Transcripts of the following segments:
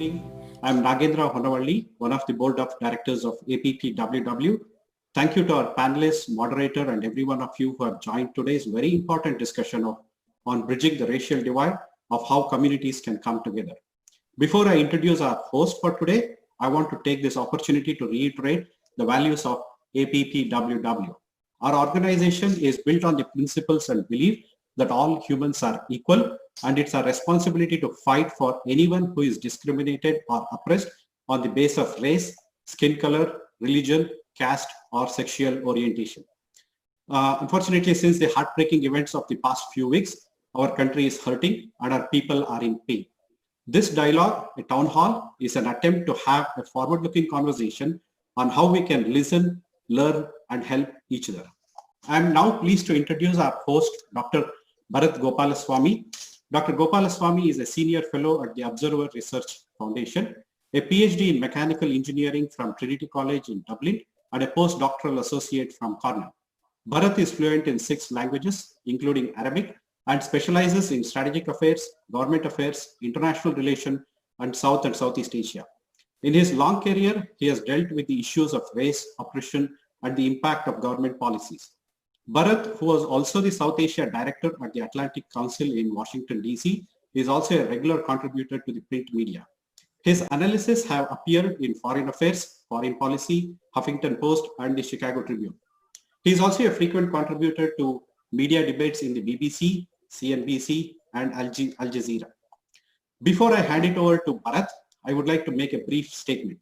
evening. I'm Nagendra Honavalli, one of the board of directors of APPWW. Thank you to our panelists, moderator, and every one of you who have joined today's very important discussion on bridging the racial divide of how communities can come together. Before I introduce our host for today, I want to take this opportunity to reiterate the values of APPWW. Our organization is built on the principles and belief that all humans are equal, and it's our responsibility to fight for anyone who is discriminated or oppressed on the basis of race, skin color, religion, caste, or sexual orientation. Unfortunately, since the heartbreaking events of the past few weeks, our country is hurting and our people are in pain. This dialogue, a town hall, is an attempt to have a forward-looking conversation on how we can listen, learn, and help each other. I am now pleased to introduce our host, Dr. Bharat Gopalaswamy. Dr. Gopalaswamy is a senior fellow at the Observer Research Foundation, a PhD in mechanical engineering from Trinity College in Dublin, and a postdoctoral associate from Cornell. Bharat is fluent in 6 languages, including Arabic, and specializes in strategic affairs, government affairs, international relations, and South and Southeast Asia. In his long career, he has dealt with the issues of race, oppression, and the impact of government policies. Bharat, who was also the South Asia Director at the Atlantic Council in Washington, D.C., is also a regular contributor to the print media. His analyses have appeared in Foreign Affairs, Foreign Policy, Huffington Post, and the Chicago Tribune. He is also a frequent contributor to media debates in the BBC, CNBC, and Al Jazeera. Before I hand it over to Bharat, I would like to make a brief statement.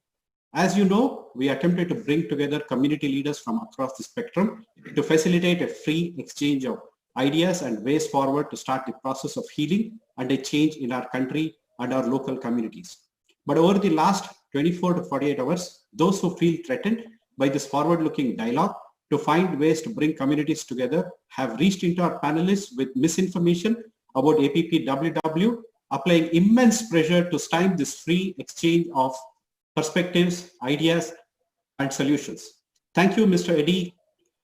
As you know, we attempted to bring together community leaders from across the spectrum to facilitate a free exchange of ideas and ways forward to start the process of healing and a change in our country and our local communities. But over the last 24 to 48 hours, those who feel threatened by this forward-looking dialogue to find ways to bring communities together have reached into our panelists with misinformation about APPWW, applying immense pressure to stymie this free exchange of perspectives, ideas, and solutions. Thank you, Mr. Eddy,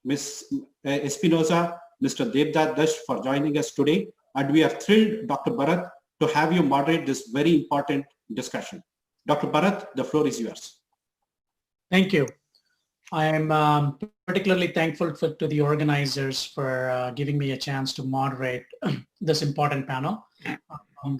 Ms. Espinosa, Mr. Devdat for joining us today. And we are thrilled, Dr. Bharat, to have you moderate this very important discussion. Dr. Bharat, the floor is yours. Thank you. I am particularly thankful to the organizers for giving me a chance to moderate this important panel.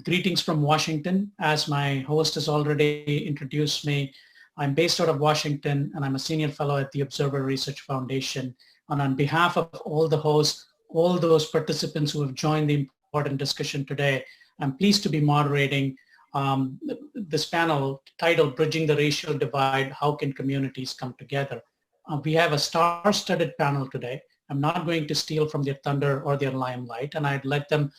Greetings from Washington. As my host has already introduced me, I'm based out of Washington and I'm a senior fellow at the Observer Research Foundation. And on behalf of all the hosts, all those participants who have joined the important discussion today, I'm pleased to be moderating this panel titled Bridging the Racial Divide, How Can Communities Come Together? We have a star-studded panel today. I'm not going to steal from their thunder or their limelight, and I'd let them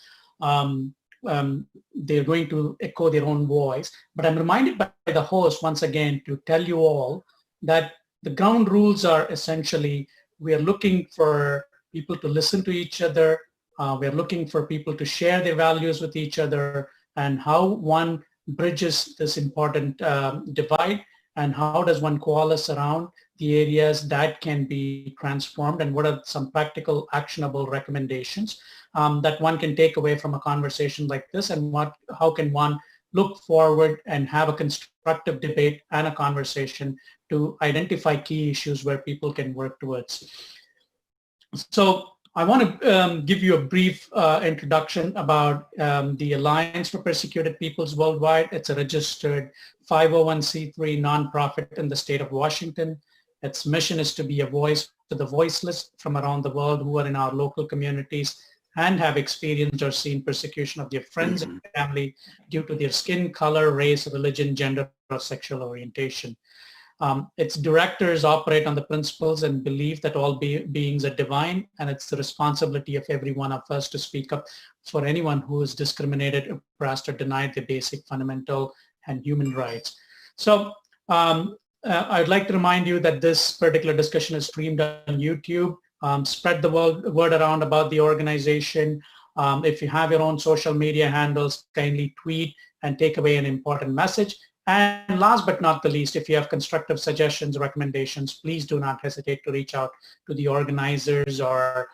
they're going to echo their own voice. But I'm reminded by the host once again to tell you all that the ground rules are essentially, we are looking for people to listen to each other. We're looking for people to share their values with each other and how one bridges this important divide and how does one coalesce around the areas that can be transformed and what are some practical actionable recommendations that one can take away from a conversation like this, and how can one look forward and have a constructive debate and a conversation to identify key issues where people can work towards. So I want to give you a brief introduction about the Alliance for Persecuted Peoples Worldwide. It's a registered 501c3 nonprofit in the state of Washington. Its mission is to be a voice to the voiceless from around the world who are in our local communities and have experienced or seen persecution of their friends and family due to their skin color, race, religion, gender, or sexual orientation. Its directors operate on the principles and belief that all beings are divine, and it's the responsibility of every one of us to speak up for anyone who is discriminated, oppressed, or denied their basic, fundamental, and human rights. So I'd like to remind you that this particular discussion is streamed on YouTube. Spread the word around about the organization. If you have your own social media handles, kindly tweet and take away an important message. And last but not the least, if you have constructive suggestions, recommendations, please do not hesitate to reach out to the organizers or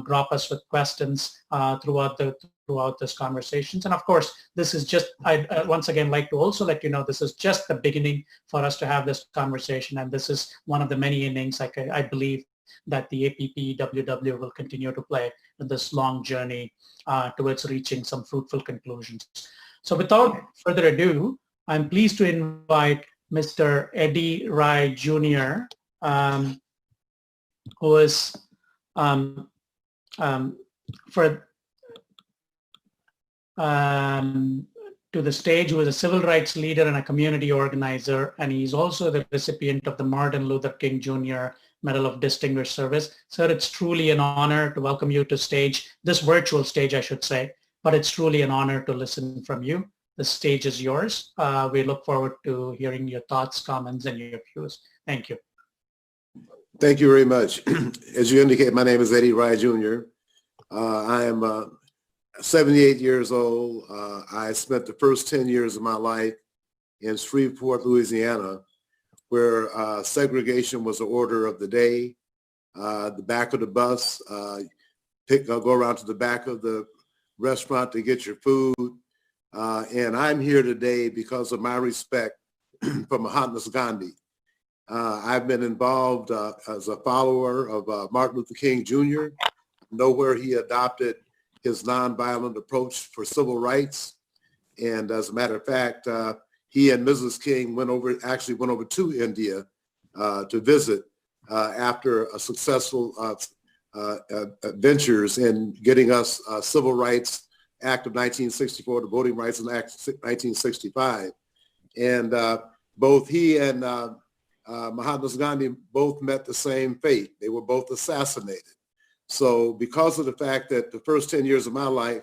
drop us with questions throughout the throughout this conversations. And of course, this is just, I once again like to also let you know, this is just the beginning for us to have this conversation. And this is one of the many innings, like I believe, that the APPWW will continue to play in this long journey towards reaching some fruitful conclusions. So without further ado, I'm pleased to invite Mr. Eddie Rai Jr., who is to the stage, who is a civil rights leader and a community organizer, and he's also the recipient of the Martin Luther King Jr. Medal of Distinguished Service. Sir, it's truly an honor to welcome you to stage, this virtual stage, I should say, but it's truly an honor to listen from you. The stage is yours. We look forward to hearing your thoughts, comments, and your views. Thank you. Thank you very much. As you indicate, my name is Eddie Rai Jr. I am 78 years old. I spent the first 10 years of my life in Shreveport, Louisiana, where segregation was the order of the day. The back of the bus, go around to the back of the restaurant to get your food. And I'm here today because of my respect for Mahatma Gandhi. I've been involved as a follower of Martin Luther King Jr., know where he adopted his nonviolent approach for civil rights. And as a matter of fact, he and Mrs. King actually went over to India to visit after a successful ventures in getting us Civil Rights Act of 1964, the Voting Rights Act of 1965. And both he and Mahatma Gandhi both met the same fate. They were both assassinated. So because of the fact that the first 10 years of my life,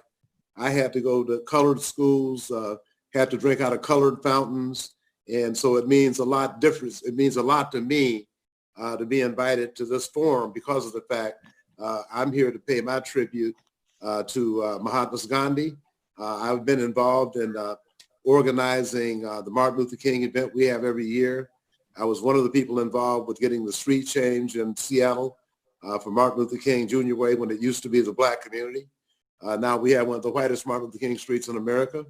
I had to go to colored schools, had to drink out of colored fountains. And so it means a lot different. It means a lot to me to be invited to this forum because of the fact I'm here to pay my tribute to Mahatma Gandhi. I've been involved in organizing the Martin Luther King event we have every year. I was one of the people involved with getting the street change in Seattle for Martin Luther King Jr. Way when it used to be the Black community. Now we have one of the whitest Martin Luther King streets in America.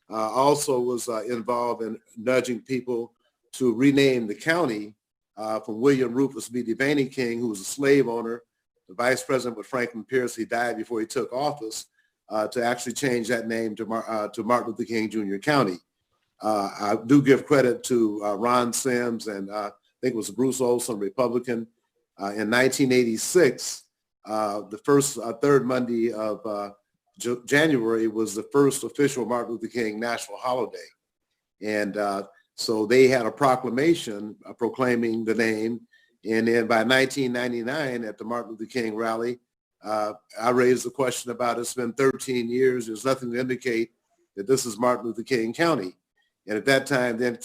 Also was involved in nudging people to rename the county from William Rufus B. Devaney King, who was a slave owner, the vice president with Franklin Pierce. He died before he took office, to actually change that name to Martin Luther King Jr. County. I do give credit to Ron Sims and I think it was Bruce Olson, Republican. In 1986, the first third Monday of January was the first official Martin Luther King national holiday. And so they had a proclamation proclaiming the name. And then by 1999 at the Martin Luther King rally, I raised the question about it's been 13 years. There's nothing to indicate that this is Martin Luther King County. And at that time, then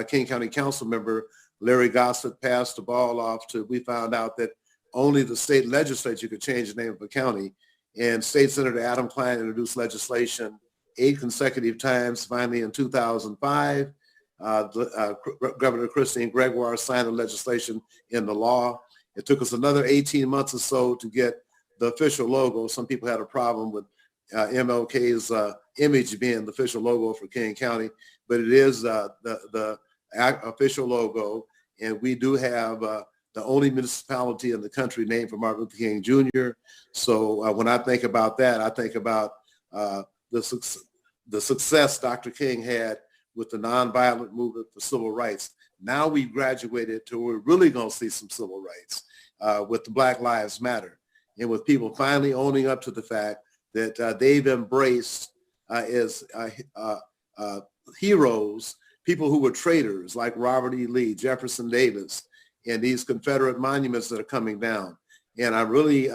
King County Council member Larry Gossett passed the ball off to, we found out that only the state legislature could change the name of a county. And State Senator Adam Klein introduced legislation 8 consecutive times. Finally, in 2005, Governor Christine Gregoire signed the legislation into law. It took us another 18 months or so to get the official logo. Some people had a problem with MLK's image being the official logo for King County, but it is the official logo. And we do have the only municipality in the country named for Martin Luther King Jr. So when I think about that, I think about the success Dr. King had with the nonviolent movement for civil rights. Now we've graduated to where we're really going to see some civil rights with the Black Lives Matter, and with people finally owning up to the fact that they've embraced as heroes people who were traitors like Robert E. Lee, Jefferson Davis, and these Confederate monuments that are coming down. And I'm really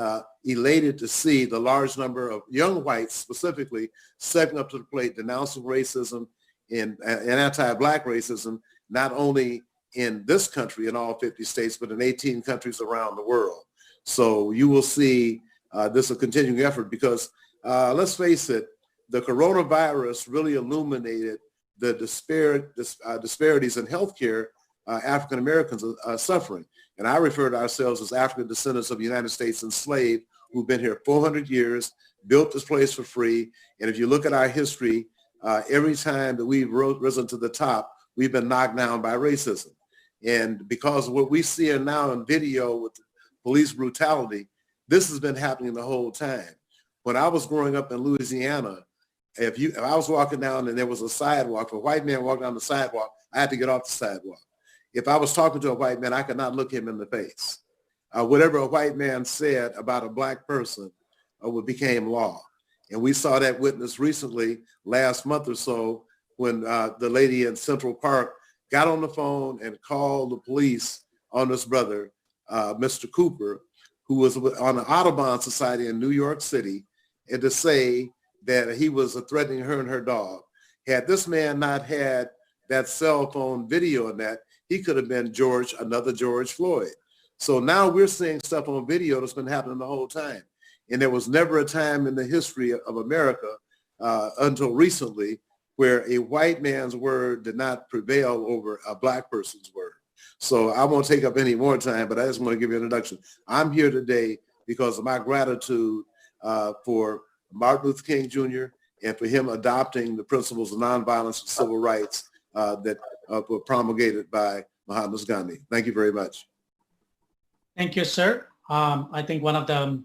elated to see the large number of young whites specifically stepping up to the plate, denouncing racism and anti-Black racism, not only in this country, in all 50 states, but in 18 countries around the world. So you will see this a continuing effort because let's face it, the coronavirus really illuminated the disparities in healthcare African Americans are suffering. And I refer to ourselves as African descendants of the United States enslaved who've been here 400 years, built this place for free. And if you look at our history, every time that we've risen to the top, we've been knocked down by racism. And because of what we see now in video with police brutality, this has been happening the whole time. When I was growing up in Louisiana, if I was walking down and there was a sidewalk, if a white man walked down the sidewalk, I had to get off the sidewalk. If I was talking to a white man, I could not look him in the face. Whatever a white man said about a black person became law. And we saw that witness recently, last month or so, when the lady in Central Park got on the phone and called the police on this brother, Mr. Cooper, who was on the Audubon Society in New York City, and to say that he was threatening her and her dog. Had this man not had that cell phone video in that, he could have been another George Floyd. So now we're seeing stuff on video that's been happening the whole time. And there was never a time in the history of America until recently where a white man's word did not prevail over a black person's word. So I won't take up any more time, but I just want to give you an introduction. I'm here today because of my gratitude for Martin Luther King Jr. and for him adopting the principles of nonviolence and civil rights that were promulgated by Mahatma Gandhi. Thank you very much. Thank you, sir. I think one of the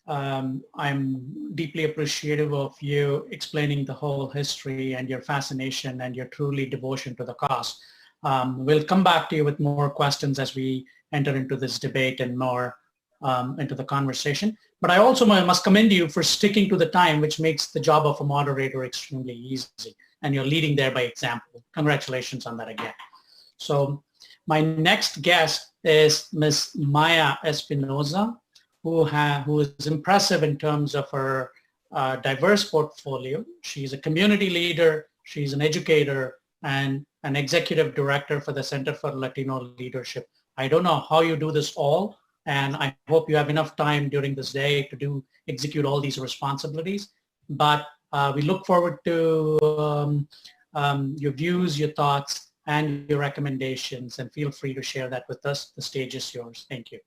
I'm deeply appreciative of you explaining the whole history and your fascination and your truly devotion to the cause. We'll come back to you with more questions as we enter into this debate and more into the conversation. But I also must commend you for sticking to the time, which makes the job of a moderator extremely easy. And you're leading there by example. Congratulations on that again. So my next guest is Ms. Maya Espinosa, who is impressive in terms of her diverse portfolio. She's a community leader, she's an educator, and an executive director for the Center for Latino Leadership. I don't know how you do this all, and I hope you have enough time during this day to execute all these responsibilities. But we look forward to your views, your thoughts, and your recommendations, and feel free to share that with us. The stage is yours. Thank you.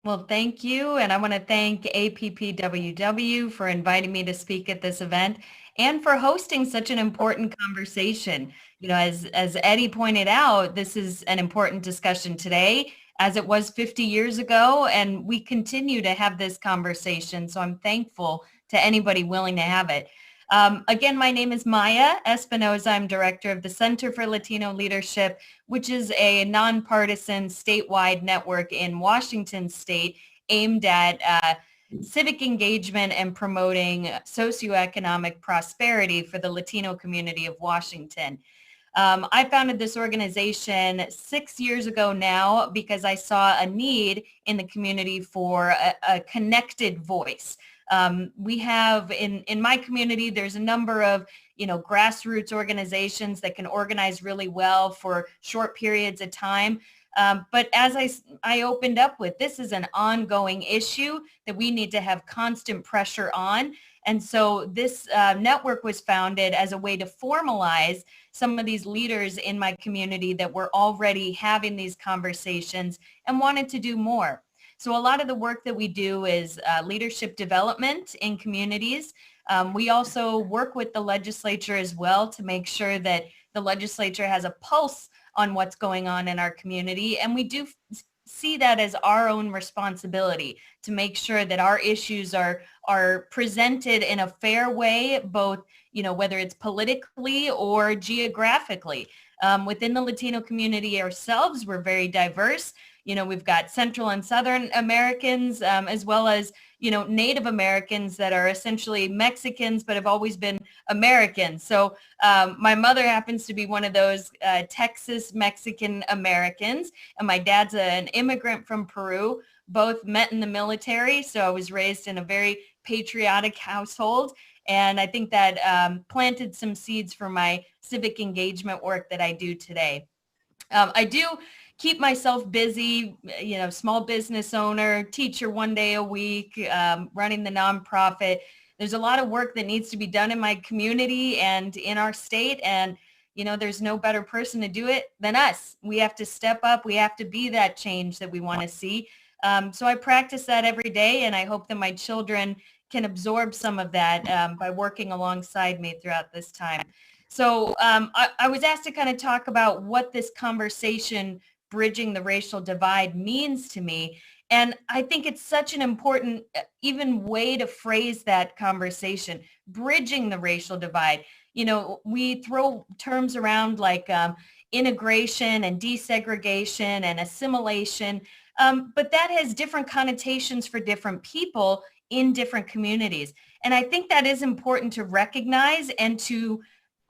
Well, thank you. And I want to thank APPWW for inviting me to speak at this event and for hosting such an important conversation. You know, as Eddie pointed out, this is an important discussion today, as it was 50 years ago, and we continue to have this conversation. So I'm thankful to anybody willing to have it. Again, my name is Maya Espinosa. I'm director of the Center for Latino Leadership, which is a nonpartisan statewide network in Washington state aimed at civic engagement and promoting socioeconomic prosperity for the Latino community of Washington. I founded this organization 6 years ago now because I saw a need in the community for a connected voice. We have in my community, there's a number of, grassroots organizations that can organize really well for short periods of time. But as I opened up with, this is an ongoing issue that we need to have constant pressure on. And so this network was founded as a way to formalize some of these leaders in my community that were already having these conversations and wanted to do more. So a lot of the work that we do is leadership development in communities. We also work with the legislature as well to make sure that the legislature has a pulse on what's going on in our community. And we do see that as our own responsibility to make sure that our issues are presented in a fair way, both, whether it's politically or geographically. Within the Latino community ourselves, we're very diverse. We've got Central and Southern Americans, as well as, Native Americans that are essentially Mexicans, but have always been Americans. So my mother happens to be one of those Texas Mexican Americans, and my dad's an immigrant from Peru. Both met in the military, so I was raised in a very patriotic household. And I think that planted some seeds for my civic engagement work that I do today. I do keep myself busy, small business owner, teacher 1 day a week, running the nonprofit. There's a lot of work that needs to be done in my community and in our state. And, there's no better person to do it than us. We have to step up. We have to be that change that we want to see. So I practice that every day, and I hope that my children can absorb some of that by working alongside me throughout this time. So I was asked to kind of talk about what this conversation, bridging the racial divide, means to me. And I think it's such an important even way to phrase that conversation, bridging the racial divide. You know, we throw terms around like integration and desegregation and assimilation, but that has different connotations for different people in different communities. And I think that is important to recognize and to,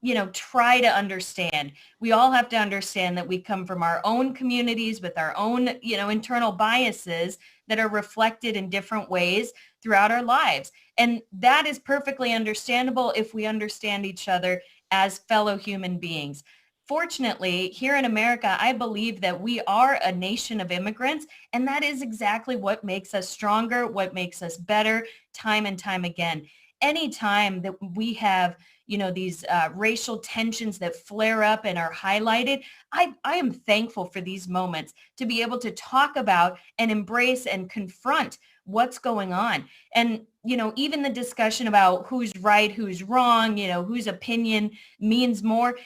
you know, try to understand. We all have to understand that we come from our own communities with our own, you know, internal biases that are reflected in different ways throughout our lives. And that is perfectly understandable if we understand each other as fellow human beings. Fortunately, here in America, I believe that we are a nation of immigrants, and that is exactly what makes us stronger, what makes us better time and time again. Anytime that we have, you know, these racial tensions that flare up and are highlighted, I am thankful for these moments to be able to talk about and embrace and confront what's going on. And, you know, even the discussion about who's right, who's wrong, you know, whose opinion means more,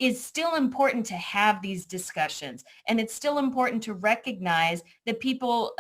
is still important to have these discussions. And it's still important to recognize that people,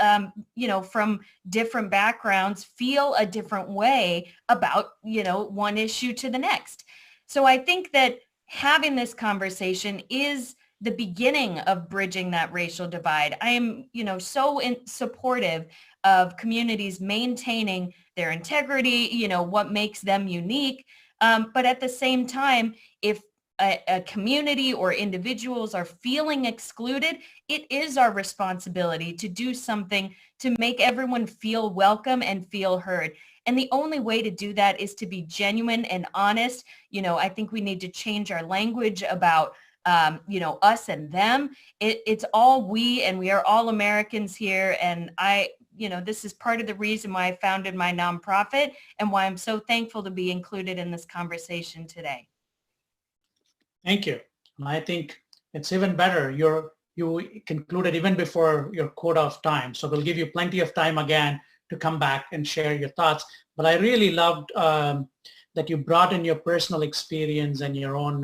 you know, from different backgrounds feel a different way about, you know, one issue to the next. So I think that having this conversation is the beginning of bridging that racial divide. I am, you know, so supportive of communities maintaining their integrity, you know, what makes them unique. But at the same time, if a community or individuals are feeling excluded, it is our responsibility to do something to make everyone feel welcome and feel heard. And the only way to do that is to be genuine and honest. You know, I think we need to change our language about, you know, us and them. It's all we, and we are all Americans here. And you know, this is part of the reason why I founded my nonprofit and why I'm so thankful to be included in this conversation today. Thank you. And I think it's even better. You concluded even before your quota of time. So we'll give you plenty of time again to come back and share your thoughts. But I really loved that you brought in your personal experience and your own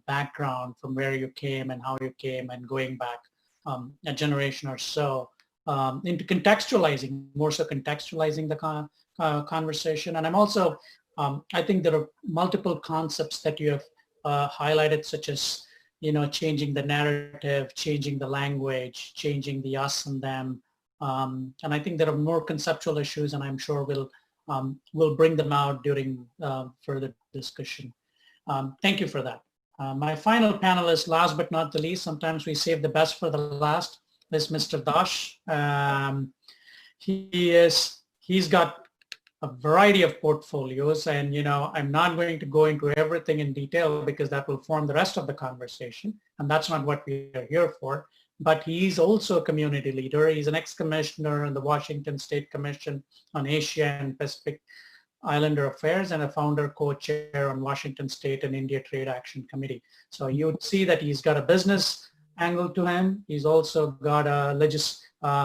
background from where you came and how you came and going back a generation or so into contextualizing, more so contextualizing the conversation. And I'm also, I think there are multiple concepts that you have highlighted, such as, you know, changing the narrative, changing the language, changing the us and them. And I think there are more conceptual issues, and I'm sure we'll bring them out during further discussion. Thank you for that. My final panelist, last but not the least, sometimes we save the best for the last, is Mr. Dash. He's got a variety of portfolios, and, you know, I'm not going to go into everything in detail because that will form the rest of the conversation, and that's not what we are here for. But he's also a community leader. He's an ex-commissioner in the Washington State Commission on Asia and Pacific Islander Affairs and a founder co-chair on Washington State and India Trade Action Committee. So you'd see that he's got a business angle to him. He's also got a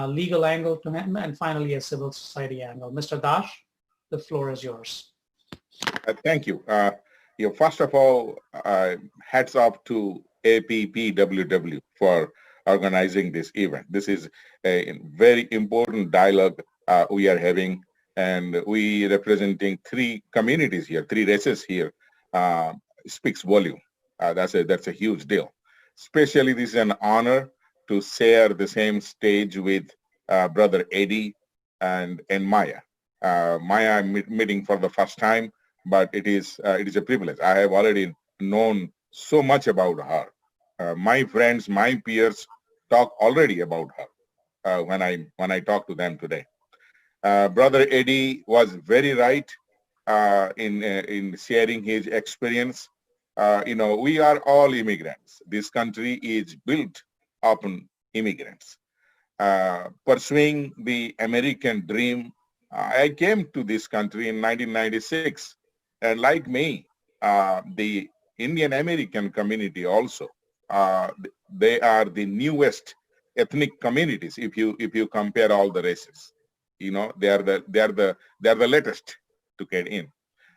legal angle to him, and finally a civil society angle. Mr. Dash, the floor is yours. Thank you. First of all, hats off to APPWW for organizing this event. This is a very important dialogue we are having, and we representing three communities here, three races here, speaks volume. That's a huge deal. Especially this is an honor to share the same stage with Brother Eddie and Maya. Maya I'm meeting for the first time, but it is a privilege. I have already known so much about her. My friends, my peers talk already about her when I talk to them today. Brother Eddie was very right in sharing his experience. You know, we are all immigrants. This country is built upon immigrants. Pursuing the American dream, I came to this country in 1996, and like me, the Indian American community also, they are the newest ethnic communities. If you compare all the races, you know, they are the latest. to get in.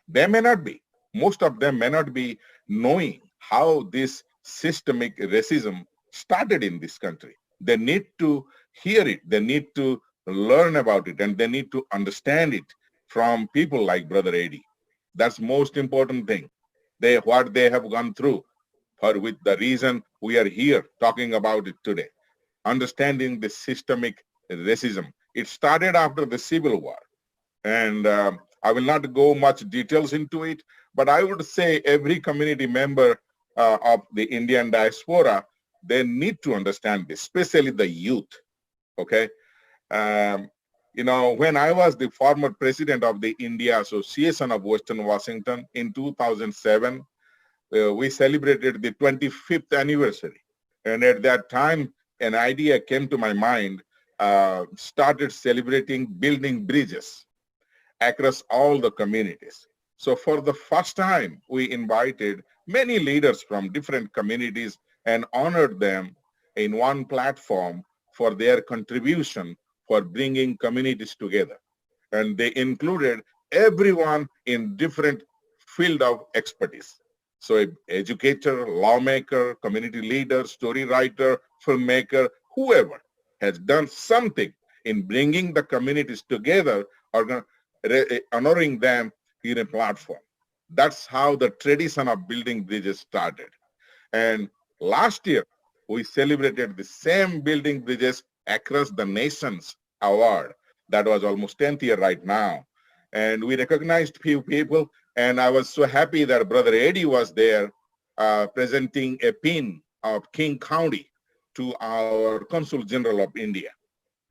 They may not be. Most of them may not be knowing how this systemic racism started in this country. They need to hear it. They need to learn about it, and they need to understand it from people like Brother Eddie. That's most important thing. What they have gone through, for with the reason we are here talking about it today. Understanding the systemic racism. It started after the Civil War. And I will not go much details into it, but I would say every community member of the Indian diaspora, they need to understand this, especially the youth, okay? You know, when I was the former president of the India Association of Western Washington in 2007, we celebrated the 25th anniversary. And at that time, an idea came to my mind, started celebrating building bridges across all the communities. So for the first time, we invited many leaders from different communities and honored them in one platform for their contribution for bringing communities together. And they included everyone in different field of expertise. So an educator, lawmaker, community leader, story writer, filmmaker, whoever has done something in bringing the communities together, or honoring them in a platform. That's how the tradition of building bridges started. And last year, we celebrated the same building bridges across the nation's award. That was almost 10th year right now. And we recognized few people, and I was so happy that Brother Eddie was there presenting a pin of King County to our Consul General of India.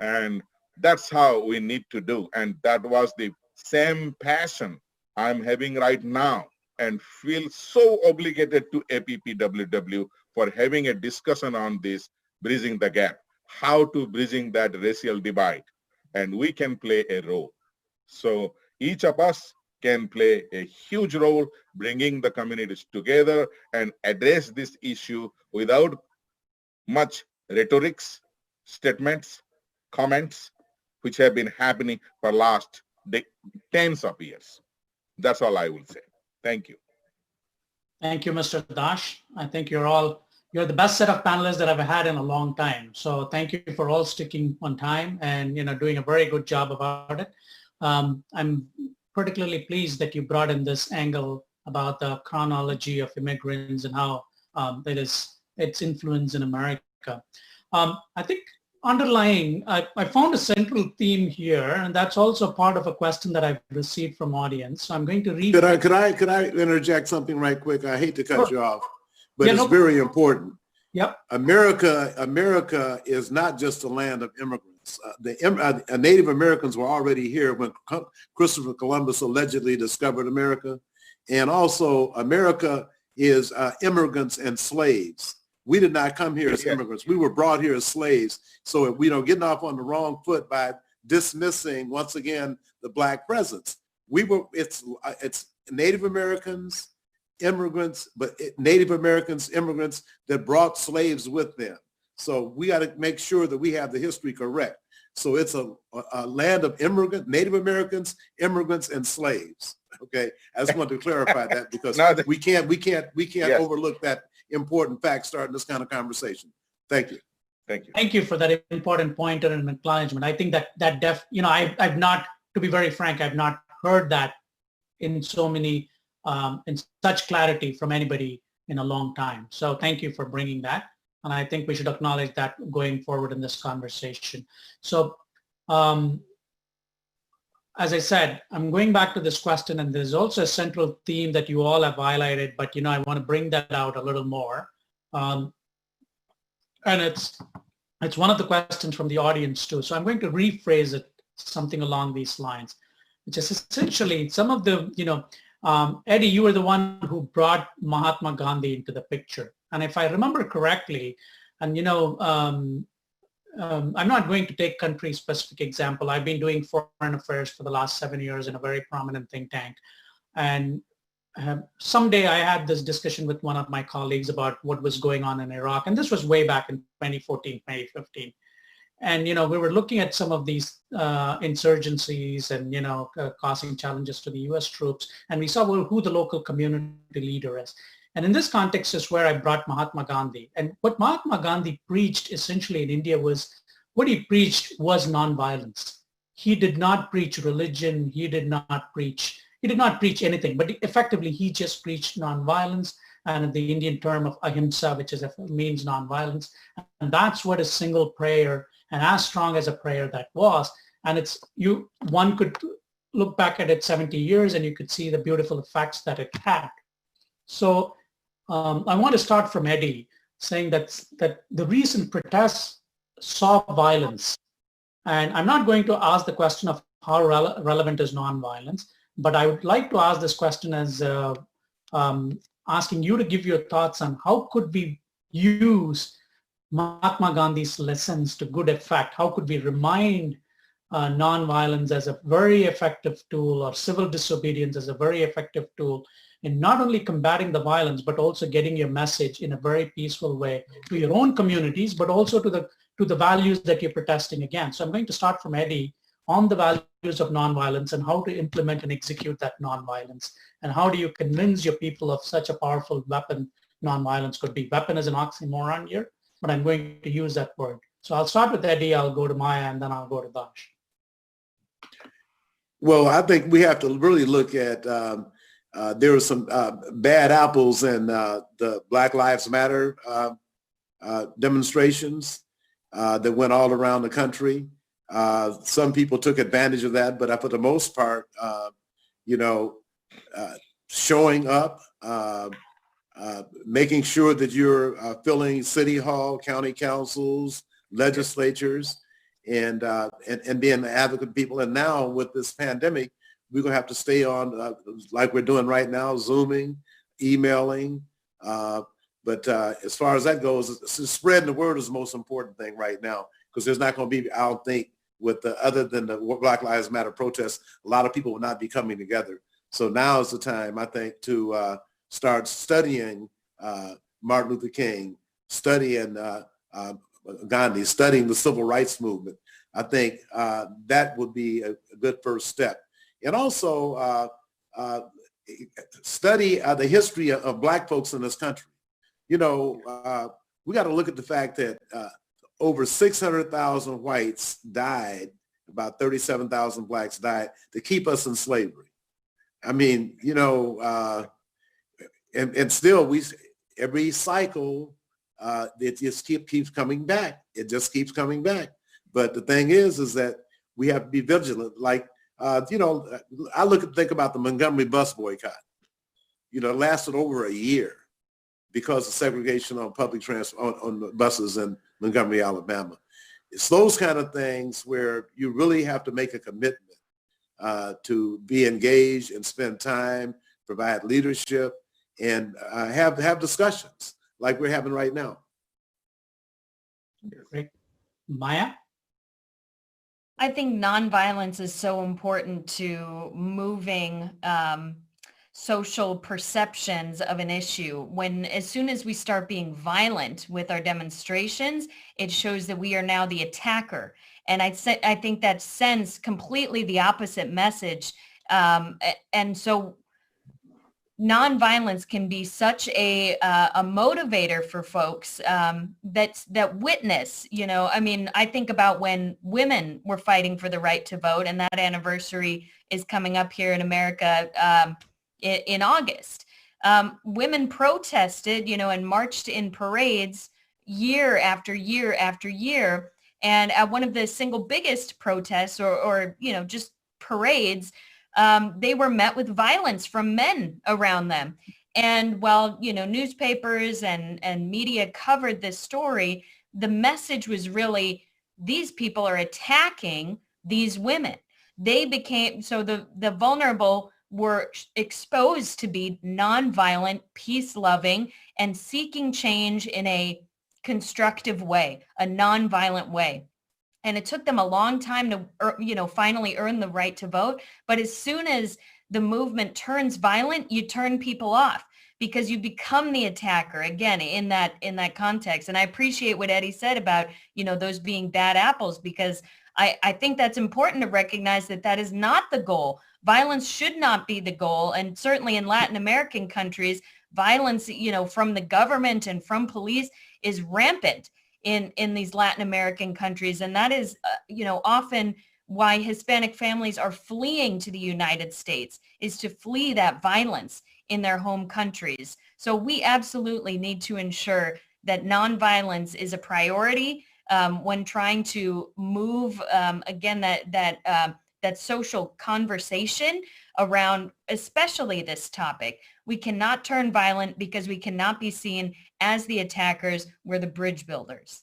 And that's how we need to do. And that was the same passion I'm having right now, and feel so obligated to APPWW for having a discussion on this, bridging the gap, how to bridging that racial divide. And we can play a role. So each of us can play a huge role bringing the communities together and address this issue without much rhetorics, statements, comments, which have been happening for last tens of years. That's all I will say. Thank you. Thank you, Mr. Dash. I think you're the best set of panelists that I've had in a long time. So thank you for all sticking on time and doing a very good job about it. I'm particularly pleased that you brought in this angle about the chronology of immigrants and how its influence in America. I think underlying, I found a central theme here, and that's also part of a question that I've received from audience. So I'm going to read. Could I interject something right quick? I hate to cut you off, but it's very important. Yep. America is not just a land of immigrants. Native Americans were already here when Christopher Columbus allegedly discovered America. And also America is immigrants and slaves. We did not come here as immigrants. We were brought here as slaves. So getting off on the wrong foot by dismissing once again the Black presence. It's Native Americans, immigrants, but Native Americans, immigrants that brought slaves with them. So we got to make sure that we have the history correct. So it's a land of Native Americans, immigrants, and slaves. Okay, I just want to clarify that because we can't overlook that important fact starting this kind of conversation. Thank you. Thank you. Thank you for that important point and acknowledgement. I think I've not, to be very frank, I've not heard that in so many, in such clarity from anybody in a long time. So thank you for bringing that. And I think we should acknowledge that going forward in this conversation. So as I said, I'm going back to this question, and there's also a central theme that you all have highlighted, but I want to bring that out a little more. And it's one of the questions from the audience too. So I'm going to rephrase it something along these lines, which is essentially some of the, Eddie, you were the one who brought Mahatma Gandhi into the picture. And if I remember correctly, and I'm not going to take country-specific example. I've been doing foreign affairs for the last 7 years in a very prominent think tank. And someday I had this discussion with one of my colleagues about what was going on in Iraq. And this was way back in 2014, 2015. And, we were looking at some of these insurgencies and, causing challenges to the US troops. And we saw who the local community leader is. And in this context is where I brought Mahatma Gandhi. And what Mahatma Gandhi preached essentially in India was, what he preached was nonviolence. He did not preach religion. He did not preach anything, but effectively he just preached nonviolence, and the Indian term of ahimsa, which means nonviolence. And that's what a single prayer, and as strong as a prayer that was. And one could look back at it 70 years and you could see the beautiful effects that it had. So I want to start from Eddie, saying that the recent protests saw violence. And I'm not going to ask the question of how relevant is nonviolence, but I would like to ask this question as asking you to give your thoughts on how could we use Mahatma Gandhi's lessons to good effect? How could we remind nonviolence as a very effective tool, or civil disobedience as a very effective tool in not only combating the violence, but also getting your message in a very peaceful way to your own communities, but also to the values that you're protesting against. So I'm going to start from Eddie on the values of nonviolence and how to implement and execute that nonviolence. And how do you convince your people of such a powerful weapon nonviolence could be? Weapon is an oxymoron here, but I'm going to use that word. So I'll start with Eddie, I'll go to Maya, and then I'll go to Dash. Well, I think we have to really look at, there were some bad apples in the Black Lives Matter demonstrations that went all around the country. Some people took advantage of that, but for the most part, showing up, making sure that you're filling city hall, county councils, legislatures, and being the advocate people. And now with this pandemic, we're gonna have to stay on like we're doing right now, Zooming, emailing. But as far as that goes, spreading the word is the most important thing right now, because there's not going to be, I don't think, other than the Black Lives Matter protests, a lot of people will not be coming together. So now is the time, I think, to start studying Martin Luther King, studying Gandhi, studying the civil rights movement. I think that would be a good first step. And also study the history of Black folks in this country. We got to look at the fact that over 600,000 whites died, about 37,000 Blacks died to keep us in slavery. I mean, and still every cycle, it just keeps coming back. It just keeps coming back. But the thing is that we have to be vigilant. Like, I think about the Montgomery bus boycott. It lasted over a year because of segregation on public transport, on the buses in Montgomery, Alabama. It's those kind of things where you really have to make a commitment to be engaged and spend time, provide leadership, and have discussions like we're having right now. Great. Maya? I think nonviolence is so important to moving social perceptions of an issue. As soon as we start being violent with our demonstrations, it shows that we are now the attacker. And I think that sends completely the opposite message. And so nonviolence can be such a motivator for folks that witness, I think about when women were fighting for the right to vote, and that anniversary is coming up here in America in August. Women protested, and marched in parades year after year after year. And at one of the single biggest protests or just parades, they were met with violence from men around them. And while, newspapers and media covered this story, the message was really, these people are attacking these women. They became, so the vulnerable were exposed to be nonviolent, peace-loving, and seeking change in a constructive way, a nonviolent way. And it took them a long time to, finally earn the right to vote. But as soon as the movement turns violent, you turn people off, because you become the attacker again in that context. And I appreciate what Eddie said about, those being bad apples, because I think that's important to recognize that is not the goal. Violence should not be the goal. And certainly in Latin American countries, violence, from the government and from police is rampant in these Latin American countries. And that is, often why Hispanic families are fleeing to the United States, is to flee that violence in their home countries. So we absolutely need to ensure that nonviolence is a priority when trying to move, again, that social conversation around especially this topic. We cannot turn violent because we cannot be seen as the attackers. We're the bridge builders.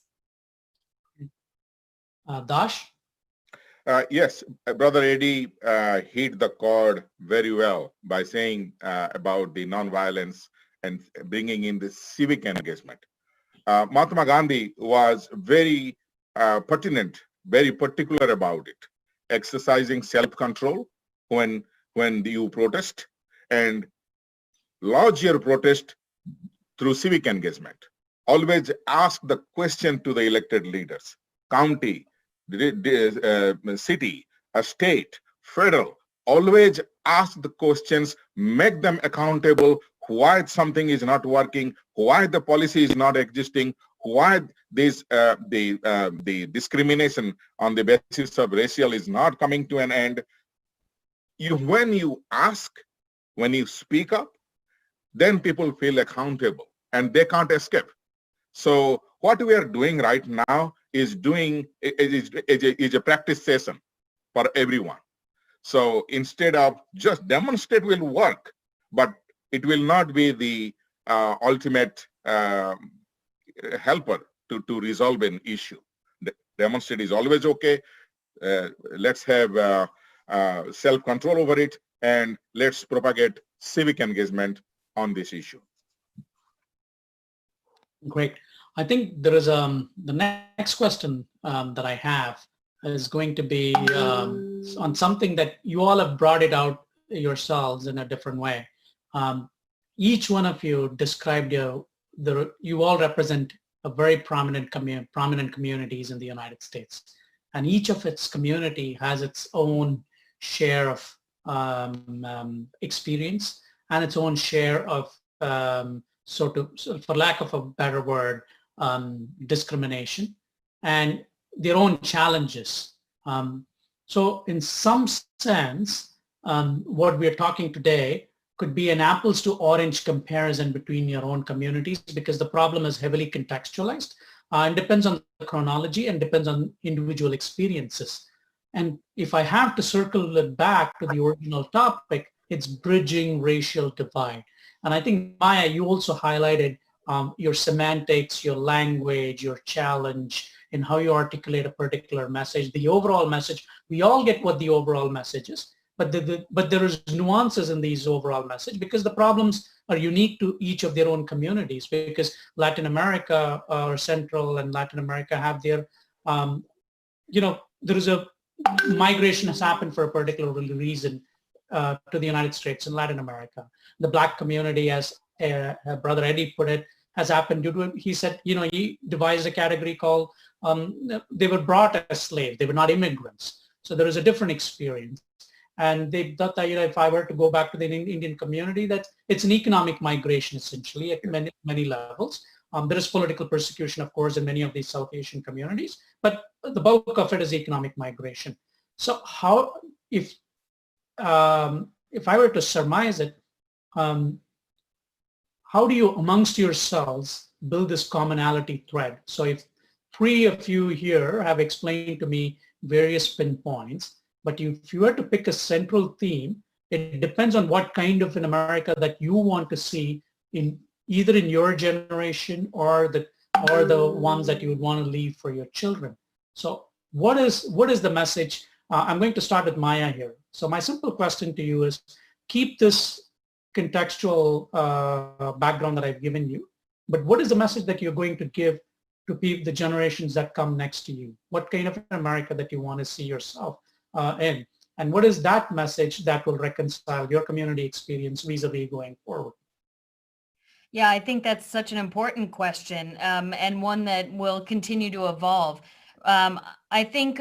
Dash? Yes, Brother Eddie hit the chord very well by saying about the nonviolence and bringing in the civic engagement. Mahatma Gandhi was very pertinent, very particular about it, exercising self-control when you protest, and lodge your protest through civic engagement. Always ask the question to the elected leaders, county, city, a state, federal. Always ask the questions, make them accountable, why something is not working, why the policy is not existing, why this the discrimination on the basis of racial is not coming to an end. When you ask, when you speak up, then people feel accountable and they can't escape. So what we are doing right now is a practice session for everyone. So instead of just demonstrate will work, but it will not be the ultimate helper to resolve an issue. Demonstrate is always okay. Let's have self-control over it, and let's propagate civic engagement on this issue. Great. I think there is the next question that I have is going to be on something that you all have brought it out yourselves in a different way. Each one of you described you all represent a very prominent communities in the United States, and each of its community has its own share of experience and its own share of for lack of a better word, discrimination and their own challenges. So in some sense, what we're talking today could be an apples to orange comparison between your own communities, because the problem is heavily contextualized and depends on the chronology and depends on individual experiences. And if I have to circle it back to the original topic, it's bridging racial divide. And I think, Maya, you also highlighted your semantics, your language, your challenge, and how you articulate a particular message, the overall message. We all get what the overall message is, but there is nuances in these overall message, because the problems are unique to each of their own communities, because Latin America or Central and Latin America have their, there is a migration has happened for a particular reason to the United States and Latin America. The Black community, as Brother Eddie put it, has happened due to, he said, he devised a category called, they were brought as slaves. They were not immigrants. So there is a different experience. And they thought that, if I were to go back to the Indian community, that it's an economic migration, essentially, at many levels. There is political persecution, of course, in many of these South Asian communities, but the bulk of it is economic migration. So how, if I were to surmise it, how do you, amongst yourselves, build this commonality thread? So if three of you here have explained to me various pinpoints, but if you were to pick a central theme, it depends on what kind of an America that you want to see in either in your generation or the ones that you would want to leave for your children. So what is the message? I'm going to start with Maya here. So my simple question to you is, keep this contextual background that I've given you, but what is the message that you're going to give to the generations that come next to you? What kind of America that you want to see yourself in? And what is that message that will reconcile your community experience vis-a-vis going forward? Yeah, I think that's such an important question, and one that will continue to evolve. I think,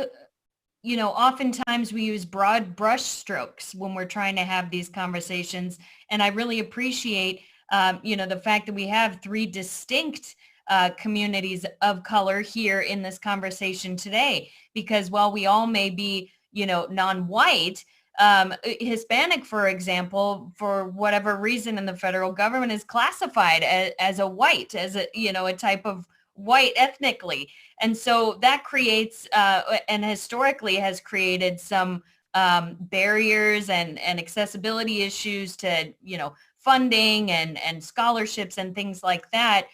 oftentimes we use broad brush strokes when we're trying to have these conversations. And I really appreciate, the fact that we have three distinct communities of color here in this conversation today, because while we all may be, non-white, Hispanic, for example, for whatever reason in the federal government is classified as a white, as a type of white ethnically. And so that creates, and historically has created some barriers and accessibility issues to, funding and scholarships and things like that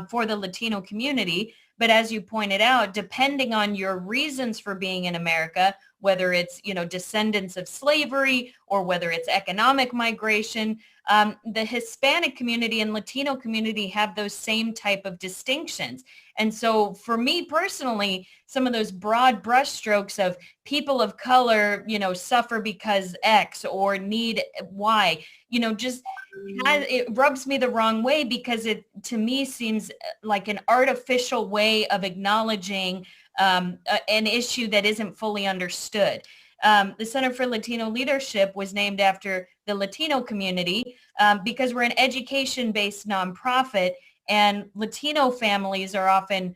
for the Latino community. But as you pointed out, depending on your reasons for being in America, whether it's, descendants of slavery or whether it's economic migration, the Hispanic community and Latino community have those same type of distinctions. And so for me personally, some of those broad brushstrokes of people of color, suffer because X or need Y, it rubs me the wrong way, because it to me seems like an artificial way of acknowledging an issue that isn't fully understood. The Center for Latino Leadership was named after the Latino community because we're an education-based nonprofit, and Latino families are often,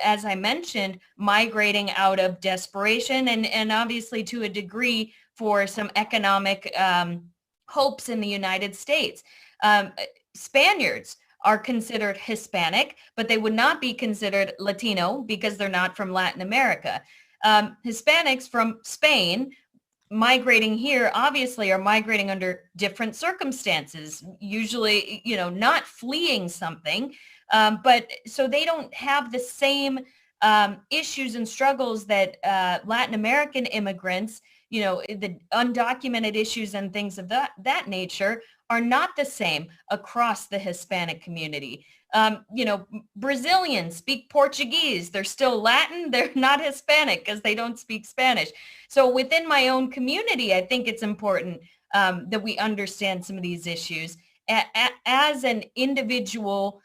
as I mentioned, migrating out of desperation and obviously to a degree for some economic hopes in the United States. Spaniards are considered Hispanic, but they would not be considered Latino because they're not from Latin America. Hispanics from Spain migrating here obviously are migrating under different circumstances, usually, not fleeing something, but so they don't have the same issues and struggles that Latin American immigrants, the undocumented issues and things of that nature are not the same across the Hispanic community. Brazilians speak Portuguese. They're still Latin. They're not Hispanic because they don't speak Spanish. So within my own community, I think it's important that we understand some of these issues as an individual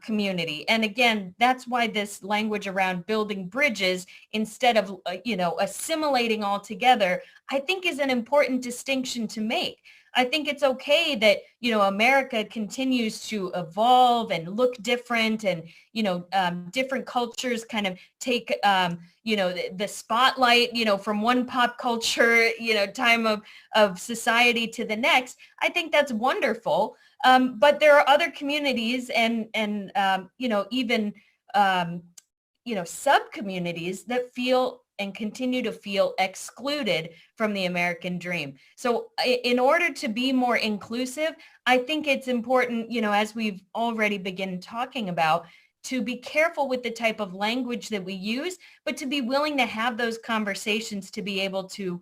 community. And again, that's why this language around building bridges instead of, assimilating all together, I think is an important distinction to make. I think it's okay that, America continues to evolve and look different, and, different cultures kind of take, the spotlight, from one pop culture, time of society to the next. I think that's wonderful. But there are other communities and even, sub-communities that feel and continue to feel excluded from the American dream. So in order to be more inclusive, I think it's important, as we've already begun talking about, to be careful with the type of language that we use, but to be willing to have those conversations to be able to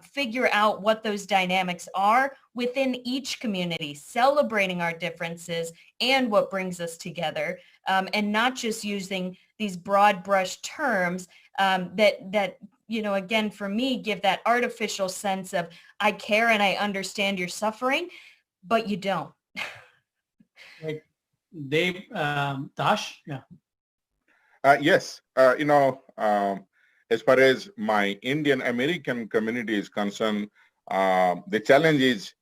figure out what those dynamics are within each community, celebrating our differences and what brings us together, and not just using these broad brush terms that again, for me, give that artificial sense of I care and I understand your suffering, but you don't. Right. Dave, Dash, yeah. Yes, as far as my Indian American community is concerned, the challenge is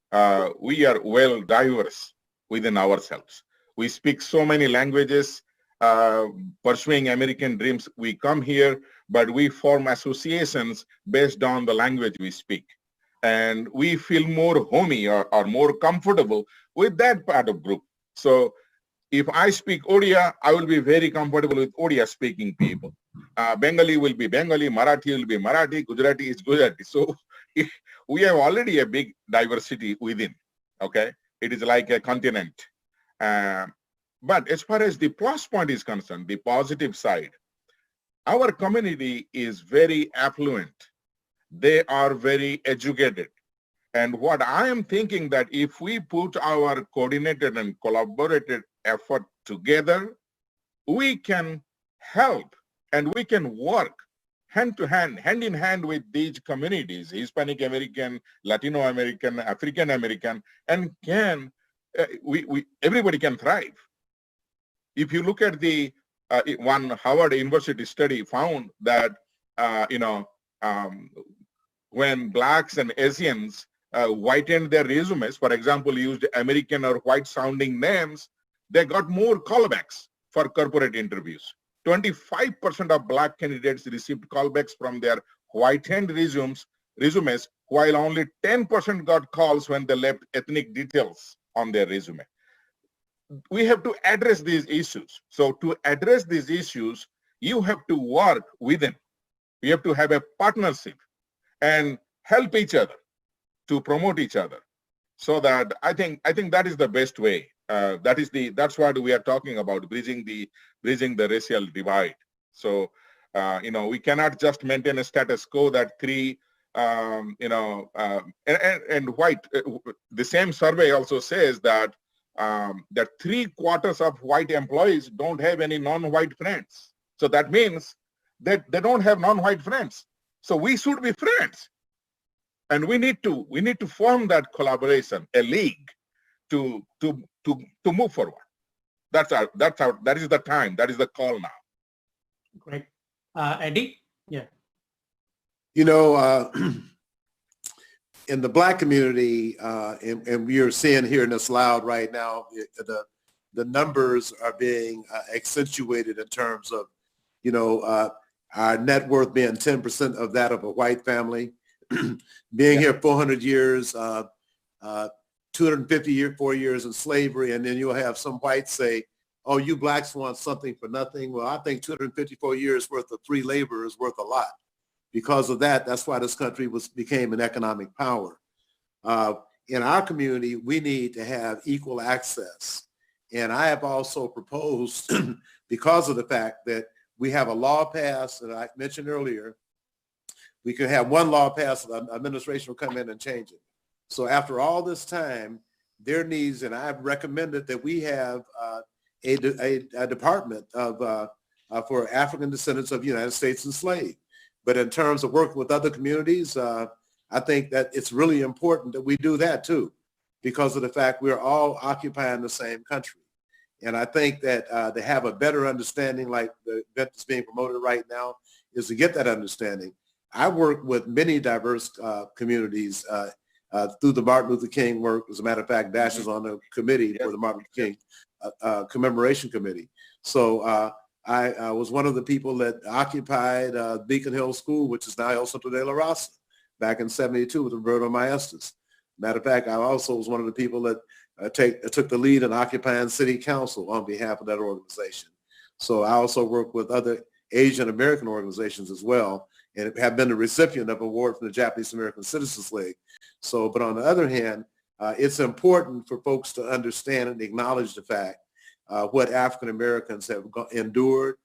we are well diverse within ourselves. We speak so many languages, pursuing American dreams. We come here, but we form associations based on the language we speak. And we feel more homey or more comfortable with that part of group. So if I speak Odia, I will be very comfortable with Odia speaking people. Bengali will be Bengali, Marathi will be Marathi, Gujarati is Gujarati. So we have already a big diversity within, okay? It is like a continent. But as far as the plus point is concerned, the positive side, our community is very affluent. They are very educated. And what I am thinking that if we put our coordinated and collaborated effort together, we can help and we can work hand in hand with these communities, Hispanic American, Latino American, African American, and can everybody can thrive. If you look at the one Harvard University study found that when blacks and Asians whitened their resumes, for example, used American or white sounding names, they got more callbacks for corporate interviews. 25% of black candidates received callbacks from their whitened resumes, while only 10% got calls when they left ethnic details on their resume. We have to address these issues. So to address these issues, you have to work within. You have to have a partnership and help each other to promote each other. So that I think that is the best way. That's what we are talking about, bridging the racial divide. So we cannot just maintain a status quo that three and white. The same survey also says that that 3/4 of white employees don't have any non-white friends. So that means that they don't have non-white friends. So we should be friends, and we need to form that collaboration, a league, to move forward. That is the time. That is the call now. Great, Eddie. Yeah. In the Black community, and we are seeing here in this loud right now, the numbers are being accentuated in terms of, our net worth being 10% of that of a white family, being here 400 years, 254 years in slavery, and then you'll have some whites say, oh, you blacks want something for nothing. Well, I think 254 years worth of free labor is worth a lot. Because of that, that's why this country became an economic power. In our community, we need to have equal access. And I have also proposed, because of the fact that we have a law passed that I mentioned earlier, we could have one law passed, the administration will come in and change it. So after all this time, there needs, and I've recommended that we have a department for African descendants of United States enslaved. But in terms of working with other communities, I think that it's really important that we do that too, because of the fact we're all occupying the same country. And I think that to have a better understanding, like the event that's being promoted right now, is to get that understanding. I work with many diverse communities through the Martin Luther King work. As a matter of fact, Dash is on the committee for the Martin Luther King Commemoration Committee. So I was one of the people that occupied Beacon Hill School, which is now El Centro de la Raza, back in '72 with Roberto Maestas. Matter of fact, I also was one of the people that took the lead in occupying city council on behalf of that organization. So I also work with other Asian American organizations as well, and have been the recipient of an award from the Japanese American Citizens League. So, but on the other hand, it's important for folks to understand and acknowledge the fact what African Americans have endured,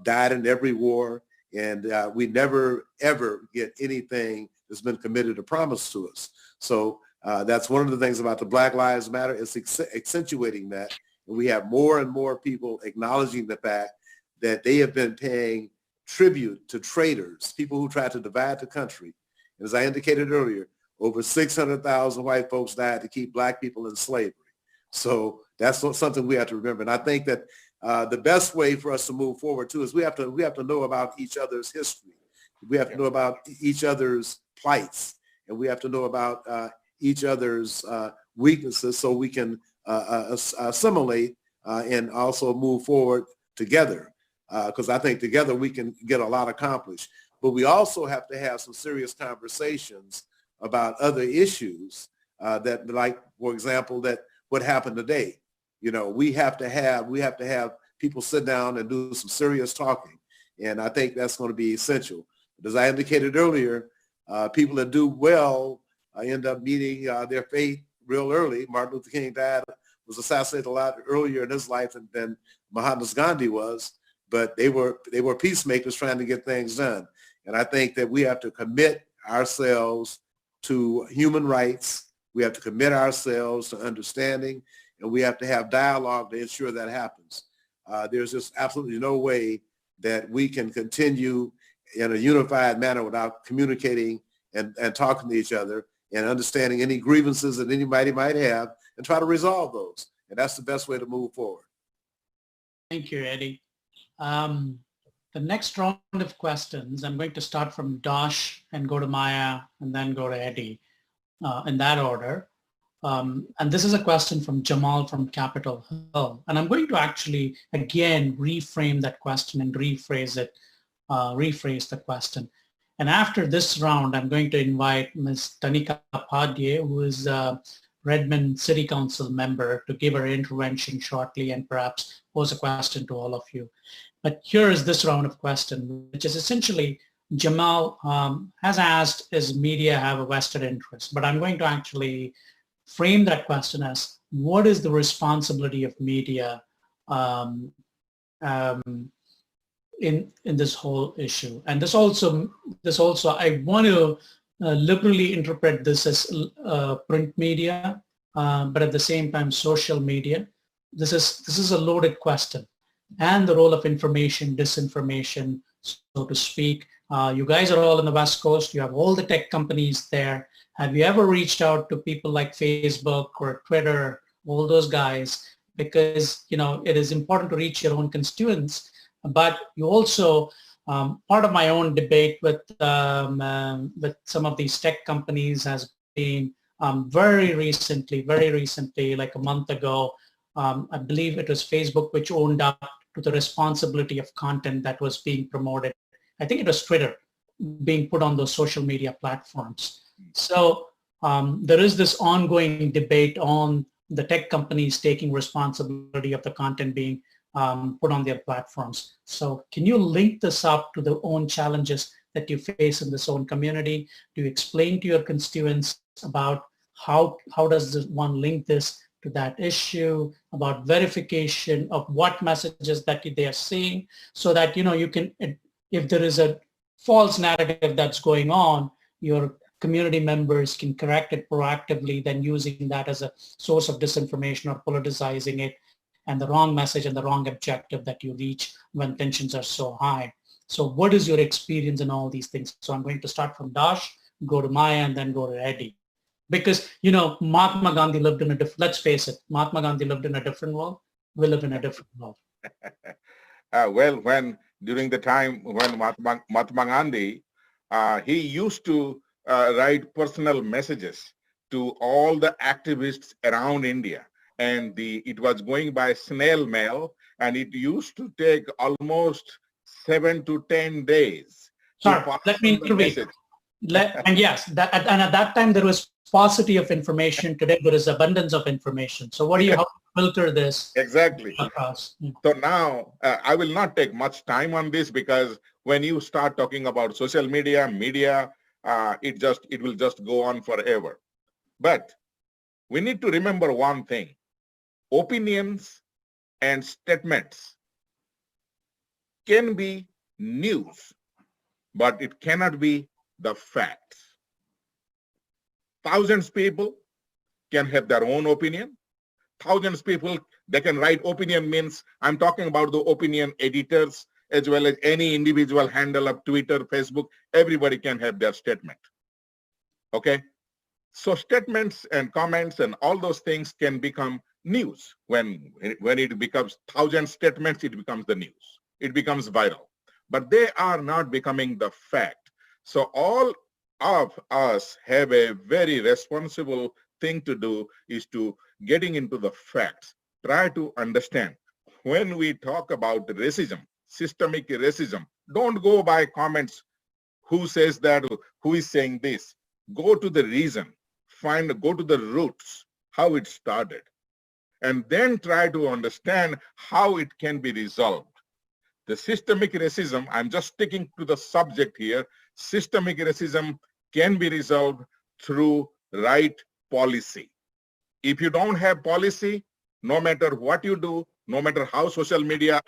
died in every war, and we never, ever get anything that's been committed or promised to us. So that's one of the things about the Black Lives Matter, is accentuating that. And we have more and more people acknowledging the fact that they have been paying tribute to traitors, people who tried to divide the country. And as I indicated earlier, over 600,000 white folks died to keep Black people in slavery. So that's something we have to remember. And I think that the best way for us to move forward too is we have to know about each other's history. We have to know about each other's plights, and we have to know about each other's weaknesses, so we can assimilate and also move forward together. Because I think together we can get a lot accomplished. But we also have to have some serious conversations about other issues that, like, for example, that what happened today. We have to have people sit down and do some serious talking. And I think that's going to be essential. But as I indicated earlier, people that do well end up meeting their fate real early. Martin Luther King was assassinated a lot earlier in his life than Mahatma Gandhi was, but they were peacemakers trying to get things done. And I think that we have to commit ourselves to human rights. We have to commit ourselves to understanding, and we have to have dialogue to ensure that happens. There's just absolutely no way that we can continue in a unified manner without communicating and talking to each other and understanding any grievances that anybody might have, and try to resolve those. And that's the best way to move forward. Thank you, Eddie. The next round of questions, I'm going to start from Dosh and go to Maya and then go to Eddie in that order. And this is a question from Jamal from Capitol Hill. And I'm going to actually, again, reframe that question and rephrase the question. And after this round, I'm going to invite Ms. Tanika Padye, who is a Redmond City Council member, to give her intervention shortly and perhaps pose a question to all of you. But here is this round of question, which is essentially Jamal has asked, does media have a vested interest? But I'm going to actually frame that question as, what is the responsibility of media in this whole issue? And this also I want to liberally interpret this as print media, but at the same time social media. This is a loaded question, and the role of information, disinformation, so to speak. You guys are all on the West Coast. You have all the tech companies there. Have you ever reached out to people like Facebook or Twitter, all those guys? Because, you know, it is important to reach your own constituents, but you also, part of my own debate with some of these tech companies has been very recently, like a month ago, I believe it was Facebook which owned up to the responsibility of content that was being promoted. I think it was Twitter being put on those social media platforms. So there is this ongoing debate on the tech companies taking responsibility of the content being put on their platforms. So can you link this up to the own challenges that you face in this own community? Do you explain to your constituents about how does one link this to that issue, about verification of what messages that they are seeing, so that, you know, you can, if there is a false narrative that's going on, your community members can correct it proactively than using that as a source of disinformation or politicizing it, and the wrong message and the wrong objective that you reach when tensions are so high. So what is your experience in all these things? So I'm going to start from Dash, go to Maya, and then go to Eddie. Because, you know, Mahatma Gandhi lived in a different, let's face it, Mahatma Gandhi lived in a different world. We live in a different world. Well, during the time when Mahatma Gandhi, he used to write personal messages to all the activists around India. And it was going by snail mail, and it used to take almost 7 to 10 days. Sorry, let me intervene. And yes, and at that time there was paucity of information. Today there is abundance of information. So how do you filter this? Exactly. Across? So now I will not take much time on this, because when you start talking about social media, it will just go on forever. But we need to remember one thing. Opinions and statements can be news, but it cannot be the facts. Thousands of people can have their own opinion. Thousands of people, they can write opinion, means I'm talking about the opinion editors as well as any individual handle of Twitter, Facebook. Everybody can have their statement. Okay? So statements and comments and all those things can become news. When it becomes 1,000 statements, it becomes the news. It becomes viral. But they are not becoming the fact. So all of us have a very responsible thing to do, is to getting into the facts. Try to understand. When we talk about racism, systemic racism, don't go by comments. Who says that? Who is saying this? Go to the reason. Go to the roots, how it started. And then try to understand how it can be resolved. The systemic racism, I'm just sticking to the subject here, systemic racism can be resolved through right policy. If you don't have policy, no matter what you do, no matter how social media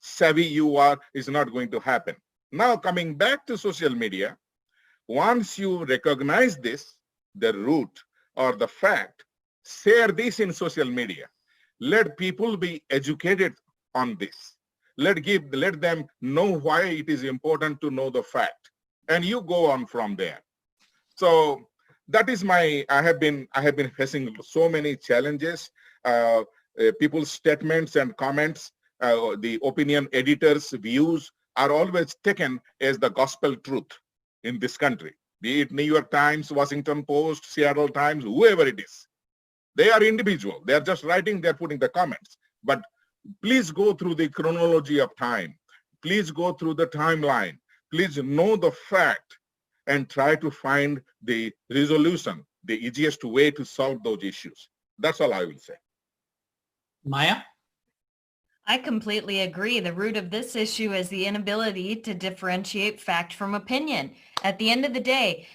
savvy you are, is not going to happen. Now coming back to social media, once you recognize this, the root or the fact, share this in social media. Let people be educated on this. Let them know why it is important to know the fact. And you go on from there. So that is I have been facing so many challenges. People's statements and comments, the opinion editors' views are always taken as the gospel truth in this country. Be it New York Times, Washington Post, Seattle Times, whoever it is. They are individual. They are just writing, they're putting the comments. But please go through the chronology of time. Please go through the timeline. Please know the fact and try to find the resolution, the easiest way to solve those issues. That's all I will say. Maya? I completely agree. The root of this issue is the inability to differentiate fact from opinion. At the end of the day,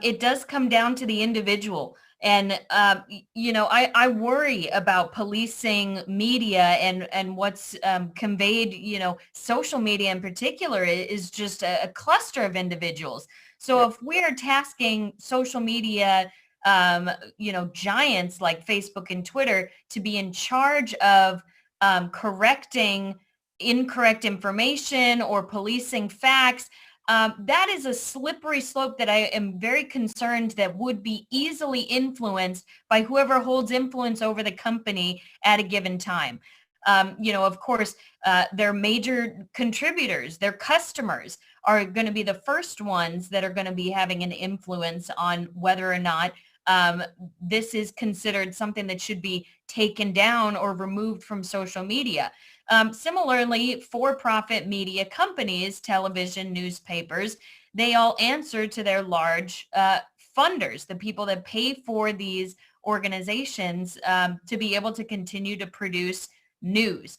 it does come down to the individual. And, I worry about policing media and what's conveyed, social media in particular is just a cluster of individuals. So if we're tasking social media, giants like Facebook and Twitter to be in charge of correcting incorrect information or policing facts, that is a slippery slope that I am very concerned that would be easily influenced by whoever holds influence over the company at a given time. Of course, their major contributors, their customers are going to be the first ones that are going to be having an influence on whether or not this is considered something that should be taken down or removed from social media. Similarly, for-profit media companies, television, newspapers, they all answer to their large funders, the people that pay for these organizations to be able to continue to produce news.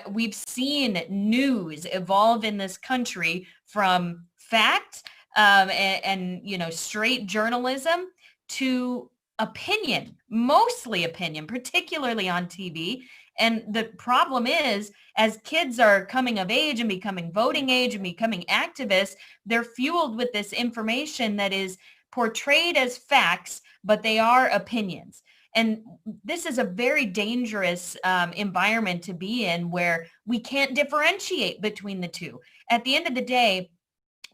We've seen news evolve in this country from fact and straight journalism to opinion, mostly opinion, particularly on TV. And the problem is, as kids are coming of age and becoming voting age and becoming activists, they're fueled with this information that is portrayed as facts, but they are opinions. And this is a very dangerous environment to be in, where we can't differentiate between the two. At the end of the day,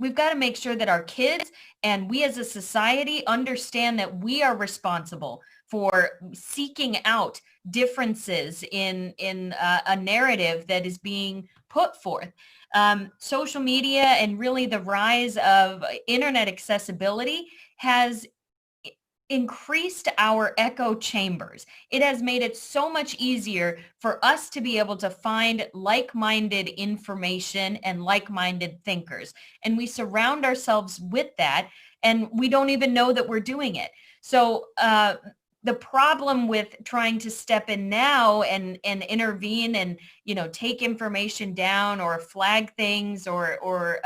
we've got to make sure that our kids and we as a society understand that we are responsible for seeking out differences in a narrative that is being put forth. Social media and really the rise of internet accessibility has increased our echo chambers. It has made it so much easier for us to be able to find like-minded information and like-minded thinkers. And we surround ourselves with that, and we don't even know that we're doing it. So the problem with trying to step in now and intervene and, take information down or flag things or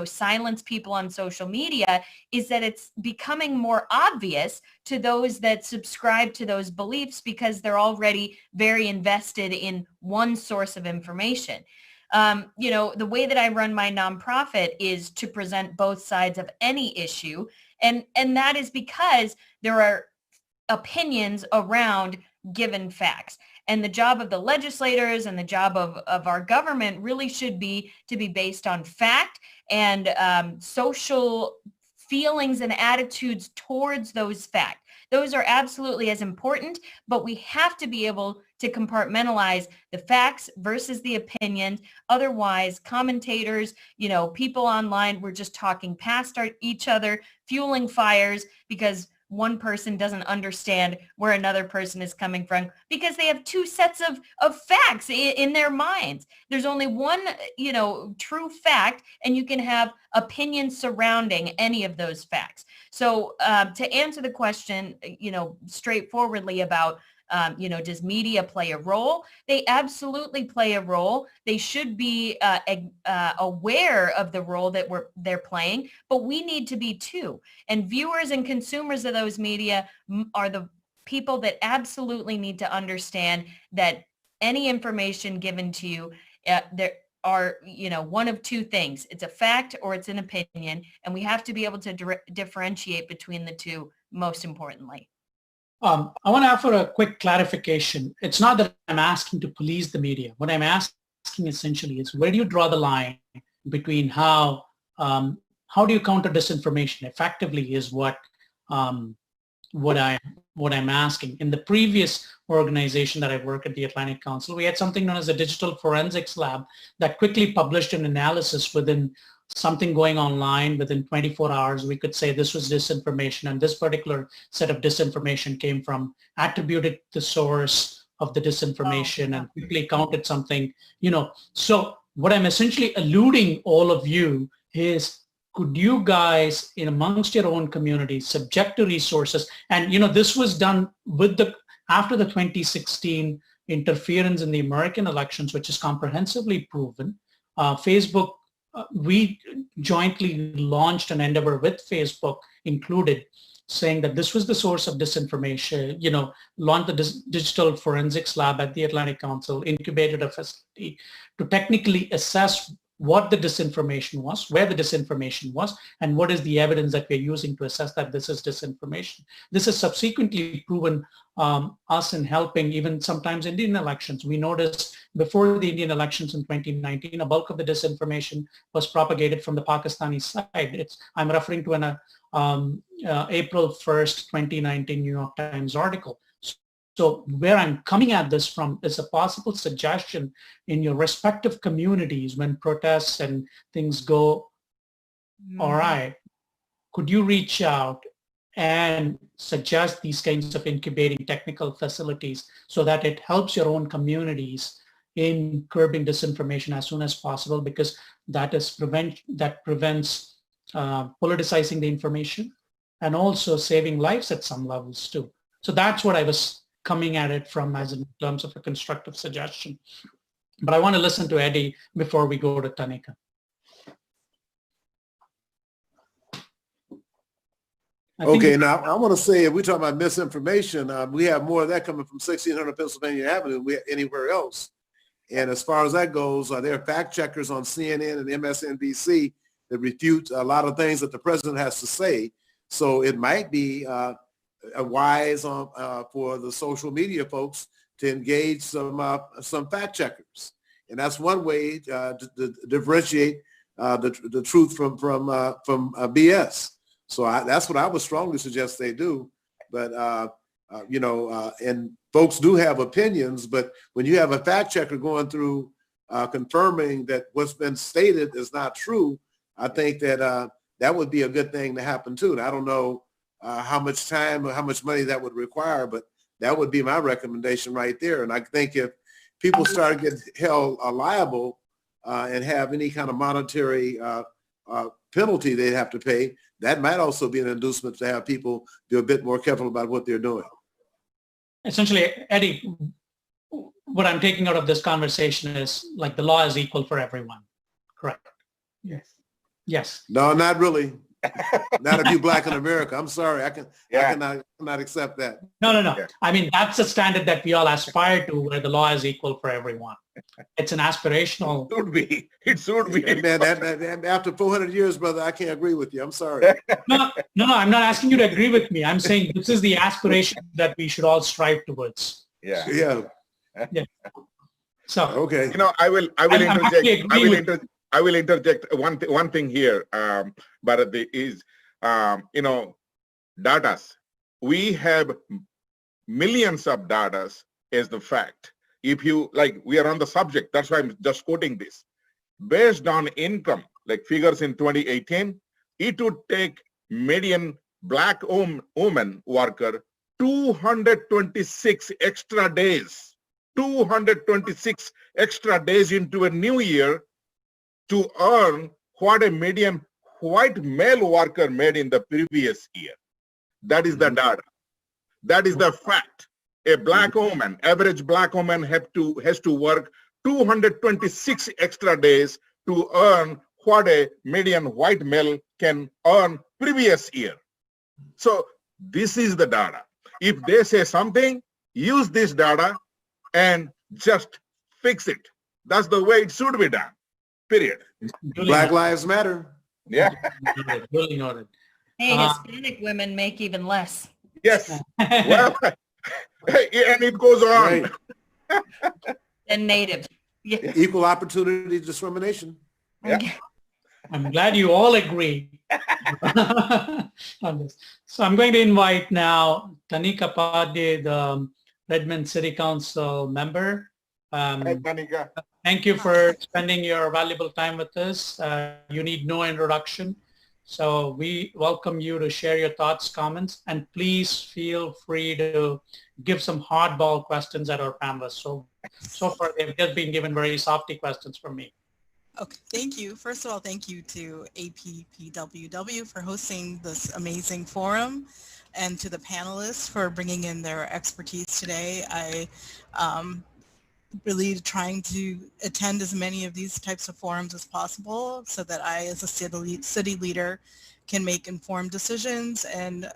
silence people on social media is that it's becoming more obvious to those that subscribe to those beliefs because they're already very invested in one source of information. The way that I run my nonprofit is to present both sides of any issue. And that is because there are opinions around given facts. And the job of the legislators and the job of our government really should be to be based on fact and social feelings and attitudes towards those facts. Those are absolutely as important, but we have to be able to compartmentalize the facts versus the opinions. Otherwise, commentators, people online, we're just talking past each other, fueling fires because one person doesn't understand where another person is coming from because they have two sets of facts in their minds. There's only one, true fact, and you can have opinions surrounding any of those facts. So to answer the question, straightforwardly about, does media play a role? They absolutely play a role. They should be aware of the role that they're playing, but we need to be too. And viewers and consumers of those media are the people that absolutely need to understand that any information given to you, there are, one of two things. It's a fact or it's an opinion, and we have to be able to differentiate between the two, most importantly. I want to offer a quick clarification. It's not that I'm asking to police the media. What I'm asking essentially is, where do you draw the line between how how do you counter disinformation effectively is what I'm asking. In the previous organization that I work at the Atlantic Council, we had something known as a digital forensics lab that quickly published an analysis within something going online. Within 24 hours, we could say this was disinformation, and this particular set of disinformation came from, attributed the source of the disinformation, and quickly counted something, So what I'm essentially alluding all of you is, could you guys, in amongst your own community, subject to resources? And this was done with after the 2016 interference in the American elections, which is comprehensively proven. Facebook, we jointly launched an endeavor with Facebook included, saying that this was the source of disinformation, launched the digital forensics lab at the Atlantic Council, incubated a facility to technically assess what the disinformation was, where the disinformation was, and what is the evidence that we're using to assess that this is disinformation. This has subsequently proven us in helping even sometimes Indian elections. We noticed before the Indian elections in 2019, a bulk of the disinformation was propagated from the Pakistani side. I'm referring to an April 1st, 2019 New York Times article. So where I'm coming at this from is a possible suggestion in your respective communities when protests and things go awry. Could you reach out and suggest these kinds of incubating technical facilities so that it helps your own communities in curbing disinformation as soon as possible, because that prevents politicizing the information and also saving lives at some levels too. So that's what I was coming at it from as in terms of a constructive suggestion. But I want to listen to Eddie before we go to Tanika. Okay, now I want to say, if we talk about misinformation, we have more of that coming from 1600 Pennsylvania Avenue than anywhere else. And as far as that goes, there are fact checkers on CNN and MSNBC that refute a lot of things that the president has to say. So it might be wise for the social media folks to engage some fact checkers, and that's one way to differentiate the truth from BS. So that's what I would strongly suggest they do. But and folks do have opinions, but when you have a fact checker going through confirming that what's been stated is not true, I think that that would be a good thing to happen too. And I don't know how much time or how much money that would require, but that would be my recommendation right there. And I think if people start getting held liable and have any kind of monetary penalty they'd have to pay, that might also be an inducement to have people be a bit more careful about what they're doing. Essentially, Eddie, what I'm taking out of this conversation is like the law is equal for everyone, correct? Yes. Yes. No, not really. Not if you're Black in America. I'm sorry. I cannot accept that. No. Yeah. I mean, that's a standard that we all aspire to, where the law is equal for everyone. It's an aspirational. It should be. Man, that after 400 years, brother, I can't agree with you. I'm sorry. No, I'm not asking you to agree with me. I'm saying this is the aspiration that we should all strive towards. Yeah. So, okay. I will interject. I will interject one thing here, Bharat, is, datas. We have millions of datas as the fact. If you, we are on the subject, that's why I'm just quoting this. Based on income, like figures in 2018, it would take median Black woman worker 226 extra days, 226 extra days into a new year to earn what a median white male worker made in the previous year. That is the data. That is the fact. A Black woman, average Black woman has to work 226 extra days to earn what a median white male can earn previous year. So this is the data. If they say something, use this data and just fix it. That's the way it should be done. Period. Black Lives Matter. Yeah. Duly noted. Hey, Hispanic women make even less. Yes. Well, and it goes on. Right. Than native. Yeah. Equal opportunity discrimination. Yeah. I'm glad you all agree on this. So I'm going to invite now Tanika Padye, the Redmond City Council member. Hi, Tanika. Thank you for spending your valuable time with us. You need no introduction. So we welcome you to share your thoughts, comments, and please feel free to give some hardball questions at our panelists. So far, they've just been given very softy questions from me. Okay, thank you. First of all, thank you to APPWW for hosting this amazing forum, and to the panelists for bringing in their expertise today. I really trying to attend as many of these types of forums as possible so that I, as a city leader, can make informed decisions and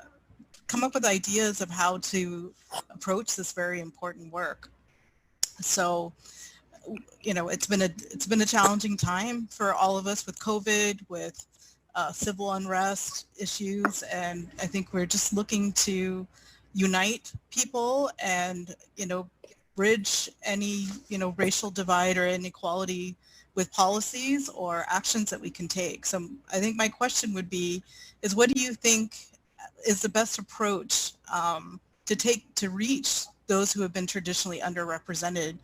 come up with ideas of how to approach this very important work. So, you know, it's been a challenging time for all of us with COVID, with civil unrest issues, and I think we're just looking to unite people and, you know, bridge any, you know, racial divide or inequality with policies or actions that we can take. So I think my question would be, is what do you think is the best approach to reach those who have been traditionally underrepresented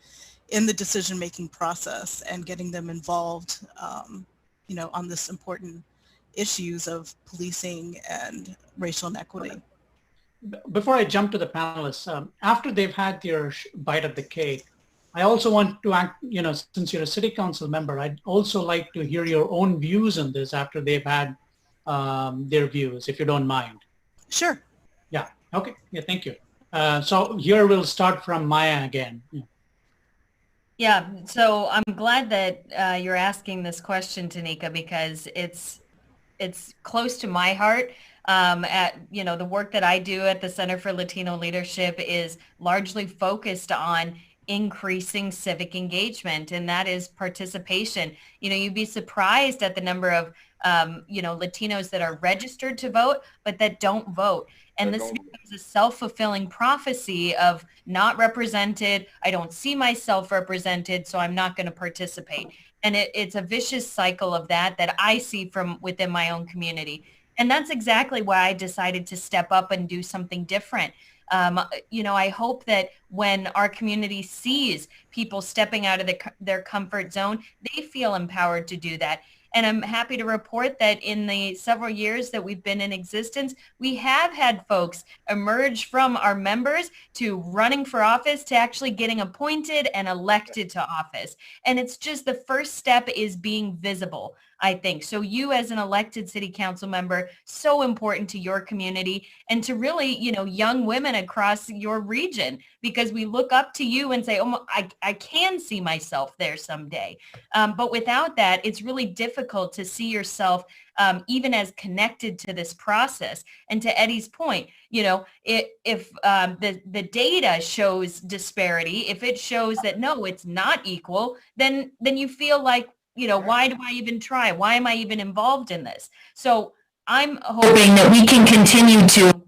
in the decision-making process and getting them involved, you know, on this important issues of policing and racial inequity? Before I jump to the panelists, after they've had their bite of the cake, I also want to you know, since you're a city council member, I'd also like to hear your own views on this after they've had their views, if you don't mind. Sure. Yeah. Okay. Yeah. Thank you. So here we'll start from Maya again. Yeah. Yeah, so I'm glad that you're asking this question, Tanika, because it's close to my heart. You know, the work that I do at the Center for Latino Leadership is largely focused on increasing civic engagement, and that is participation. You know, you'd be surprised at the number of, you know, Latinos that are registered to vote, but that don't vote. And this becomes a self-fulfilling prophecy of not represented. I don't see myself represented, so I'm not going to participate. And it's a vicious cycle of that I see from within my own community. And that's exactly why I decided to step up and do something different. You know, I hope that when our community sees people stepping out of their comfort zone, they feel empowered to do that. And I'm happy to report that in the several years that we've been in existence, we have had folks emerge from our members to running for office to actually getting appointed and elected to office. And it's just the first step is being visible, I think. So you as an elected city council member, so important to your community and to really, you know, young women across your region, because we look up to you and say, oh, I can see myself there someday. But without that, it's really difficult to see yourself even as connected to this process. And to Eddie's point, you know, if the data shows disparity, if it shows that, no, it's not equal, then you feel like, you know, why do I even try? Why am I even involved in this? So I'm hoping that we can continue to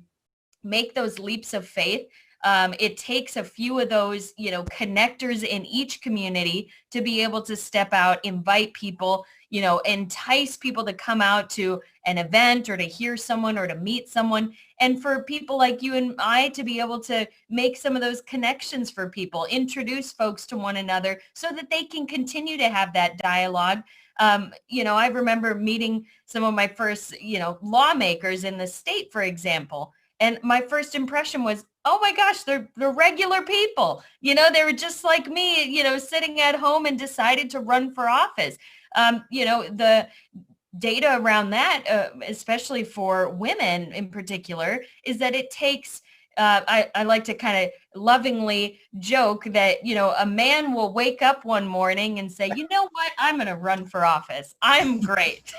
make those leaps of faith. It takes a few of those, you know, connectors in each community to be able to step out, invite people, you know, entice people to come out to an event or to hear someone or to meet someone. And for people like you and I to be able to make some of those connections for people, introduce folks to one another so that they can continue to have that dialogue. You know, I remember meeting some of my first, you know, lawmakers in the state, for example. And my first impression was, oh my gosh, they're regular people. You know, they were just like me, you know, sitting at home and decided to run for office. You know, the data around that, especially for women in particular, is that it takes, I like to kind of lovingly joke that, you know, a man will wake up one morning and say, you know what, I'm going to run for office. I'm great.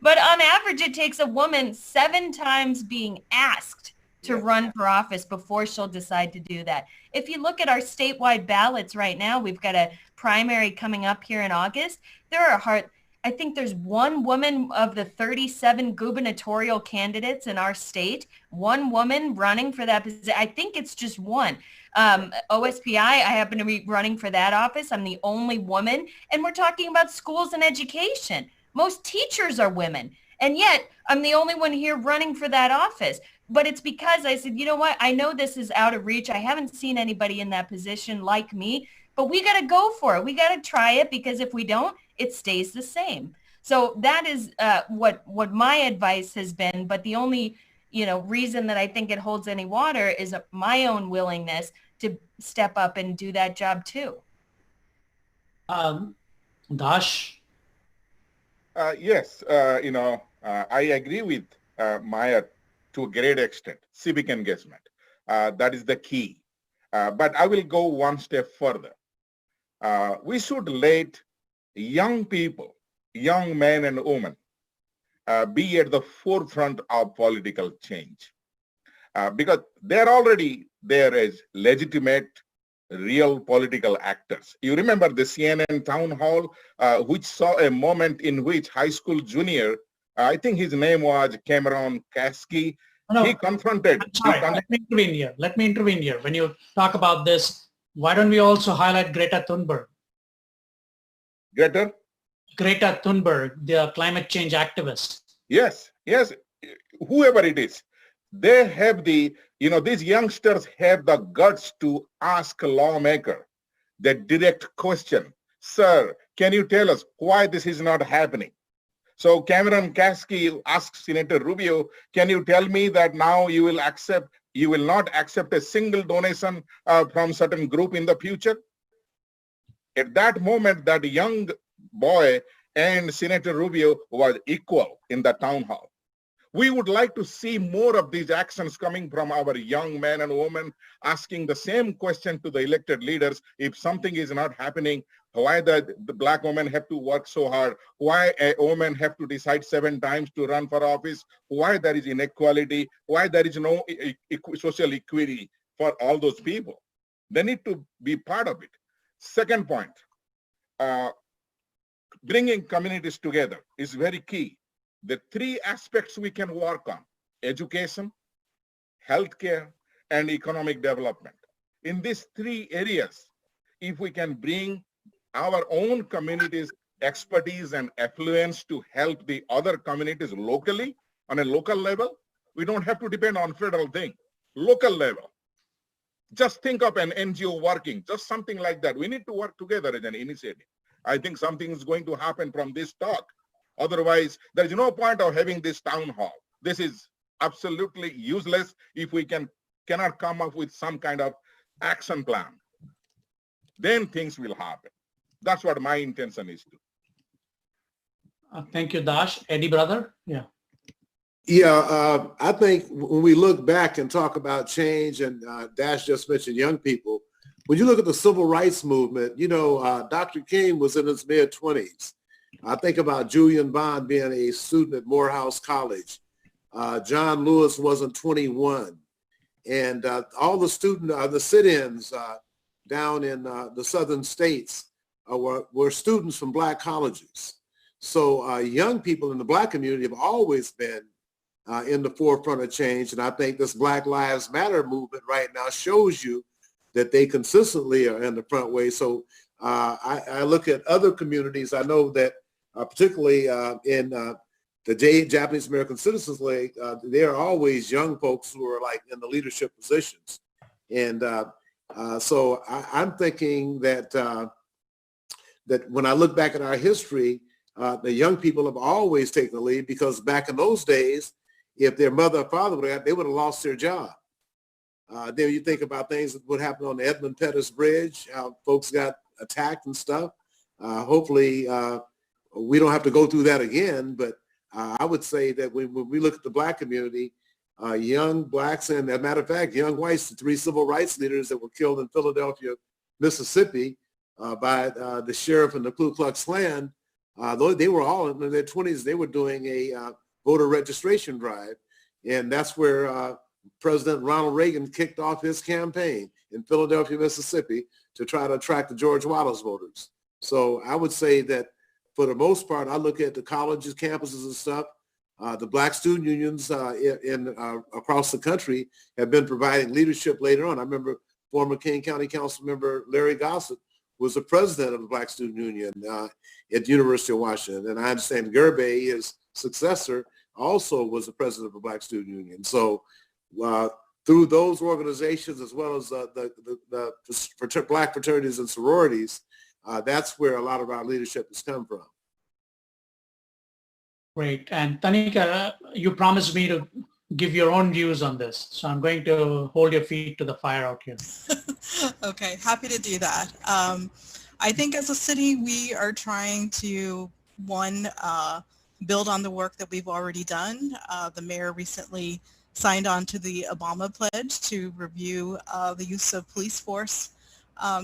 But on average, it takes a woman 7 times being asked to run for office before she'll decide to do that. If you look at our statewide ballots right now, we've got a primary coming up here in August. I think there's one woman of the 37 gubernatorial candidates in our state, one woman running for that position. I think it's just one. OSPI, I happen to be running for that office. I'm the only woman. And we're talking about schools and education. Most teachers are women. And yet I'm the only one here running for that office. But it's because I said, you know what? I know this is out of reach. I haven't seen anybody in that position like me, but we got to go for it. We got to try it, because if we don't, it stays the same. So that is what my advice has been. But the only, reason that I think it holds any water is my own willingness to step up and do that job too. Dash? Yes, I agree with Maya to a great extent. Civic engagement, that is the key. But I will go one step further. We should let young people, young men and women, be at the forefront of political change, because they're already there as legitimate, real political actors. You remember the CNN Town Hall, which saw a moment in which high school junior, I think his name was Cameron Kasky, No, he confronted. Sorry, let me intervene here. When you talk about this, why don't we also highlight Greta Thunberg? Greta Thunberg, the climate change activist. Yes, whoever it is, they have these youngsters have the guts to ask a lawmaker the direct question, sir, can you tell us why this is not happening? So Cameron Kasky asked Senator Rubio, can you tell me that now you will not accept a single donation from certain group in the future? At that moment, that young boy and Senator Rubio was equal in the town hall. We would like to see more of these actions coming from our young men and women, asking the same question to the elected leaders. If something is not happening, why the black women have to work so hard? Why a woman have to decide 7 times to run for office? Why there is inequality? Why there is no social equity for all those people? They need to be part of it. Second point, bringing communities together is very key. The 3 aspects we can work on: education, healthcare, and economic development. In these 3 areas, if we can bring our own communities' expertise and affluence to help the other communities locally, on a local level, we don't have to depend on federal thing. Local level. Just think of an NGO working, just something like that. We need to work together as an initiative. I think something is going to happen from this talk. Otherwise, there is no point of having this town hall. This is absolutely useless if we cannot come up with some kind of action plan. Then things will happen. That's what my intention is to. Thank you, Dash. Eddie, brother? Yeah. Yeah, I think when we look back and talk about change, and Dash just mentioned young people, when you look at the civil rights movement, Dr. King was in his mid-20s. I think about Julian Bond being a student at Morehouse College. John Lewis wasn't 21. And all the the sit-ins down in the southern states were students from black colleges. So young people in the black community have always been in the forefront of change. And I think this Black Lives Matter movement right now shows you that they consistently are in the front way. So I look at other communities. I know that particularly in the Japanese American Citizens League, there are always young folks who are like in the leadership positions. And so I'm thinking that that when I look back at our history, the young people have always taken the lead, because back in those days, if their mother or father they would have lost their job. Then you think about things that would happen on the Edmund Pettus Bridge, how folks got attacked and stuff. Hopefully, we don't have to go through that again, but I would say that when we look at the black community, young blacks and, as a matter of fact, young whites, the 3 civil rights leaders that were killed in Philadelphia, Mississippi by the sheriff and the Ku Klux Klan, they were all in their 20s. They were doing a voter registration drive, and that's where President Ronald Reagan kicked off his campaign in Philadelphia, Mississippi, to try to attract the George Wallace voters. So I would say that for the most part, I look at the colleges, campuses and stuff. The black student unions across the country have been providing leadership later on. I remember former King County Council member Larry Gossett was the president of the Black Student Union at the University of Washington. And I understand Gerbe, his successor, also was the president of the Black Student Union. So through those organizations, as well as the Black fraternities and sororities, that's where a lot of our leadership has come from. Great. And Tanika, you promised me to give your own views on this. So I'm going to hold your feet to the fire out here. Okay, happy to do that. I think as a city, we are trying to, one, build on the work that we've already done. The mayor recently signed on to the Obama pledge to review the use of police force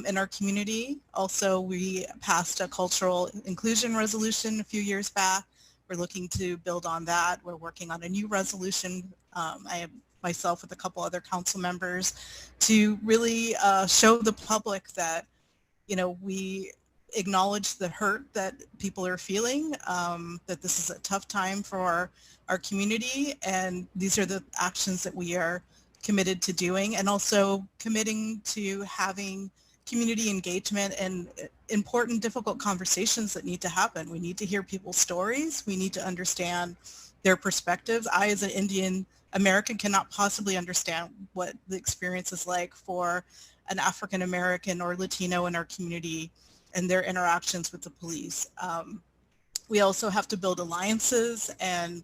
in our community. Also, we passed a cultural inclusion resolution a few years back. We're looking to build on that. We're working on a new resolution. I have myself with a couple other council members to really show the public that, you know, we acknowledge the hurt that people are feeling, that this is a tough time for our community, and these are the actions that we are committed to doing, and also committing to having community engagement and important, difficult conversations that need to happen. We need to hear people's stories. We need to understand their perspectives. I, as an Indian American, cannot possibly understand what the experience is like for an African American or Latino in our community and their interactions with the police. We also have to build alliances and,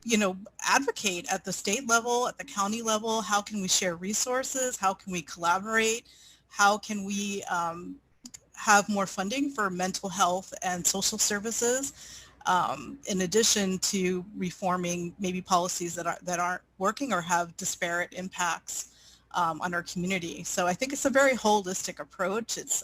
you know, advocate at the state level, at the county level. How can we share resources? How can we collaborate? How can we have more funding for mental health and social services, in addition to reforming maybe policies that aren't working or have disparate impacts on our community. So I think it's a very holistic approach. It's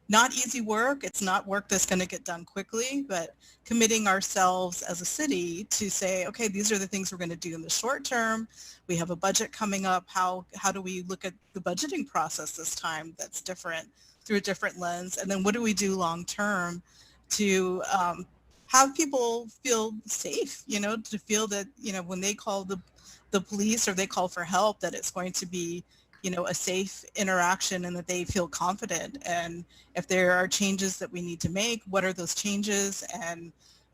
not easy work. It's not work that's going to get done quickly, but committing ourselves as a city to say, okay, these are the things we're going to do in the short term. We have a budget coming up. How do we look at the budgeting process this time that's different, through a different lens? And then what do we do long term to have people feel safe, you know, to feel that, you know, when they call the police or they call for help, that it's going to be, you know, a safe interaction and that they feel confident. And if there are changes that we need to make, what are those changes? And,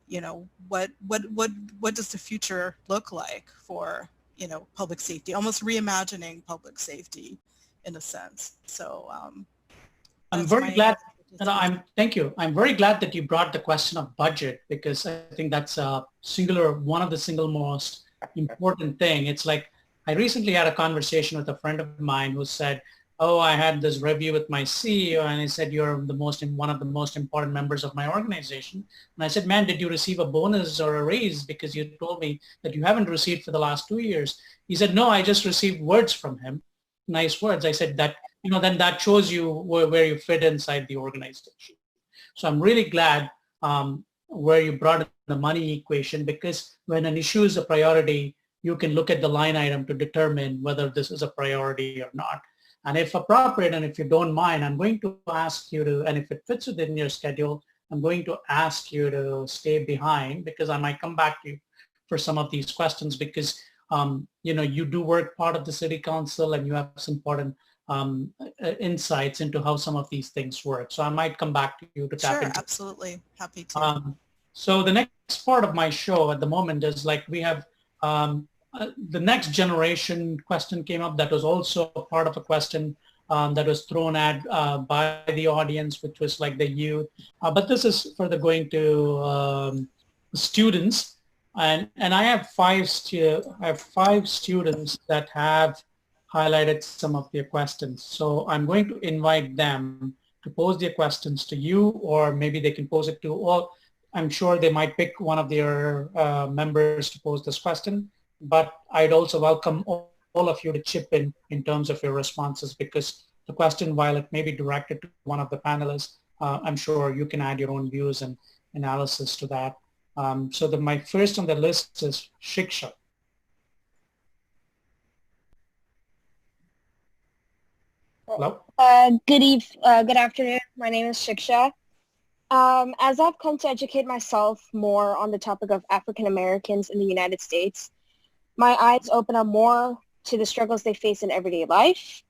you know, what does the future look like for, you know, public safety, almost reimagining public safety in a sense. So I'm very glad that thank you. I'm very glad that you brought the question of budget, because I think that's one of the single most important thing. It's like, I recently had a conversation with a friend of mine who said, oh, I had this review with my CEO and he said, you're one of the most important members of my organization. And I said, man, did you receive a bonus or a raise? Because you told me that you haven't received for the last 2 years. He said, no, I just received words from him. Nice words. I said that, you know, then that shows you where you fit inside the organization. So I'm really glad where you brought in the money equation, because when an issue is a priority, you can look at the line item to determine whether this is a priority or not. And if appropriate, and if you don't mind, I'm going to ask you to, and if it fits within your schedule, I'm going to ask you to stay behind, because I might come back to you for some of these questions, because, you know, you do work part of the city council and you have some important insights into how some of these things work. So I might come back to you to tap into. Sure, absolutely. Happy to. So the next part of my show at the moment is like, we have the next generation question came up that was also part of a question that was thrown at by the audience, which was like the youth. But this is further going to students. And I have five students that have highlighted some of their questions. So I'm going to invite them to pose their questions to you, or maybe they can pose it to all. I'm sure they might pick one of their members to pose this question, but I'd also welcome all of you to chip in terms of your responses, because the question, while it may be directed to one of the panelists, I'm sure you can add your own views and analysis to that. So my first on the list is Shiksha. Hello? Good afternoon. My name is Shiksha. As I've come to educate myself more on the topic of African Americans in the United States, my eyes open up more to the struggles they face in everyday life,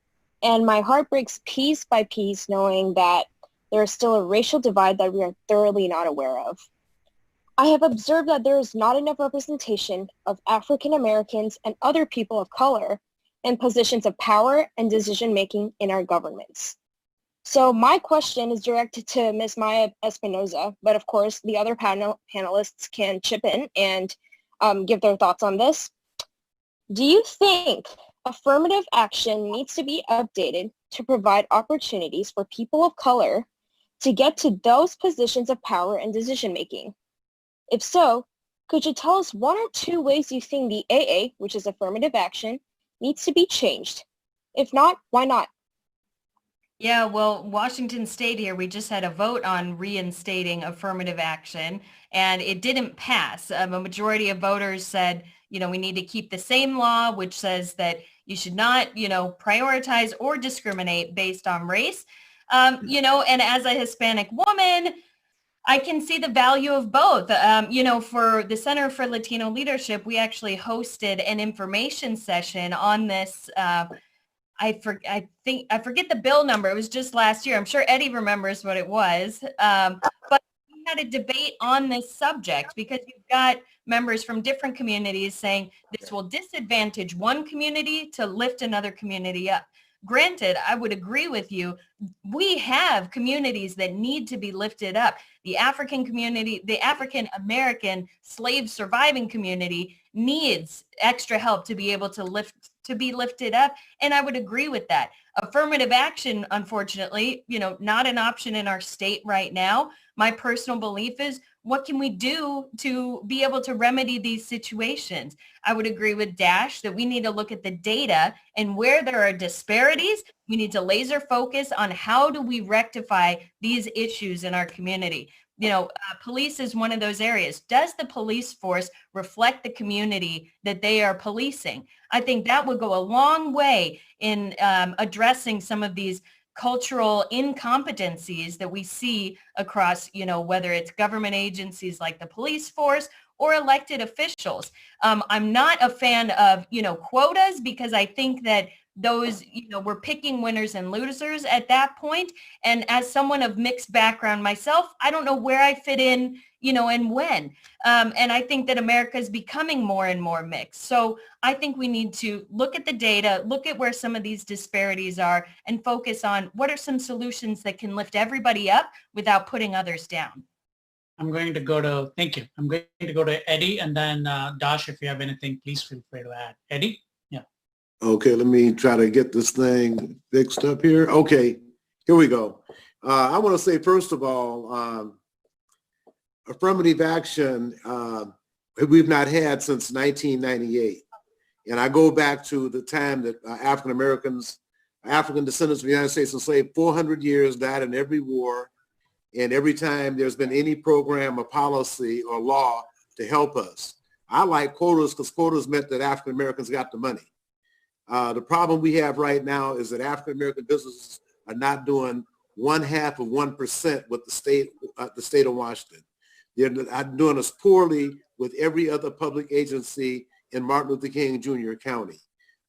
and my heart breaks piece by piece knowing that there is still a racial divide that we are thoroughly not aware of. I have observed that there is not enough representation of African Americans and other people of color in positions of power and decision-making in our governments. So my question is directed to Ms. Maya Espinosa, but of course the other panelists can chip in and give their thoughts on this. Do you think affirmative action needs to be updated to provide opportunities for people of color to get to those positions of power and decision-making? If so, could you tell us one or two ways you think the AA, which is affirmative action, needs to be changed? If not, why not? Yeah, well, Washington State here, we just had a vote on reinstating affirmative action, and it didn't pass. A majority of voters said, we need to keep the same law, which says that you should not, prioritize or discriminate based on race. And as a Hispanic woman, I can see the value of both. For the Center for Latino Leadership, we actually hosted an information session on this. I forget the bill number. It was just last year. I'm sure Eddie remembers what it was. But we had a debate on this subject because you've got members from different communities saying this will disadvantage one community to lift another community up. Granted, I would agree with you. We have communities that need to be lifted up. The African community, the African American slave surviving community needs extra help to be able to be lifted up. And I would agree with that. Affirmative action, unfortunately, not an option in our state right now. My personal belief is, what can we do to be able to remedy these situations? I would agree with Dash that we need to look at the data, and where there are disparities, we need to laser focus on how do we rectify these issues in our community. Police is one of those areas. Does the police force reflect the community that they are policing? I think that would go a long way in addressing some of these cultural incompetencies that we see across, whether it's government agencies like the police force or elected officials. I'm not a fan of, quotas, because I think that those, we're picking winners and losers at that point. And as someone of mixed background myself, I don't know where I fit in, and when. And I think that America is becoming more and more mixed. So I think we need to look at the data, look at where some of these disparities are, and focus on what are some solutions that can lift everybody up without putting others down. I'm going to go to, thank you. I'm going to go to Eddie, and then Dash, if you have anything, please feel free to add. Eddie? Yeah. Okay, let me try to get this thing fixed up here. Okay, here we go. I want to say, first of all, affirmative action we've not had since 1998. And I go back to the time that African Americans, African descendants of the United States enslaved 400 years, died in every war. And every time there's been any program or policy or law to help us. I like quotas because quotas meant that African Americans got the money. The problem we have right now is that African American businesses are not doing 0.5% with the state of Washington. They're doing as poorly with every other public agency in Martin Luther King Jr. County.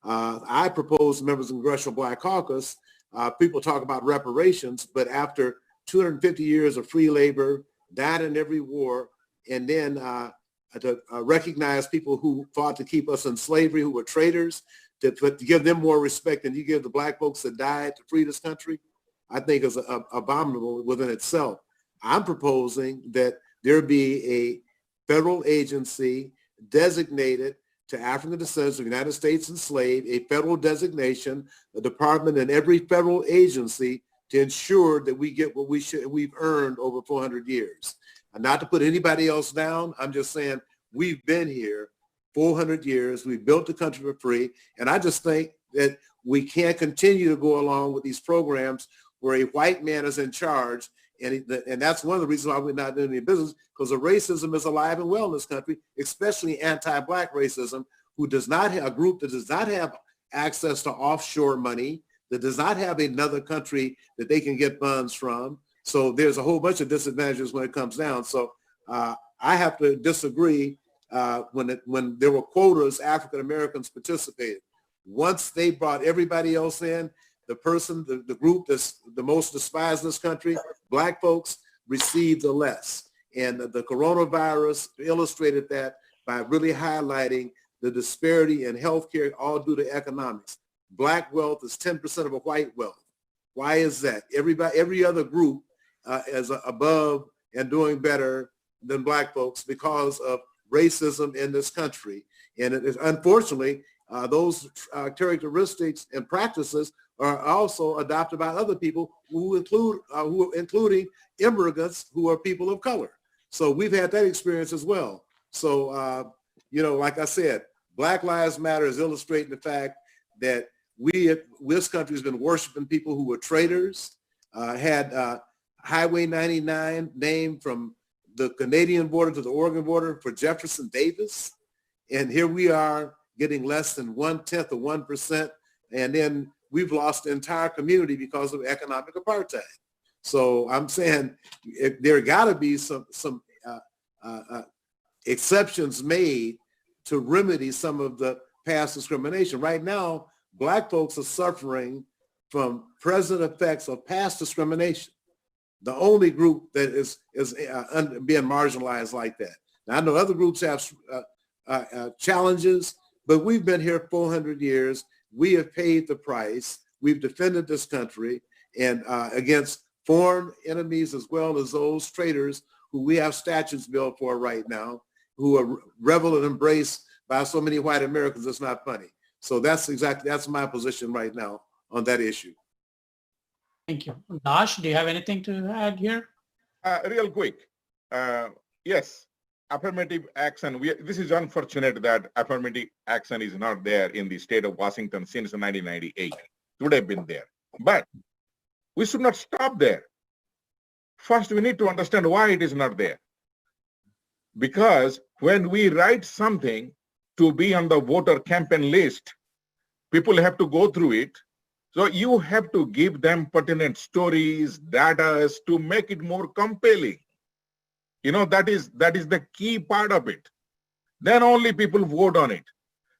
I propose members of the Congressional Black Caucus, people talk about reparations, but after 250 years of free labor, died in every war, and then to recognize people who fought to keep us in slavery, who were traitors, to give them more respect than you give the black folks that died to free this country, I think is abominable within itself. I'm proposing that there be a federal agency designated to African descendants of the United States enslaved, a federal designation, a department in every federal agency to ensure that we get what we've earned over 400 years. And not to put anybody else down, I'm just saying we've been here 400 years. We built the country for free. And I just think that we can't continue to go along with these programs where a white man is in charge. And that's one of the reasons why we're not doing any business, because the racism is alive and well in this country, especially anti-black racism, who does not have a group that does not have access to offshore money, that does not have another country that they can get funds from. So there's a whole bunch of disadvantages when it comes down. So I have to disagree. When there were quotas, African Americans participated. Once they brought everybody else in, the person, the group that's the most despised in this country, Black folks, receive the less. And the coronavirus illustrated that by really highlighting the disparity in healthcare all due to economics. Black wealth is 10% of a white wealth. Why is that? Every other group is above and doing better than Black folks because of racism in this country. And it is, unfortunately, those characteristics and practices are also adopted by other people including immigrants who are people of color. So we've had that experience as well. So, like I said, Black Lives Matter is illustrating the fact that this country has been worshiping people who were traitors, had Highway 99 named from the Canadian border to the Oregon border for Jefferson Davis. And here we are getting less than 1/10 of 1%. And then we've lost the entire community because of economic apartheid. So I'm saying there gotta be some exceptions made to remedy some of the past discrimination. Right now, Black folks are suffering from present effects of past discrimination. The only group that is being marginalized like that. Now, I know other groups have challenges, but we've been here 400 years. We have paid the price. We've defended this country and against foreign enemies as well as those traitors who we have statutes built for right now, who are reveled and embraced by so many white Americans. It's not funny. So that's my position right now on that issue. Thank you. Dash, do you have anything to add here? Real quick. Yes, affirmative action. This is unfortunate that affirmative action is not there in the state of Washington since 1998. It would have been there. But we should not stop there. First, we need to understand why it is not there. Because when we write something to be on the voter campaign list, people have to go through it. So you have to give them pertinent stories, data to make it more compelling. That is the key part of it. Then only people vote on it.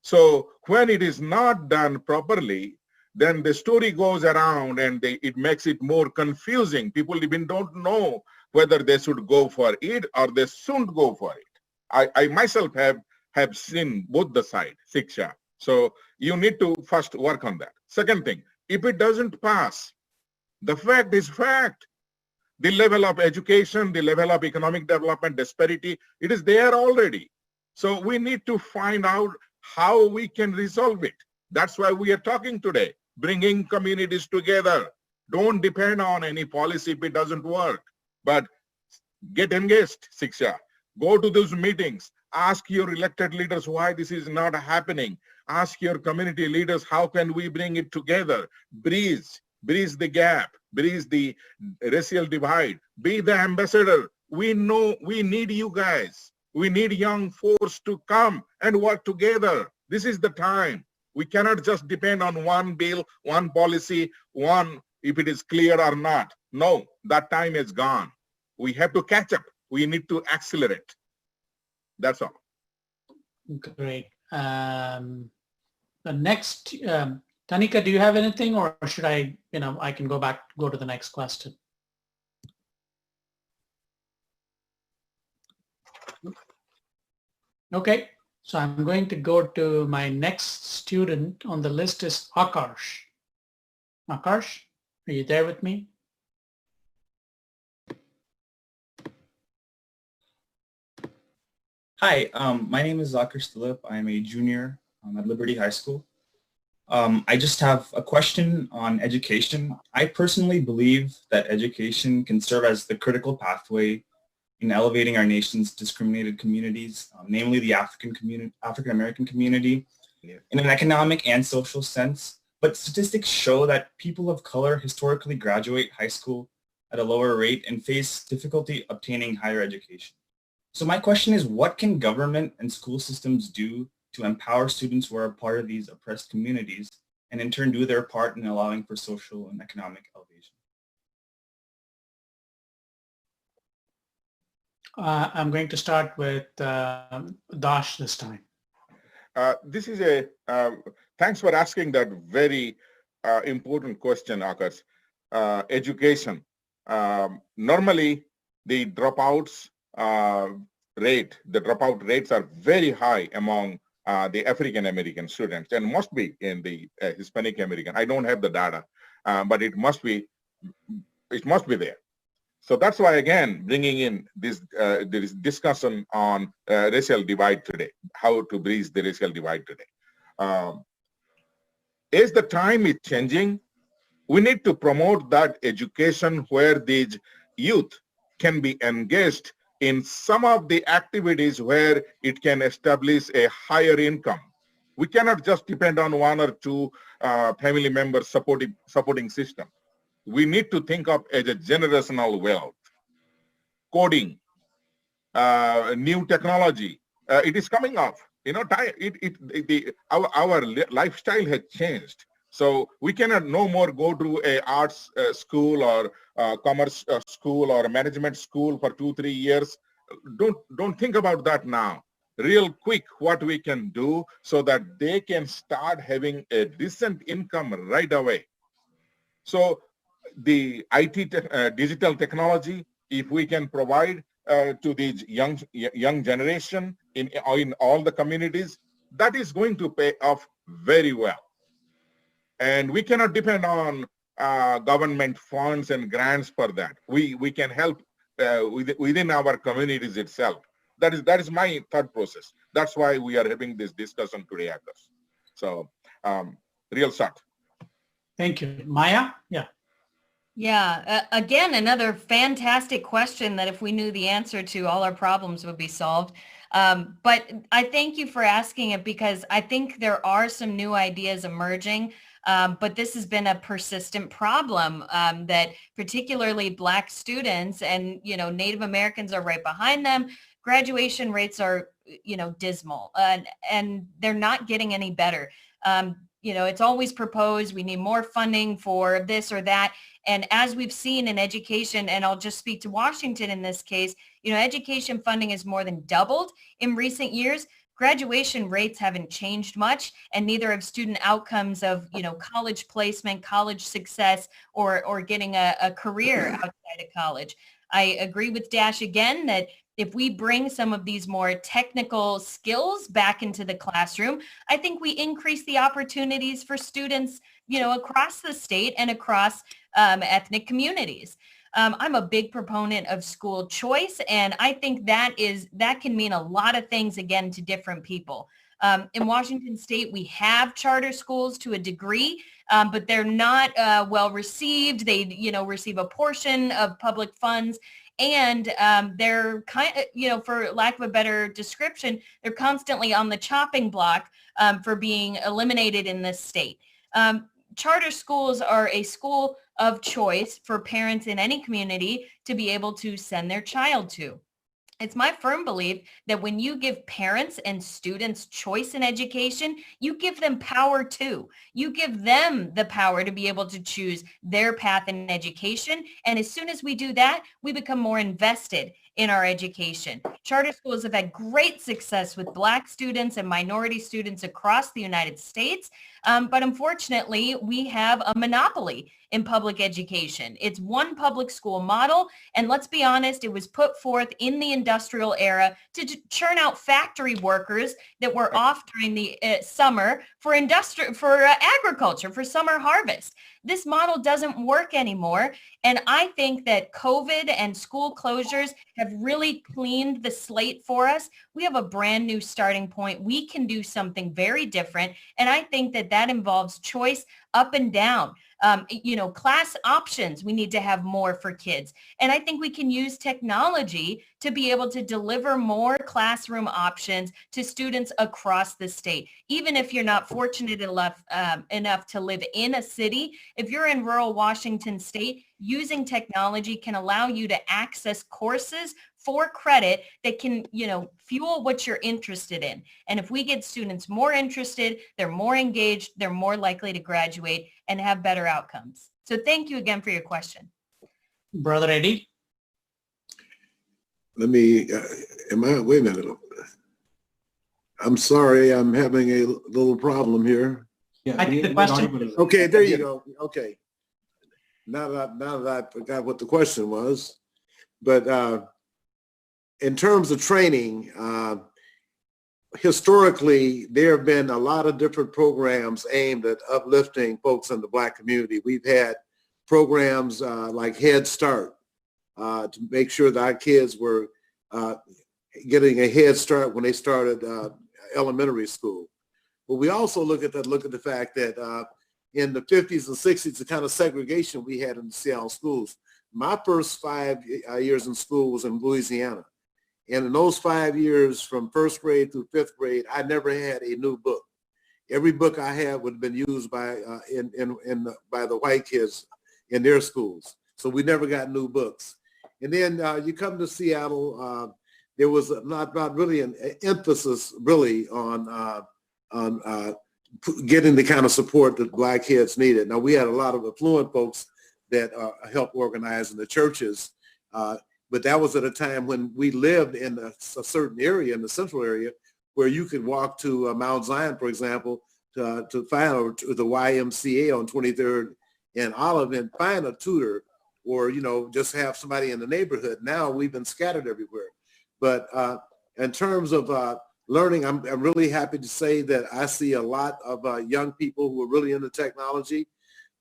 So when it is not done properly, then the story goes around and it makes it more confusing. People even don't know whether they should go for it or they shouldn't go for it. I myself have seen both the sides, Siksha. So you need to first work on that. Second thing, if it doesn't pass, the fact is fact. The level of education, the level of economic development, disparity, it is there already. So we need to find out how we can resolve it. That's why we are talking today, bringing communities together. Don't depend on any policy if it doesn't work, but get engaged, Siksha. Go to those meetings. Ask your elected leaders why this is not happening. Ask your community leaders, how can we bring it together? Bridge the gap, bridge the racial divide. Be the ambassador. We know we need you guys. We need young folks to come and work together. This is the time. We cannot just depend on one bill, one policy, if it is clear or not. No, that time is gone. We have to catch up. We need to accelerate. That's all. Great. The next, Tanika, do you have anything, or should I can go to the next question? Okay, so I'm going to go to my next student on the list is Akarsh. Akarsh, are you there with me? Hi, my name is Akarsh Dilip. I'm a junior at Liberty High School. I just have a question on education. I personally believe that education can serve as the critical pathway in elevating our nation's discriminated communities, namely the African-American community, in an economic and social sense. But statistics show that people of color historically graduate high school at a lower rate and face difficulty obtaining higher education. So my question is, what can government and school systems do to empower students who are a part of these oppressed communities and in turn do their part in allowing for social and economic elevation? I'm going to start with Dash this time. This is thanks for asking that very important question occurs. Education. Normally, the dropouts the dropout rates are very high among the African American students, and must be in the Hispanic American. I don't have the data, but it must be there. So that's why, again, bringing in this discussion on racial divide today, how to bridge the racial divide today. As the time is changing, we need to promote that education where these youth can be engaged in some of the activities where it can establish a higher income. We cannot just depend on one or two family members supporting system. We need to think of as a generational wealth. Coding, new technology, it is coming up. You know, our lifestyle has changed. So we cannot no more go to a arts school or commerce school or management school for 2-3 years. Don't think about that now. Real quick, what we can do so that they can start having a decent income right away. So the IT, digital technology, if we can provide to these young generation in all the communities, that is going to pay off very well. And we cannot depend on government funds and grants for that. We can help within our communities itself. That is my thought process. That's why we are having this discussion today, Akas. So real short. Thank you. Maya? Yeah. Yeah, again, another fantastic question that if we knew the answer to, all our problems would be solved. But I thank you for asking it, because I think there are some new ideas emerging, but this has been a persistent problem that particularly Black students and, you know, Native Americans are right behind them. Graduation rates are, you know, dismal, and they're not getting any better. You know, it's always proposed, we need more funding for this or that. And as we've seen in education, and I'll just speak to Washington in this case, you know, education funding has more than doubled in recent years. Graduation rates haven't changed much, and neither have student outcomes of, you know, college placement, college success, or getting a career outside of college. I agree with Dash again that if we bring some of these more technical skills back into the classroom, I think we increase the opportunities for students, you know, across the state and across ethnic communities. I'm a big proponent of school choice, and I think that can mean a lot of things, again, to different people. In Washington State, we have charter schools to a degree, but they're not well received. They, you know, receive a portion of public funds. And they're kind of, you know, for lack of a better description, they're constantly on the chopping block for being eliminated in this state. Charter schools are a school of choice for parents in any community to be able to send their child to. It's my firm belief that when you give parents and students choice in education, you give them power too. You give them the power to be able to choose their path in education. And as soon as we do that, we become more invested in our education. Charter schools have had great success with Black students and minority students across the United States. But unfortunately, we have a monopoly in public education. It's one public school model. And let's be honest, it was put forth in the industrial era to churn out factory workers that were off during the summer for agriculture, for summer harvest. This model doesn't work anymore. And I think that COVID and school closures have really cleaned the slate for us. We have a brand new starting point. We can do something very different. And I think that involves choice up and down. You know, class options, we need to have more for kids. And I think we can use technology to be able to deliver more classroom options to students across the state. Even if you're not fortunate enough to live in a city, if you're in rural Washington state, using technology can allow you to access courses for credit that can, you know, fuel what you're interested in. And if we get students more interested, they're more engaged, they're more likely to graduate and have better outcomes. So thank you again for your question. Brother Eddie? Let me, wait a minute. I'm sorry, I'm having a little problem here. Yeah, I think the question. Okay, there you go. Okay. Now that I forgot what the question was, but in terms of training, historically, there have been a lot of different programs aimed at uplifting folks in the Black community. We've had programs like Head Start to make sure that our kids were getting a head start when they started elementary school. But we also look at the fact that in the 50s and 60s, the kind of segregation we had in the Seattle schools. My first 5 years in school was in Louisiana. And in those 5 years from first grade through fifth grade, I never had a new book. Every book I had would have been used by by the white kids in their schools. So we never got new books. And then you come to Seattle, there was not really an emphasis really on getting the kind of support that Black kids needed. Now, we had a lot of affluent folks that helped organize in the churches, but that was at a time when we lived in a certain area, in the central area, where you could walk to Mount Zion, for example, to find or to the YMCA on 23rd and Olive and find a tutor, or just have somebody in the neighborhood. Now we've been scattered everywhere. But in terms of learning, I'm really happy to say that I see a lot of young people who are really into technology.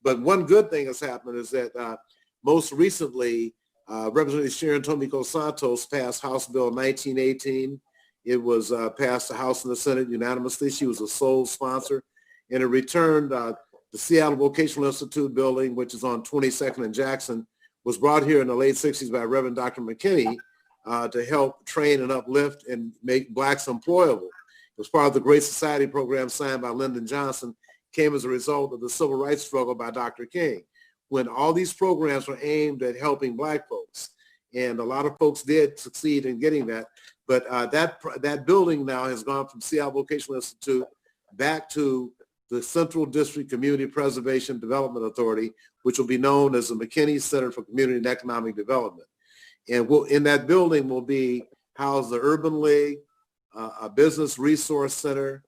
But one good thing that's happened is that most recently, Representative Sharon Tomiko Santos passed House Bill 1918. It was passed the House and the Senate unanimously. She was a sole sponsor. And it returned the Seattle Vocational Institute building, which is on 22nd and Jackson, was brought here in the late 60s by Reverend Dr. McKinney to help train and uplift and make Blacks employable. It was part of the Great Society program signed by Lyndon Johnson, came as a result of the civil rights struggle by Dr. King, when all these programs were aimed at helping Black folks. And a lot of folks did succeed in getting that. But that building now has gone from Seattle Vocational Institute back to the Central District Community Preservation Development Authority, which will be known as the McKinney Center for Community and Economic Development. And in that building will be housed the Urban League, a business resource center.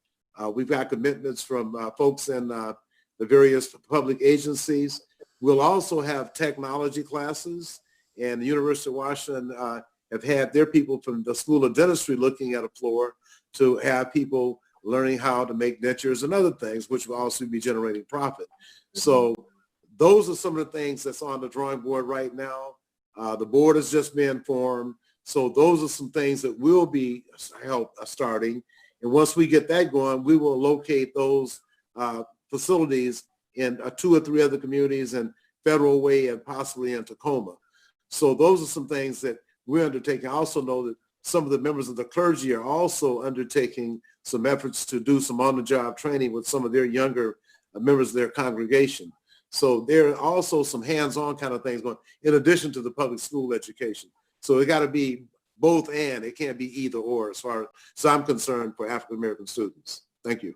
We've got commitments from folks in the various public agencies. We'll also have technology classes, and the University of Washington have had their people from the School of Dentistry looking at a floor to have people learning how to make dentures and other things, which will also be generating profit. So those are some of the things that's on the drawing board right now. The board has just been formed. So those are some things that will be starting. And once we get that going, we will locate those facilities in 2 or 3 other communities in Federal Way and possibly in Tacoma. So those are some things that we're undertaking. I also know that some of the members of the clergy are also undertaking some efforts to do some on-the-job training with some of their younger members of their congregation. So there are also some hands-on kind of things going in addition to the public school education. So it got to be both and. It can't be either or as far as I'm concerned for African-American students. Thank you.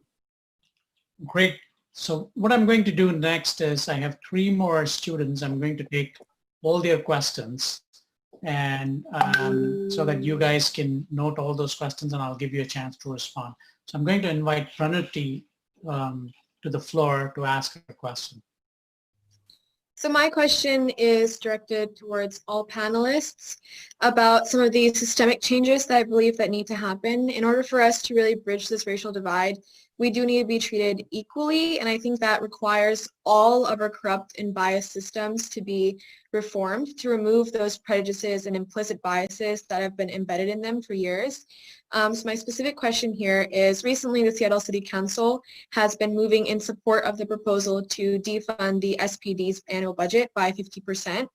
Great. So what I'm going to do next is I have 3 more students. I'm going to take all their questions, and so that you guys can note all those questions, and I'll give you a chance to respond. So I'm going to invite Pranati to the floor to ask a question. So my question is directed towards all panelists about some of these systemic changes that I believe that need to happen. In order for us to really bridge this racial divide, we do need to be treated equally, and I think that requires all of our corrupt and biased systems to be reformed to remove those prejudices and implicit biases that have been embedded in them for years. So my specific question here is, recently the Seattle City Council has been moving in support of the proposal to defund the SPD's annual budget by 50%,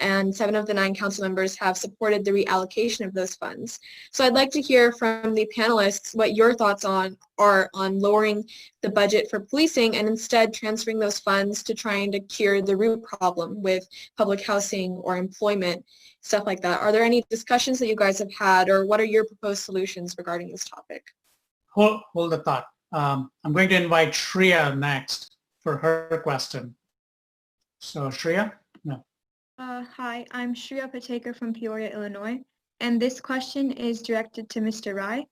and 7 of the 9 council members have supported the reallocation of those funds. So I'd like to hear from the panelists what your thoughts are on lowering the budget for policing and instead transferring those funds to trying to cure the root problem with public housing or employment, stuff like that. Are there any discussions that you guys have had, or what are your proposed solutions regarding this topic? Hold the thought. I'm going to invite Shreya next for her question. So Shreya? No. Hi, I'm Shreya Patekar from Peoria, Illinois, and this question is directed to Mr. Rai.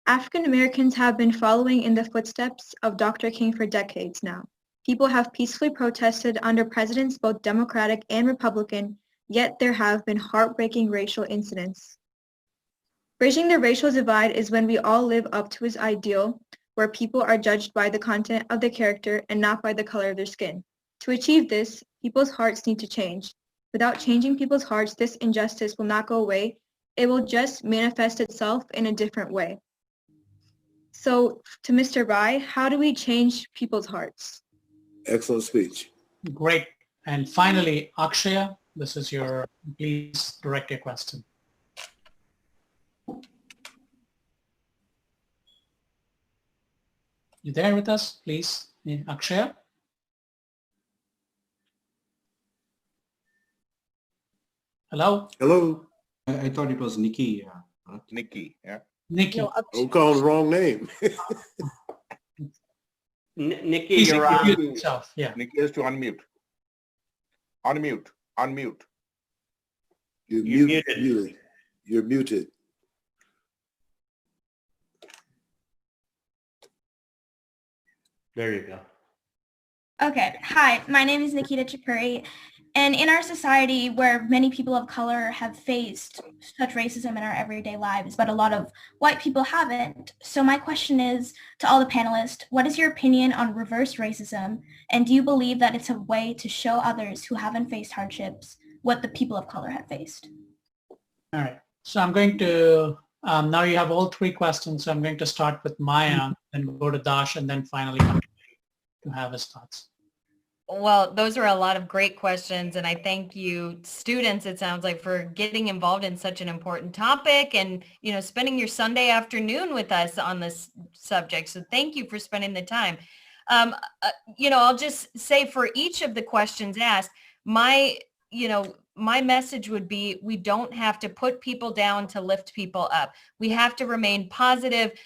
African Americans have been following in the footsteps of Dr. King for decades now. People have peacefully protested under presidents both Democratic and Republican, yet there have been heartbreaking racial incidents. Bridging the racial divide is when we all live up to his ideal, where people are judged by the content of their character and not by the color of their skin. To achieve this, people's hearts need to change. Without changing people's hearts, this injustice will not go away. It will just manifest itself in a different way. So to Mr. Rai, how do we change people's hearts? Excellent speech. Great. And finally, Akshaya, this is your, please direct your question. You there with us, please, Akshaya? Hello? Hello. I thought it was Nikki. Nikki, yeah. Nikki. No, I'm calling the wrong name. Nikki, Please you're introduce on. yourself. Yeah. Nikki has to unmute. Unmute. You're You're muted. You're muted. There you go. Okay, hi, my name is Nikita Chapuri, and in our society where many people of color have faced such racism in our everyday lives, but a lot of white people haven't. So my question is to all the panelists, what is your opinion on reverse racism? And do you believe that it's a way to show others who haven't faced hardships what the people of color have faced? All right. So I'm going to, now you have all three questions. So I'm going to start with Maya, then go to Dash, and then finally come to have his thoughts. Well, those are a lot of great questions, and I thank you, students, it sounds like, for getting involved in such an important topic and, you know, spending your Sunday afternoon with us on this subject. So thank you for spending the time. You know, I'll just say for each of the questions asked, my message would be, we don't have to put people down to lift people up. We have to remain positive,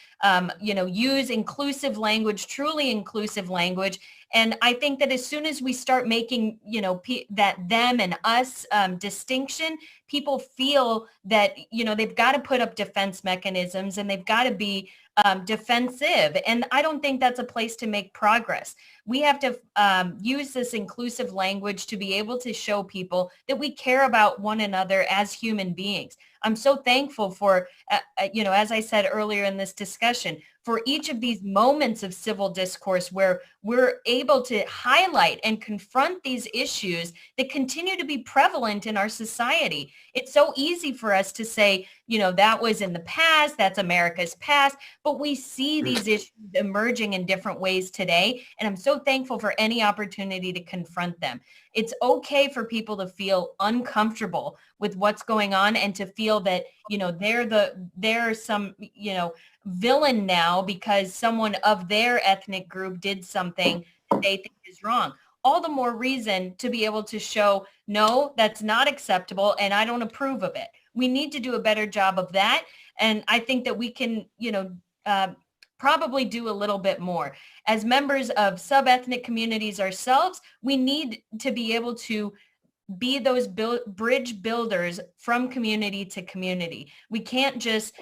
use inclusive language, truly inclusive language. And I think that as soon as we start making, that them and us distinction, people feel that, they've got to put up defense mechanisms and they've got to be defensive. And I don't think that's a place to make progress. We have to use this inclusive language to be able to show people that we care about one another as human beings. I'm so thankful for, as I said earlier in this discussion, for each of these moments of civil discourse where we're able to highlight and confront these issues that continue to be prevalent in our society. It's so easy for us to say, that was in the past, that's America's past, but we see these issues emerging in different ways today. And I'm so thankful for any opportunity to confront them. It's okay for people to feel uncomfortable with what's going on and to feel that, they're some, villain now because someone of their ethnic group did something that they think is wrong. All the more reason to be able to show, no, that's not acceptable and I don't approve of it. We need to do a better job of that. And I think that we can, probably do a little bit more. As members of sub-ethnic communities ourselves, we need to be able to be those bridge builders from community to community. We can't just,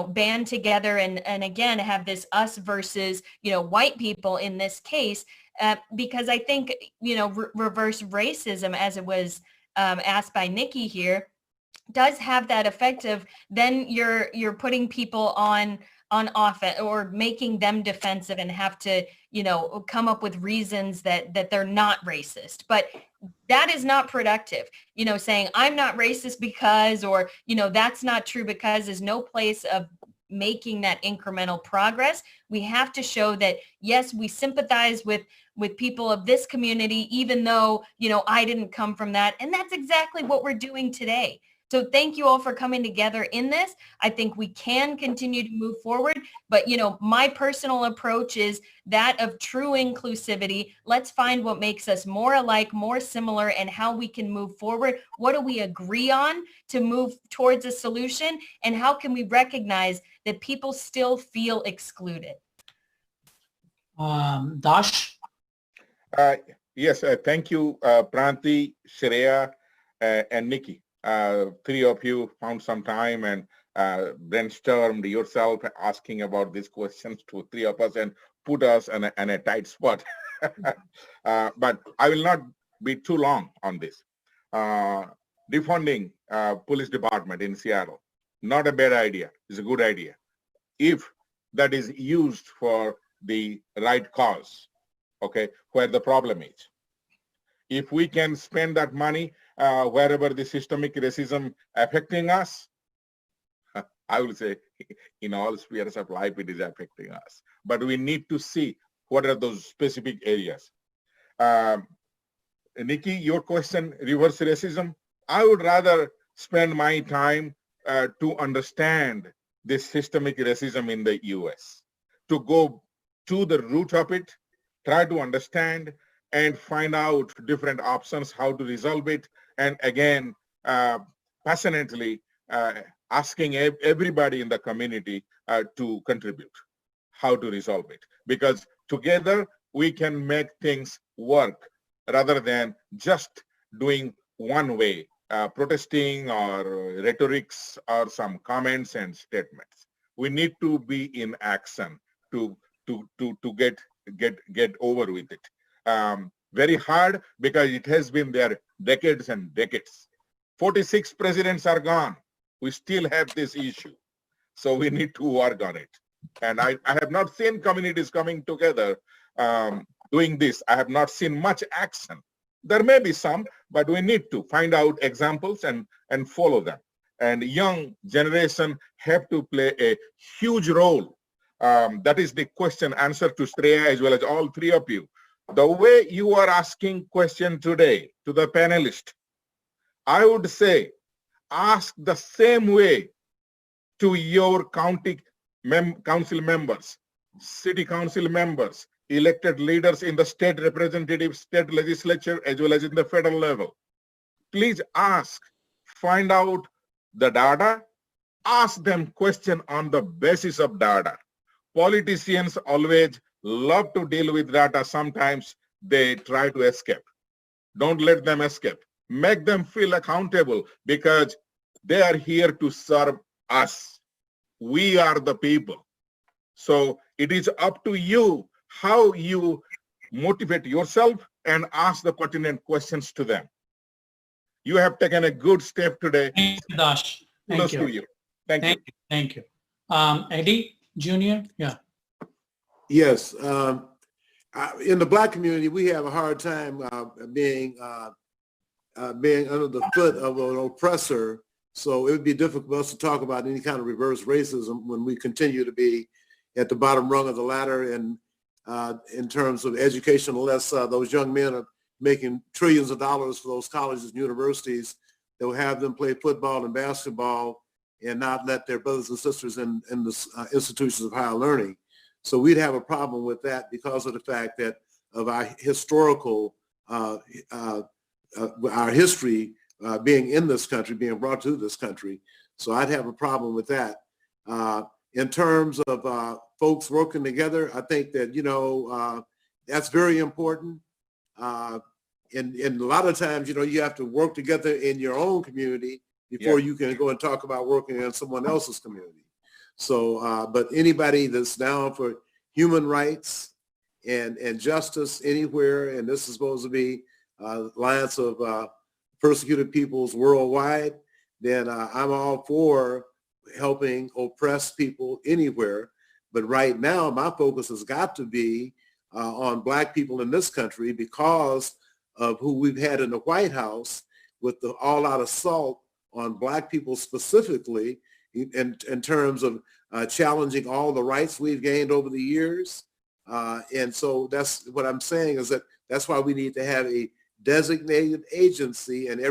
band together and again, have this us versus, white people in this case, because I think, reverse racism, as it was asked by Nikki here, does have that effect of then you're putting people on offense or making them defensive and have to, come up with reasons that they're not racist. But that is not productive. Saying I'm not racist because, or, that's not true because is no place of making that incremental progress. We have to show that, yes, we sympathize with people of this community, even though, I didn't come from that. And that's exactly what we're doing today. So thank you all for coming together in this. I think we can continue to move forward, but my personal approach is that of true inclusivity. Let's find what makes us more alike, more similar, and how we can move forward. What do we agree on to move towards a solution? And how can we recognize that people still feel excluded? Dash? Yes, thank you, Pranti, Shreya, and Nikki. Three of you found some time and brainstormed yourself asking about these questions to three of us and put us in a tight spot. But I will not be too long on this. Defunding police department in Seattle, not a bad idea. It's a good idea if that is used for the right cause, okay, where the problem is. If we can spend that money wherever the systemic racism affecting us, I will say in all spheres of life it is affecting us. But we need to see what are those specific areas. Nikki, your question, reverse racism, I would rather spend my time to understand this systemic racism in the US, to go to the root of it, try to understand and find out different options, how to resolve it. And again, passionately asking everybody in the community to contribute, how to resolve it. Because together we can make things work rather than just doing one way, protesting or rhetorics or some comments and statements. We need to be in action to get over with it. Very hard because it has been there decades and decades. 46 presidents are gone. We still have this issue. So we need to work on it. And I have not seen communities coming together doing this. I have not seen much action. There may be some, but we need to find out examples and follow them. And young generation have to play a huge role. That is the question answer to Shreya as well as all three of you. The way you are asking question today to the panelist, I would say ask the same way to your county council members, city council members, elected leaders in the state representative, state legislature, as well as in the federal level. Please ask, find out the data, ask them question on the basis of data. Politicians always love to deal with data. Sometimes they try to escape. Don't let them escape. Make them feel accountable because they are here to serve us. We are the people. So it is up to you how you motivate yourself and ask the pertinent questions to them. You have taken a good step today. Thank you, Dash. Thank you. Thank you. Thank you. Eddie Jr., yeah. Yes. In the Black community, we have a hard time being under the foot of an oppressor. So it would be difficult for us to talk about any kind of reverse racism when we continue to be at the bottom rung of the ladder. And in terms of education, unless those young men are making trillions of dollars for those colleges and universities, that will have them play football and basketball and not let their brothers and sisters in the institutions of higher learning. So we'd have a problem with that because of the fact that of our historical, our history being in this country, being brought to this country. So I'd have a problem with that. In terms of folks working together, I think that, that's very important. And a lot of times, you have to work together in your own community before you can go and talk about working in someone else's community. So, but anybody that's down for human rights and justice anywhere, and this is supposed to be Alliance of Persecuted Peoples Worldwide, then I'm all for helping oppressed people anywhere. But right now, my focus has got to be on Black people in this country because of who we've had in the White House with the all-out assault on Black people specifically in terms of challenging all the rights we've gained over the years. And so that's what I'm saying is that that's why we need to have a designated agency and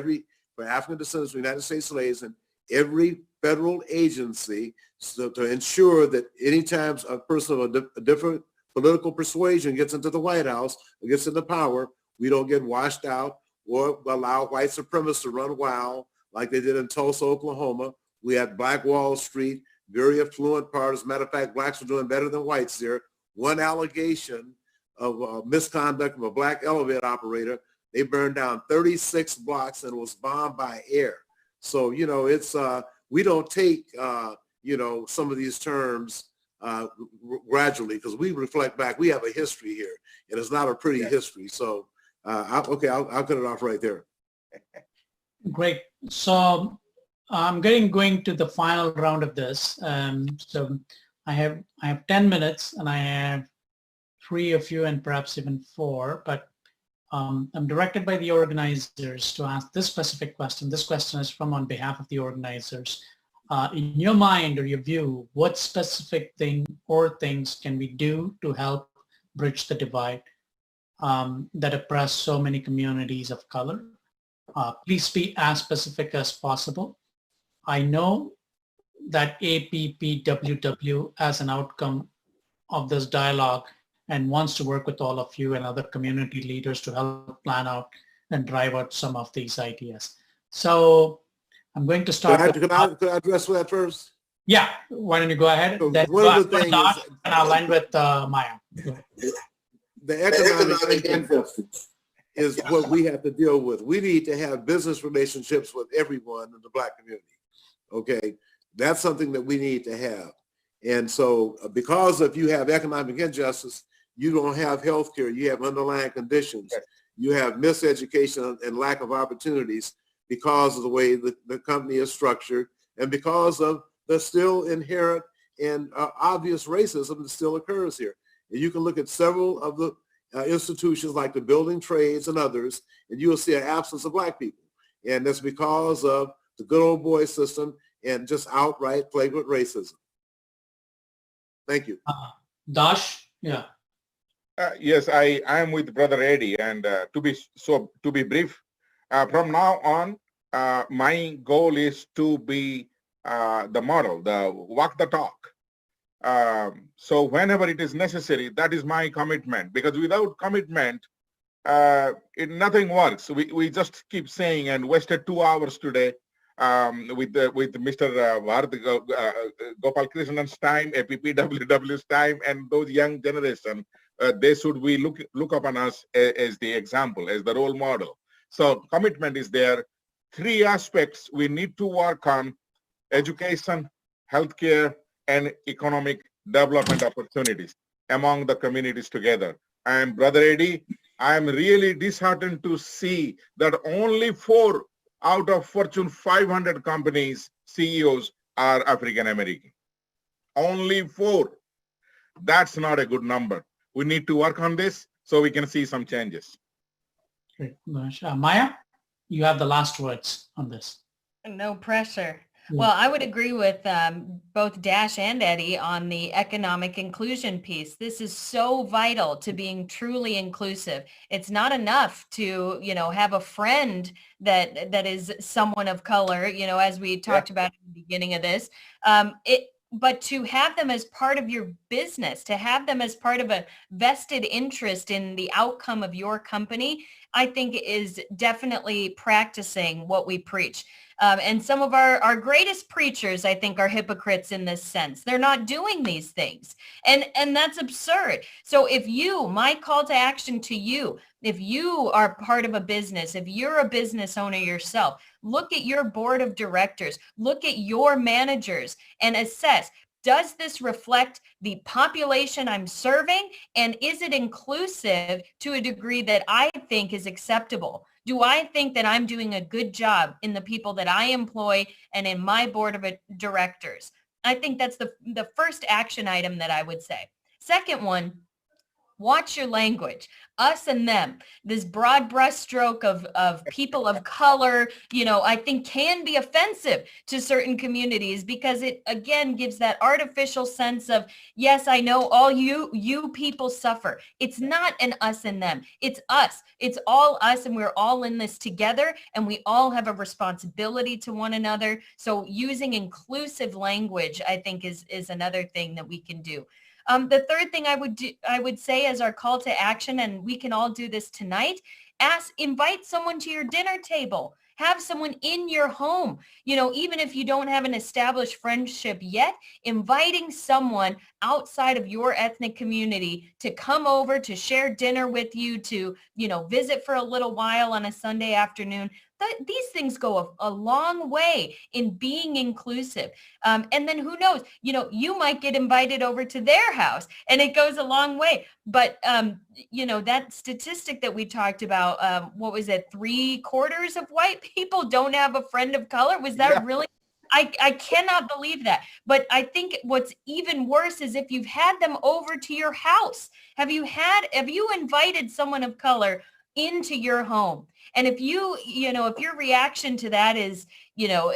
for African descendants of United States slaves and every federal agency so to ensure that anytime a person of a different political persuasion gets into the White House or gets into power, we don't get washed out or allow white supremacists to run wild like they did in Tulsa, Oklahoma. We had Black Wall Street, very affluent part. As a matter of fact, Blacks were doing better than whites there. One allegation of misconduct of a Black elevator operator, they burned down 36 blocks and was bombed by air. So, it's we don't take, some of these terms gradually, because we reflect back. We have a history here, and it's not a pretty history. So, I'll cut it off right there. Great. So I'm going to the final round of this. So I have 10 minutes, and I have 3 of you, and perhaps even 4. But I'm directed by the organizers to ask this specific question. This question is from on behalf of the organizers. In your mind or your view, what specific thing or things can we do to help bridge the divide that oppress so many communities of color? Please be as specific as possible. I know that APPWW as an outcome of this dialogue and wants to work with all of you and other community leaders to help plan out and drive out some of these ideas. So I'm going to start. Could I address that first? Yeah, why don't you go ahead? So Then one of the things and I'll end with Maya. The economic injustice is what we have to deal with. We need to have business relationships with everyone in the Black community. Okay, that's something that we need to have. And so because if you have economic injustice, you don't have health care, you have underlying conditions, you have miseducation and lack of opportunities because of the way the company is structured, and because of the still inherent and obvious racism that still occurs here. And you can look at several of the institutions like the building trades and others, and you will see an absence of Black people. And that's because of the good old boy system and just outright flagrant racism. Thank you. Dash, yeah. Yes, I am with Brother Eddie, and to be brief, from now on, my goal is to be the model, walk the talk. So whenever it is necessary, that is my commitment. Because without commitment, nothing works. We just keep saying, and wasted 2 hours today with Mr. Gopal Krishnan's time, APPWW's time, and those young generation. They should look upon us as the example, as the role model. So commitment is there. 3 aspects we need to work on: education, healthcare, and economic development opportunities among the communities together. And Brother Eddie, I am really disheartened to see that only 4 out of Fortune 500 companies CEOs are African American. Only 4. That's not a good number. We need to work on this so we can see some changes. Great. Maya, you have the last words on this. No pressure. Well, I would agree with both Dash and Eddie on the economic inclusion piece. This is so vital to being truly inclusive. It's not enough to, have a friend that is someone of color, as we talked about at the beginning of this. But to have them as part of your business, to have them as part of a vested interest in the outcome of your company, I think is definitely practicing what we preach. And some of our greatest preachers, I think, are hypocrites in this sense. They're not doing these things. And that's absurd. So my call to action to you, if you are part of a business, if you're a business owner yourself, look at your board of directors, look at your managers and assess, does this reflect the population I'm serving? And is it inclusive to a degree that I think is acceptable? Do I think that I'm doing a good job in the people that I employ and in my board of directors? I think that's the first action item that I would say. Second one, watch your language. Us and them. This broad brushstroke of people of color, I think can be offensive to certain communities because it, again, gives that artificial sense of, yes, I know all you people suffer. It's not an us and them. It's us. It's all us, and we're all in this together, and we all have a responsibility to one another. So using inclusive language, I think, is another thing that we can do. The third thing I would say as our call to action, and we can all do this tonight, invite someone to your dinner table. Have someone in your home. Even if you don't have an established friendship yet, inviting someone outside of your ethnic community to come over to share dinner with you, to, visit for a little while on a Sunday afternoon. these things go a long way in being inclusive. And then who knows, you might get invited over to their house and it goes a long way. But, that statistic that we talked about, what was it? 3/4 of white people don't have a friend of color. Was that really? I cannot believe that. But I think what's even worse is if you've had them over to your house. Have you invited someone of color into your home? And if if your reaction to that is, no,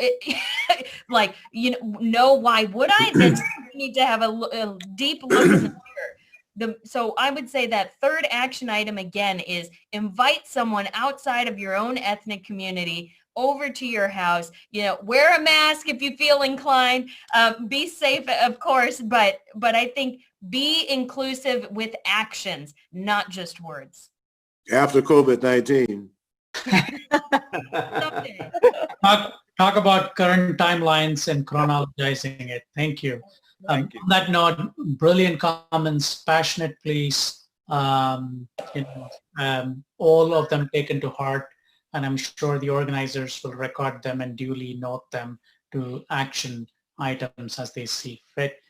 why would I? Then you need to have a deep look in the mirror. So I would say that third action item again is invite someone outside of your own ethnic community over to your house. Wear a mask if you feel inclined. Be safe, of course, but I think be inclusive with actions, not just words. After COVID-19. Talk about current timelines and chronologizing it. Thank you. On that note, brilliant comments, passionate pleas, all of them taken to heart, and I'm sure the organizers will record them and duly note them to action items as they see fit.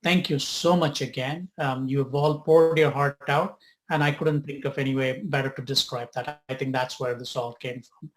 Thank you so much again. You've all poured your heart out, and I couldn't think of any way better to describe that. I think that's where this all came from.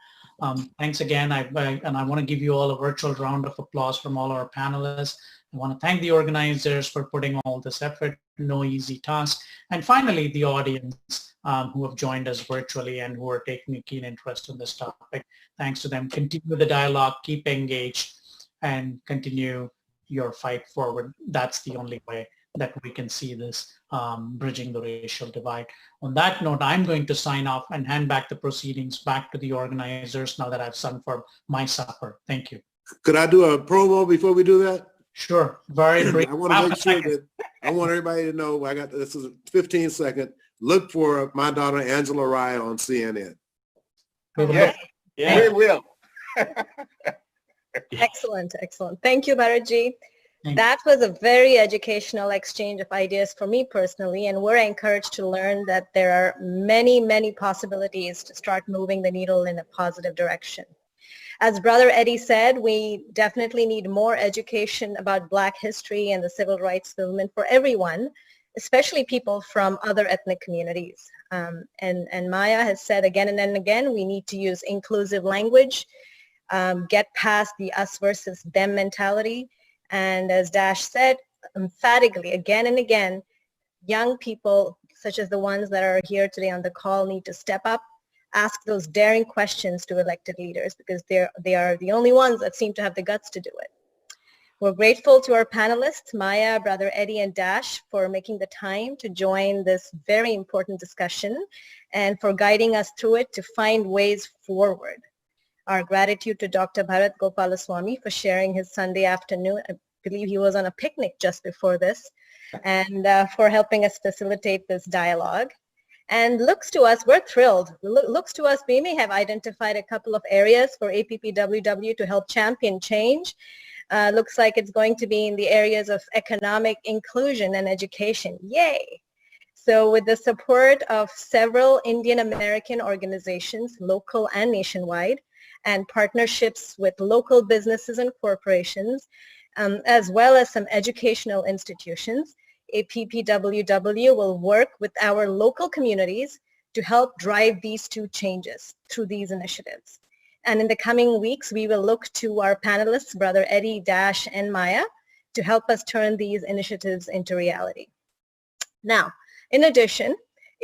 Thanks again, and I want to give you all a virtual round of applause from all our panelists. I want to thank the organizers for putting all this effort, no easy task. And finally, the audience who have joined us virtually and who are taking a keen interest in this topic. Thanks to them. Continue the dialogue, keep engaged, and continue your fight forward. That's the only way that we can see this bridging the racial divide. On that note, I'm going to sign off and hand back the proceedings back to the organizers now that I've sung for my supper. Thank you. Could I do a promo before we do that? Sure. Very brief. I want to make sure that I want everybody to know this is a 15-second. Look for my daughter Angela Rye on CNN. Yes, we will. Excellent. Thank you, Bharatji. That was a very educational exchange of ideas for me personally, and we're encouraged to learn that there are many, many possibilities to start moving the needle in a positive direction. As Brother Eddie said, we definitely need more education about Black history and the civil rights movement for everyone, especially people from other ethnic communities. And Maya has said again and again, we need to use inclusive language, get past the us versus them mentality. And as Dash said, emphatically, again and again, young people, such as the ones that are here today on the call, need to step up, ask those daring questions to elected leaders, because they are the only ones that seem to have the guts to do it. We're grateful to our panelists, Maya, Brother Eddie, and Dash, for making the time to join this very important discussion and for guiding us through it to find ways forward. Our gratitude to Dr. Bharat Gopalaswamy for sharing his Sunday afternoon. I believe he was on a picnic just before this, and for helping us facilitate this dialogue. And looks to us, we're thrilled. Looks to us, we may have identified a couple of areas for APPWW to help champion change. Looks like it's going to be in the areas of economic inclusion and education. Yay! So with the support of several Indian American organizations, local and nationwide, and partnerships with local businesses and corporations, as well as some educational institutions, APPWW will work with our local communities to help drive these two changes through these initiatives. And in the coming weeks, we will look to our panelists, Brother Eddie, Dash, and Maya, to help us turn these initiatives into reality. Now, in addition,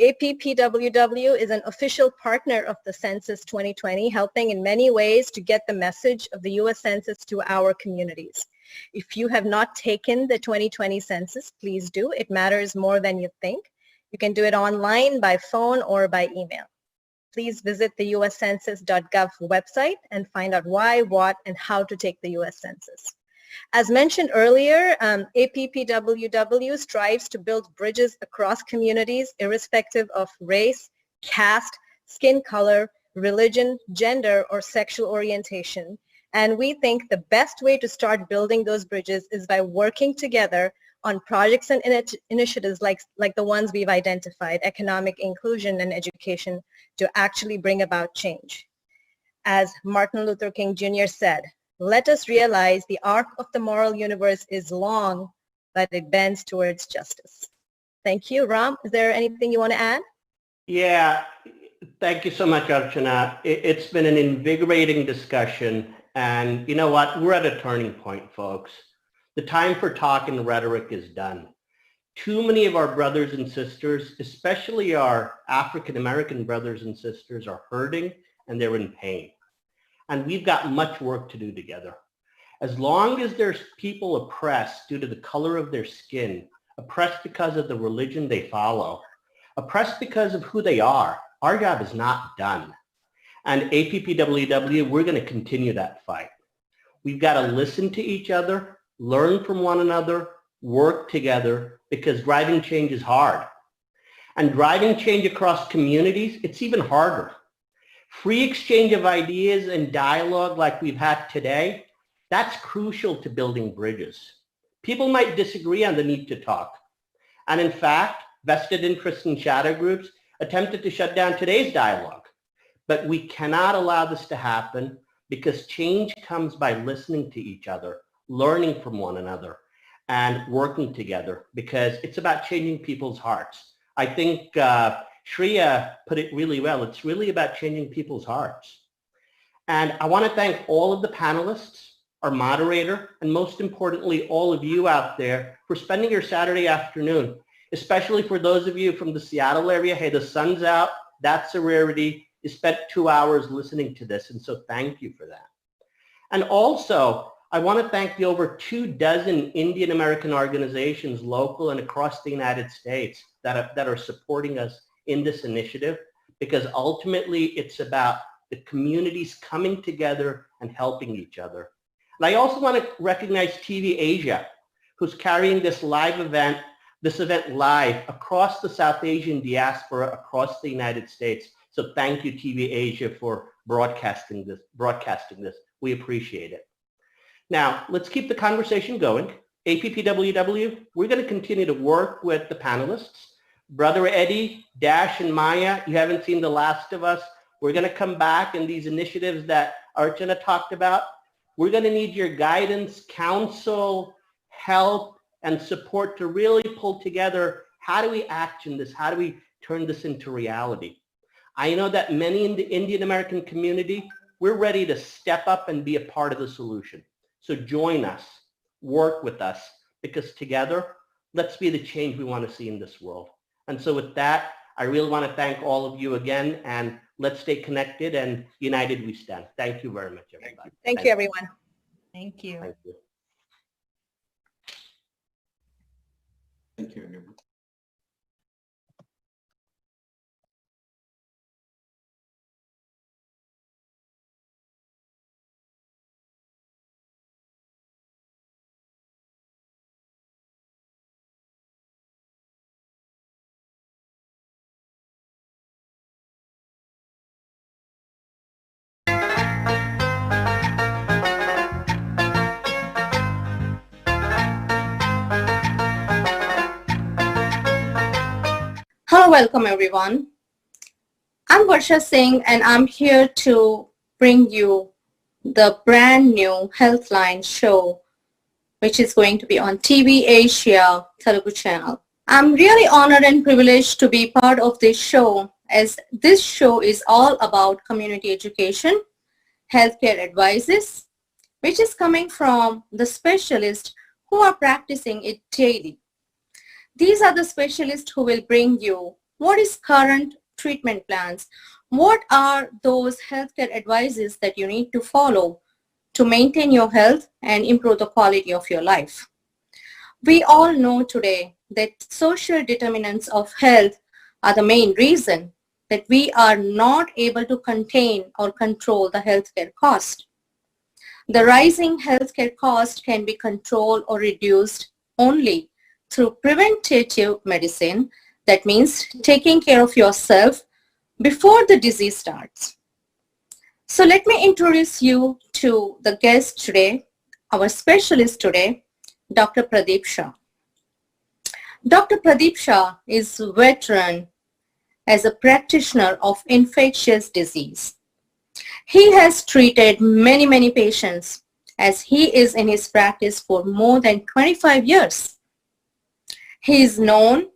APPWW is an official partner of the Census 2020, helping in many ways to get the message of the U.S. Census to our communities. If you have not taken the 2020 census, please do. It matters more than you think. You can do it online, by phone, or by email. Please visit the uscensus.gov website and find out why, what, and how to take the U.S. Census. As mentioned earlier, APPWW strives to build bridges across communities irrespective of race, caste, skin color, religion, gender, or sexual orientation. And we think the best way to start building those bridges is by working together on projects and initiatives like the ones we've identified, economic inclusion and education, to actually bring about change. As Martin Luther King Jr. said, let us realize the arc of the moral universe is long, but it bends towards justice. Thank you. Ram, is there anything you want to add? Yeah, thank you so much, Archana. It's been an invigorating discussion. And you know what? We're at a turning point, folks. The time for talk and rhetoric is done. Too many of our brothers and sisters, especially our African-American brothers and sisters, are hurting and they're in pain. And we've got much work to do together. As long as there's people oppressed due to the color of their skin, oppressed because of the religion they follow, oppressed because of who they are, our job is not done. And APPWW, we're going to continue that fight. We've got to listen to each other, learn from one another, work together, because driving change is hard. And driving change across communities, it's even harder. Free exchange of ideas and dialogue like we've had today, that's crucial to building bridges. People might disagree on the need to talk. And in fact, vested interests and shadow groups attempted to shut down today's dialogue. But we cannot allow this to happen because change comes by listening to each other, learning from one another, and working together, because it's about changing people's hearts. I think Shreya put it really well. It's really about changing people's hearts. And I want to thank all of the panelists, our moderator, and most importantly, all of you out there for spending your Saturday afternoon, especially for those of you from the Seattle area. Hey, the sun's out. That's a rarity. You spent 2 hours listening to this, and so thank you for that. And also, I want to thank the over 24 Indian American organizations, local and across the United States, that are supporting us in this initiative, because ultimately it's about the communities coming together and helping each other. And I also want to recognize TVAsia, who's carrying this event live across the South Asian diaspora across the United States. So thank you, TVAsia, for broadcasting this. We appreciate it. Now, let's keep the conversation going. APPWW, we're going to continue to work with the panelists. Brother Eddie, Dash, and Maya, you haven't seen The Last of Us. We're going to come back, and these initiatives that Archana talked about, we're going to need your guidance, counsel, help, and support to really pull together, how do we action this? How do we turn this into reality? I know that many in the Indian American community, we're ready to step up and be a part of the solution. So join us, work with us, because together, let's be the change we want to see in this world. And so with that, I really want to thank all of you again, and let's stay connected, and united we stand. Thank you very much, everybody. Thank you, everyone. Thank you. Thank you. Thank you, everyone. Hello, welcome everyone. I'm Medha Singh and I'm here to bring you the brand new Healthline show, which is going to be on TVAsia Telugu channel. I'm really honored and privileged to be part of this show, as this show is all about community education, healthcare advices, which is coming from the specialists who are practicing it daily. These are the specialists who will bring you what is current treatment plans, what are those healthcare advices that you need to follow to maintain your health and improve the quality of your life. We all know today that social determinants of health are the main reason that we are not able to contain or control the healthcare cost. The rising healthcare cost can be controlled or reduced only through preventative medicine. That means taking care of yourself before the disease starts. So let me introduce you to the guest today, our specialist today, Dr. Pradeep Shah. Dr. Pradeep Shah is a veteran as a practitioner of infectious disease. He has treated many, many patients as he is in his practice for more than 25 years. He is known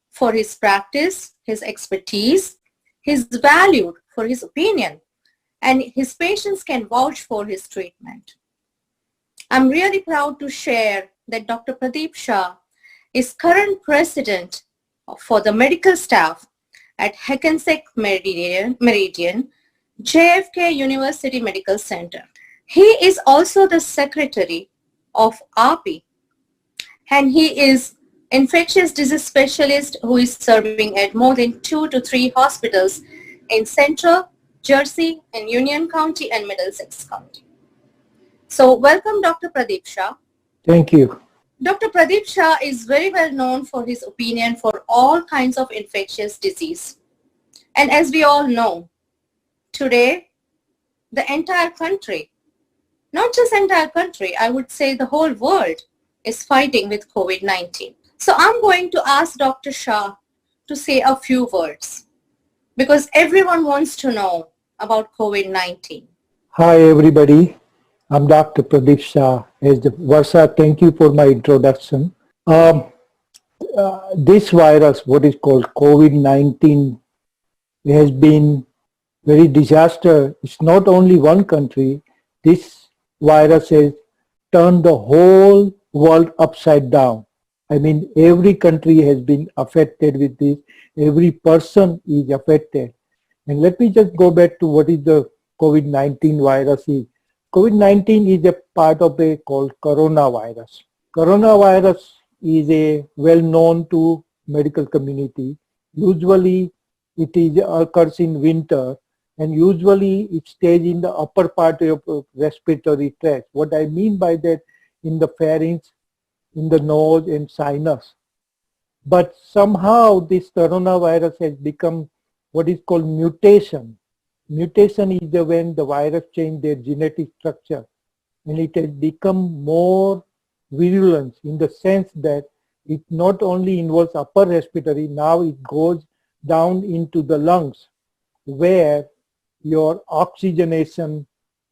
for his practice, his expertise. He is valued for his opinion, and his patients can vouch for his treatment. I'm really proud to share that Dr. Pradeep Shah is current president for the medical staff at Hackensack Meridian, JFK University Medical Center. He is also the secretary of APPWW, and he is infectious disease specialist who is serving at more than 2 to 3 hospitals in Central, Jersey, and Union County and Middlesex County. So welcome, Dr. Pradeep Shah. Thank you. Dr. Pradeep Shah is very well known for his opinion for all kinds of infectious disease. And as we all know, today, the entire country, not just entire country, I would say the whole world is fighting with COVID-19. So I'm going to ask Dr. Shah to say a few words because everyone wants to know about COVID-19. Hi, everybody. I'm Dr. Pradeep Shah. Varsha, thank you for my introduction. This virus, what is called COVID-19, has been very disaster. It's not only one country. This virus has turned the whole world upside down. I mean, every country has been affected with this. Every person is affected. And let me just go back to what is the COVID-19 virus is. COVID-19 is a part of a called coronavirus. Coronavirus is a well known to medical community. Usually it occurs in winter, and usually it stays in the upper part of respiratory tract. What I mean by that, in the pharynx, in the nose and sinus. But somehow this coronavirus has become what is called mutation. Mutation is when the virus changes their genetic structure, and it has become more virulent in the sense that it not only involves upper respiratory, now it goes down into the lungs where your oxygenation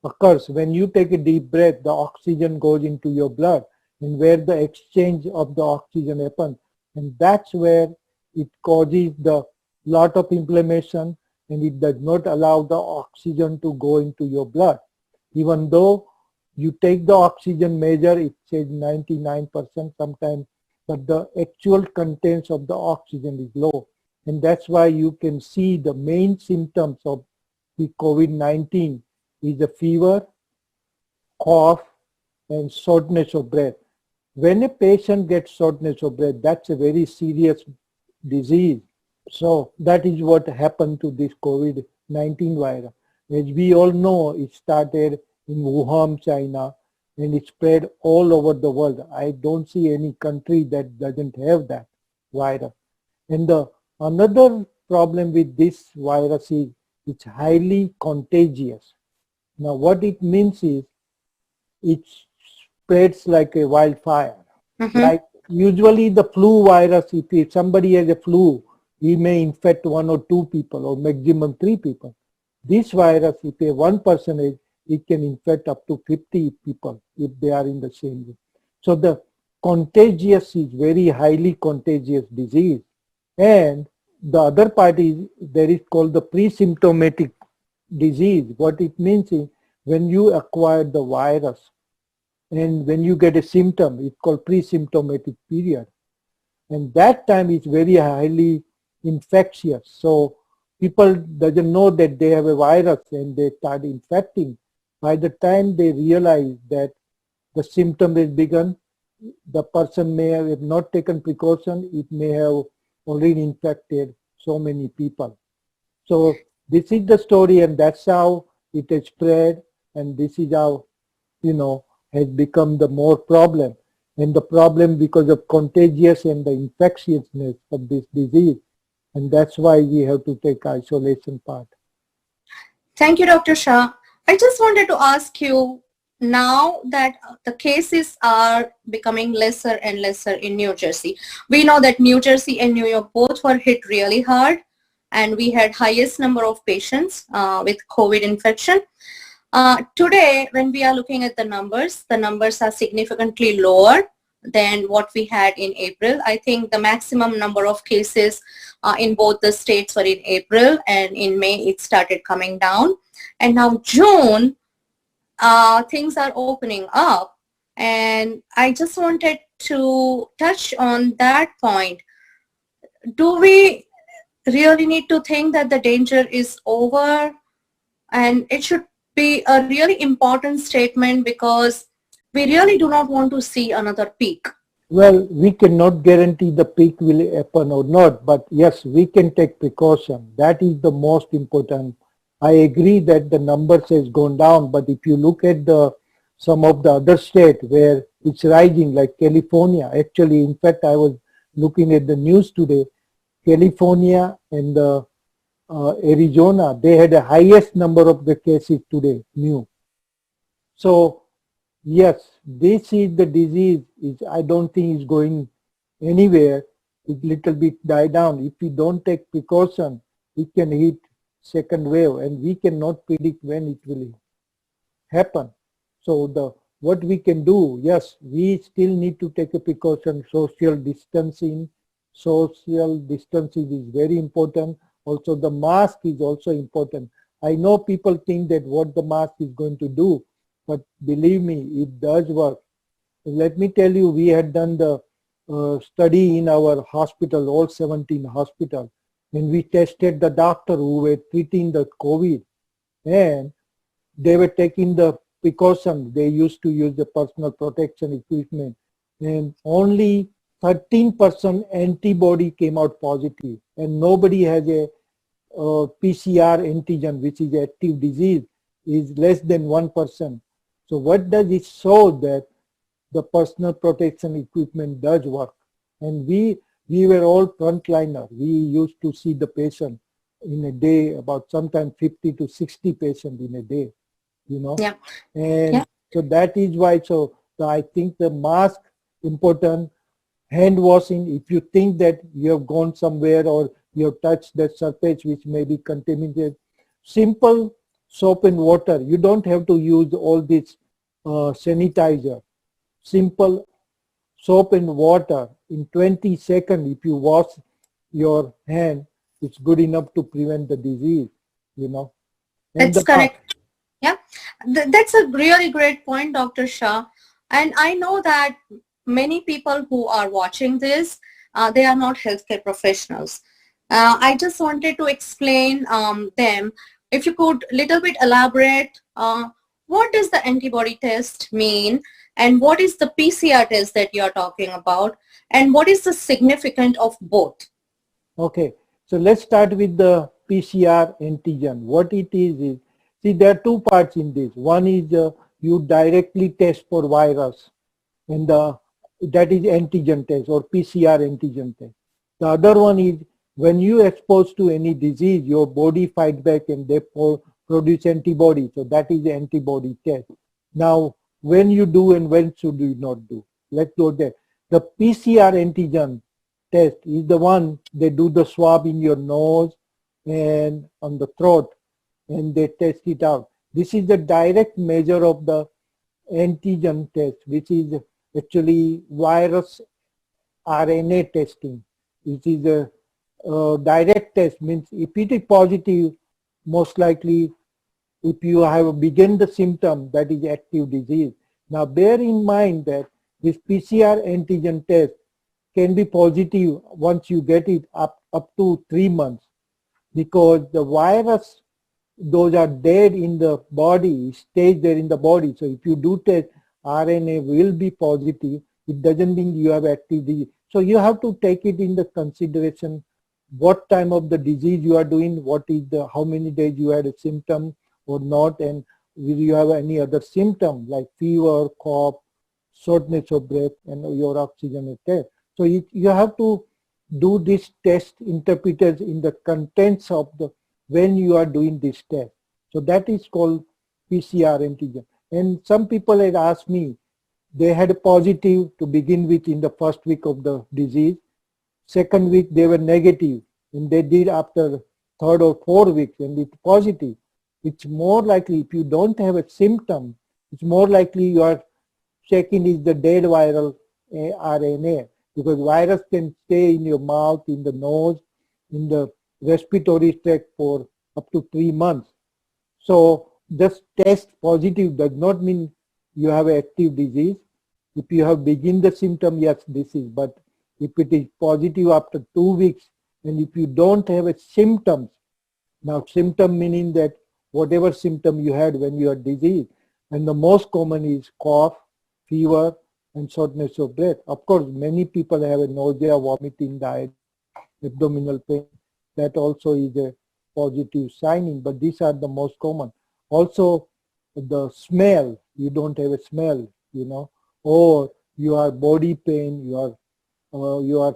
occurs. When you take a deep breath, the oxygen goes into your blood, and where the exchange of the oxygen happens. And that's where it causes the lot of inflammation, and it does not allow the oxygen to go into your blood. Even though you take the oxygen measure, it says 99% sometimes, but the actual contents of the oxygen is low. And that's why you can see the main symptoms of the COVID-19 is a fever, cough, and shortness of breath. When a patient gets shortness of breath, that's a very serious disease. So that is what happened to this COVID-19 virus. As we all know, it started in Wuhan, China, and it spread all over the world. I don't see any country that doesn't have that virus. And another problem with this virus is it's highly contagious. Now what it means is it spreads like a wildfire. Like usually the flu virus, if somebody has a flu, he may infect 1 or 2 people or maximum 3 people. This virus, if a one person is, it can infect up to 50 people if they are in the same room. So the contagious is very highly contagious disease. And the other part is there is called the pre-symptomatic disease. What it means is when you acquire the virus and when you get a symptom, it's called pre-symptomatic period. And that time is very highly infectious. So people doesn't know that they have a virus and they start infecting. By the time they realize that the symptom has begun, the person may have not taken precaution, it may have already infected so many people. So this is the story, and that's how it has spread, and this is how, has become the more problem. And the problem because of contagious and the infectiousness of this disease. And that's why we have to take isolation part. Thank you, Dr. Shah. I just wanted to ask you, now that the cases are becoming lesser and lesser in New Jersey, we know that New Jersey and New York both were hit really hard, and we had highest number of patients with COVID infection. Today, when we are looking at the numbers are significantly lower than what we had in April. I think the maximum number of cases in both the states were in April, and in May it started coming down. And now June, things are opening up, and I just wanted to touch on that point. Do we really need to think that the danger is over? And it should be a really important statement, because we really do not want to see another peak. Well, we cannot guarantee the peak will happen or not, but yes, we can take precaution. That is the most important. I agree that the numbers has gone down, but if you look at some of the other states where it's rising, like California, actually, in fact, I was looking at the news today, California and Arizona, they had the highest number of the cases today, new. So, yes, this is the disease. I don't think it's going anywhere. It little bit die down. If we don't take precaution, it can hit second wave, and we cannot predict when it will happen. So what we can do, yes, we still need to take a precaution. Social distancing is very important. Also, the mask is also important. I know people think that what the mask is going to do, but believe me, it does work. Let me tell you, we had done the study in our hospital, all 17 hospitals, and we tested the doctor who were treating the COVID, and they were taking the precautions. They used to use the personal protection equipment, and only 13% antibody came out positive, and nobody has a PCR antigen, which is active disease, is less than 1%. So what does it show? That the personal protection equipment does work. And we were all frontliner. We used to see the patient in a day, about sometimes 50 to 60 patients in a day, you know. Yeah. And yeah. so that is why, so I think the mask important, hand washing. If you think that you have gone somewhere or you have touched that surface which may be contaminated, simple soap and water. You don't have to use all this sanitizer. Simple soap and water in 20 seconds. If you wash your hand, it's good enough to prevent the disease, you know. And That's correct. Yeah, that's a really great point, Dr. Shah. And I know that many people who are watching this, they are not healthcare professionals. I just wanted to explain them. If you could little bit elaborate, what does the antibody test mean? And what is the PCR test that you're talking about? And what is the significance of both? Okay, so let's start with the PCR antigen. What it is, see, there are two parts in this. One is you directly test for virus, and that is antigen test or PCR antigen test. The other one is when you exposed to any disease, your body fight back and they produce antibody. So that is the antibody test. Now, when you do and when should you not do? Let's go there. The PCR antigen test is the one they do the swab in your nose and on the throat, and they test it out. This is the direct measure of the antigen test, which is actually virus RNA testing, which is a direct test. Means if it is positive, most likely if you have begun the symptom, that is active disease. Now bear in mind that this PCR antigen test can be positive once you get it up to 3 months, because the virus, those are dead in the body, stays there in the body. So if you do test, RNA will be positive. It doesn't mean you have active disease. So you have to take it in the consideration what time of the disease you are doing, what is the, how many days you had a symptom or not, and will you have any other symptom like fever, cough, shortness of breath, and your oxygen test. So you have to do this test interpreted in the contents of the, when you are doing this test. So that is called PCR antigen. And some people had asked me, they had a positive to begin with in the first week of the disease. Second week they were negative, and they did after third or fourth week and it's positive, it's more likely if you don't have a symptom, it's more likely you are checking is the dead viral RNA, because virus can stay in your mouth, in the nose, in the respiratory tract for up to 3 months. So just test positive does not mean you have an active disease. If you have begin the symptom, yes, this is, but if it is positive after 2 weeks, and if you don't have a symptoms, now symptom meaning that whatever symptom you had when you are diseased, and the most common is cough, fever, and shortness of breath. Of course, many people have a nausea, vomiting, diarrhea, abdominal pain. That also is a positive signing, but these are the most common. Also, the smell, you don't have a smell, you know, or you are body pain, you are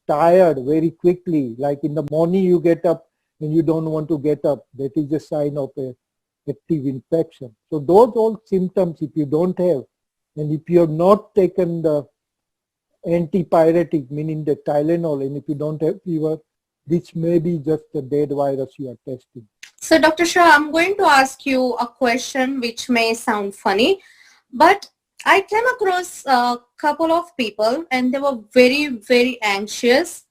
tired very quickly, like in the morning you get up and you don't want to get up. That is a sign of a active infection. So those all symptoms, if you don't have, and if you have not taken the antipyretic, meaning the Tylenol, and if you don't have fever, this may be just the dead virus you are testing. So Dr. Shah, I'm going to ask you a question which may sound funny, but I came across a couple of people and they were very, very anxious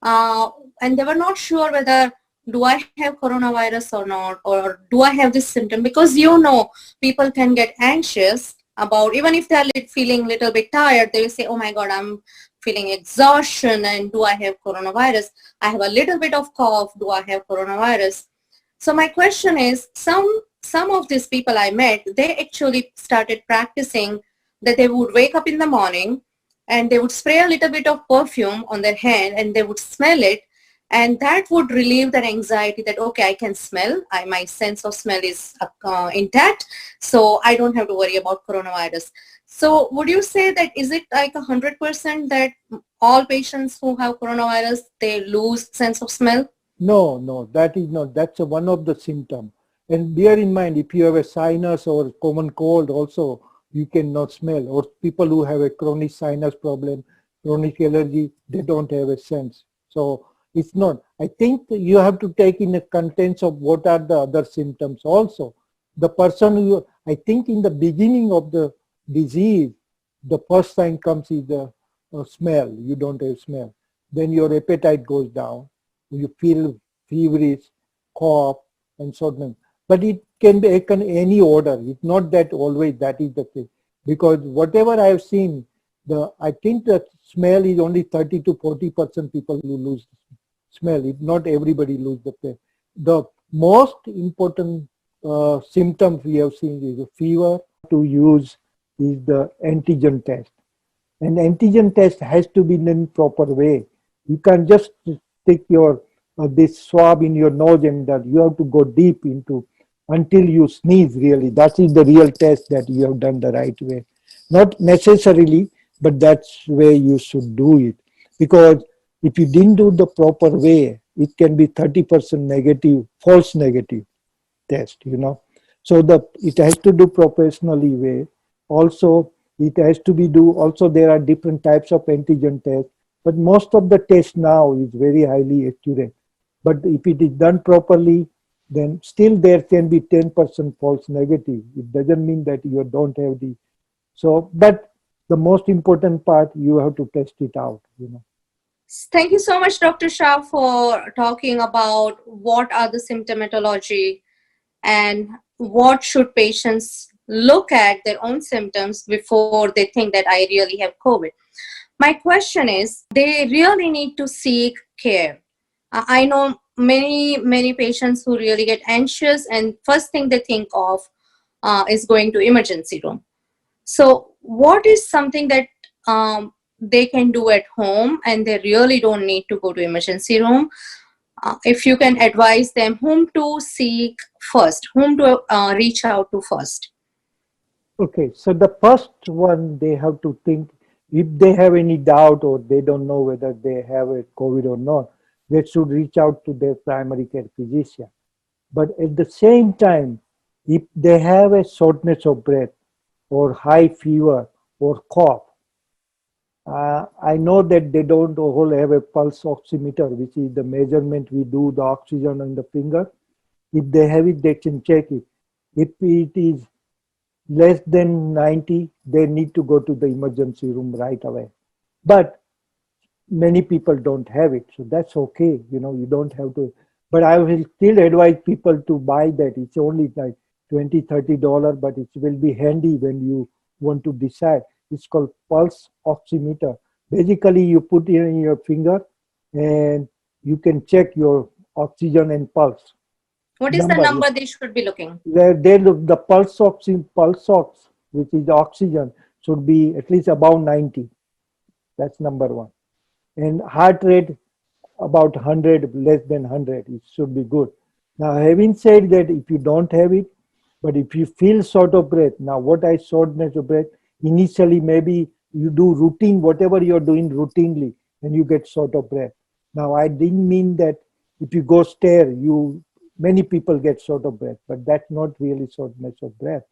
and they were not sure whether do I have coronavirus or not, or do I have this symptom, because you know people can get anxious about, even if they're feeling a little bit tired, they will say, oh my God, I'm feeling exhaustion and do I have coronavirus? I have a little bit of cough, do I have coronavirus? So my question is, some of these people I met, they actually started practicing that they would wake up in the morning and they would spray a little bit of perfume on their hand and they would smell it, and that would relieve their anxiety that, okay, I can smell, my sense of smell is intact, so I don't have to worry about coronavirus. So would you say that, is it like 100% that all patients who have coronavirus, they lose sense of smell? No, that is not. That's one of the symptoms. And bear in mind, if you have a sinus or common cold also, you cannot smell. Or people who have a chronic sinus problem, chronic allergy, they don't have a sense. So it's not. I think you have to take in the contents of what are the other symptoms also. The person who, I think in the beginning of the disease, the first sign comes is the smell. You don't have smell. Then your appetite goes down. You feel feverish, cough, and so on. But it can be taken any order. It's not that always that is the case. Because whatever I have seen, I think the smell is only 30 to 40% people who lose smell. If not everybody lose the taste. The most important symptoms we have seen is a fever. To use is the antigen test. And antigen test has to be done in proper way. You can't just stick your this swab in your nose and that you have to go deep into until you sneeze really. That is the real test that you have done the right way. Not necessarily, but that's where you should do it. Because if you didn't do the proper way, it can be 30% negative, false negative test, you know. So it has to do professionally way. Also, it has to be also there are different types of antigen tests, but most of the tests now is very highly accurate. But if it is done properly, then still there can be 10% false negative. It doesn't mean that you don't have but the most important part, you have to test it out, you know. Thank you so much, Dr. Shah, for talking about what are the symptomatology and what should patients look at their own symptoms before they think that I really have COVID. My question is, they really need to seek care. I know many patients who really get anxious and first thing they think of is going to emergency room. So what is something that they can do at home and they really don't need to go to emergency room? If you can advise them whom to seek first, whom to reach out to first. Okay, so the first one they have to think, if they have any doubt or they don't know whether they have a COVID or not, they should reach out to their primary care physician. But at the same time, if they have a shortness of breath or high fever or cough, I know that they don't all have a pulse oximeter, which is the measurement we do the oxygen on the finger. If they have it, they can check it. If it is less than 90, they need to go to the emergency room right away. But many people don't have it, so that's okay. You know, you don't have to. But I will still advise people to buy that. It's only like $20, $30, but it will be handy when you want to decide. It's called pulse oximeter. Basically, you put it in your finger and you can check your oxygen and pulse. What is the number they should be looking? They look the pulse ox, which is the oxygen, should be at least above 90. That's number one. And heart rate about 100, less than 100, it should be good. Now, having said that, if you don't have it, but if you feel short of breath, now what I shortness of breath, initially maybe you do routine, whatever you're doing routinely, and you get short of breath. Now, I didn't mean that if you go stare, many people get short of breath, but that's not really shortness of breath.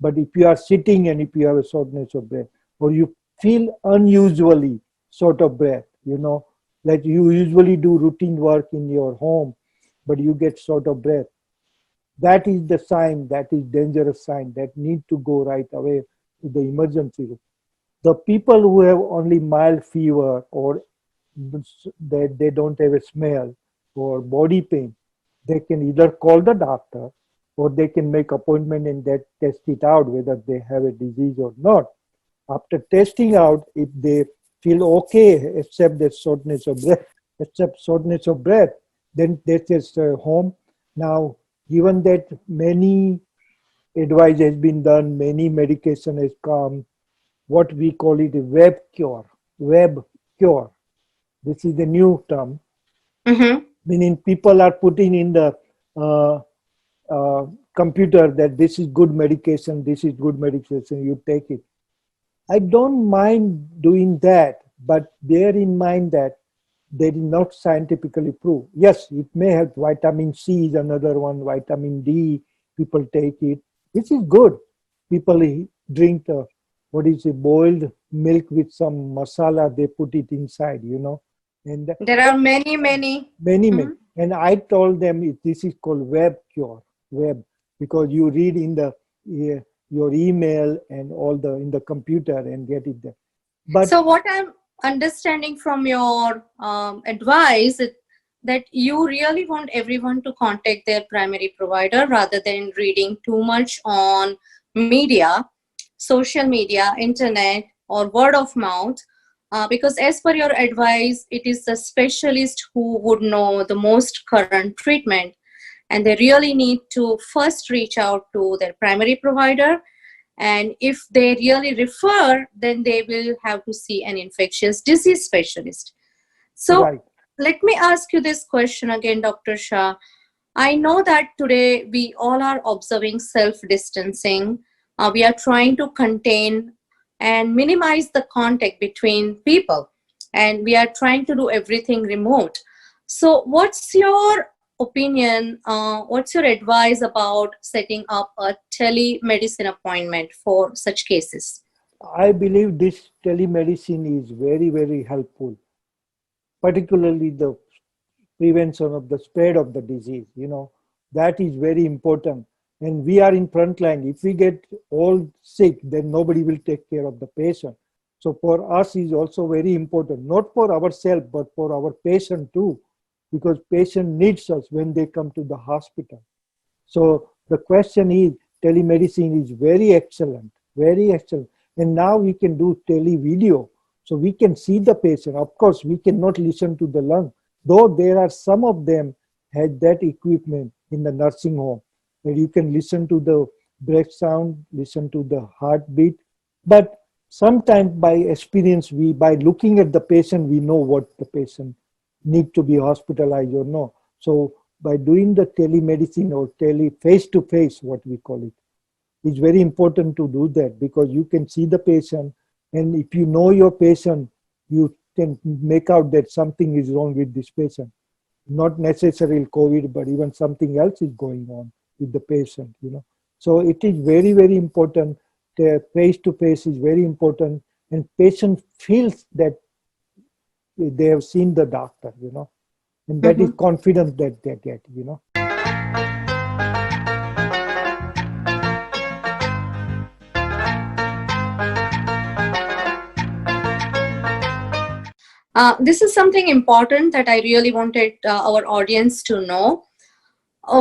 But if you are sitting and if you have a shortness of breath, or you feel unusually short of breath, you know, like you usually do routine work in your home, but you get short of breath, that is the sign, that is dangerous sign that need to go right away to the emergency room. The people who have only mild fever or that they don't have a smell or body pain, they can either call the doctor or they can make appointment and that test it out whether they have a disease or not. After testing out, if they feel okay, except that shortness of breath, then they just home. Now, given that many advice has been done, many medication has come, what we call it a web cure. This is the new term. Meaning people are putting in the computer that this is good medication, you take it. I don't mind doing that, but bear in mind that they did not scientifically prove. Yes, it may help. Vitamin C is another one, vitamin D, people take it, which is good. People drink boiled milk with some masala, they put it inside, you know. And there are many. And I told them this is called web cure, because you read in the your email and all in the computer and get it there. But so what I'm understanding from your advice is that you really want everyone to contact their primary provider rather than reading too much on media, social media, internet, or word of mouth. Because as per your advice, it is the specialist who would know the most current treatment, and they really need to first reach out to their primary provider. And if they really refer, then they will have to see an infectious disease specialist. So let me ask you this question again, Dr. Shah. I know that today we all are observing self-distancing. We are trying to contain and minimize the contact between people, and we are trying to do everything remote. So what's your opinion, what's your advice about setting up a telemedicine appointment for such cases? I believe this telemedicine is very, very helpful, particularly the prevention of the spread of the disease. You know, that is very important. And we are in front line. If we get all sick, then nobody will take care of the patient. So for us is also very important, not for ourselves, but for our patient too, because patient needs us when they come to the hospital. So the question is, telemedicine is very excellent, very excellent. And now we can do tele-video, so we can see the patient. Of course, we cannot listen to the lung, though there are some of them had that equipment in the nursing home, where you can listen to the breath sound, listen to the heartbeat. But sometimes by experience, by looking at the patient, we know what the patient need to be hospitalized or no. So by doing the telemedicine or face-to-face, what we call it, it's very important to do that, because you can see the patient, and if you know your patient, you can make out that something is wrong with this patient. Not necessarily COVID, but even something else is going on with the patient, you know. So it is very, very important. The face-to-face is very important. and patient feels that they have seen the doctor, and that is confidence that they get, This is something important that I really wanted our audience to know.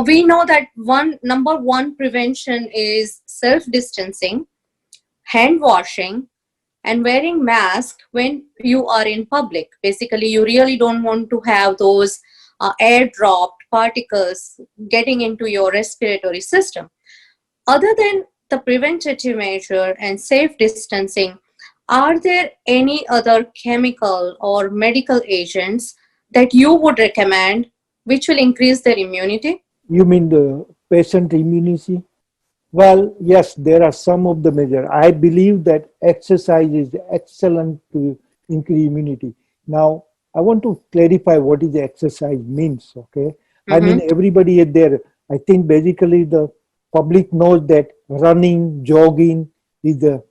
We know that number one prevention is self-distancing, hand washing, and wearing mask when you are in public. Basically, you really don't want to have those air-dropped particles getting into your respiratory system. Other than the preventative measure and safe distancing, are there any other chemical or medical agents that you would recommend which will increase their immunity? You mean the patient immunity? Well, yes, there are some of the measures. I believe that exercise is excellent to increase immunity. Now, I want to clarify what is exercise means, okay? I mean, everybody is there. I think basically the public knows that running, jogging is the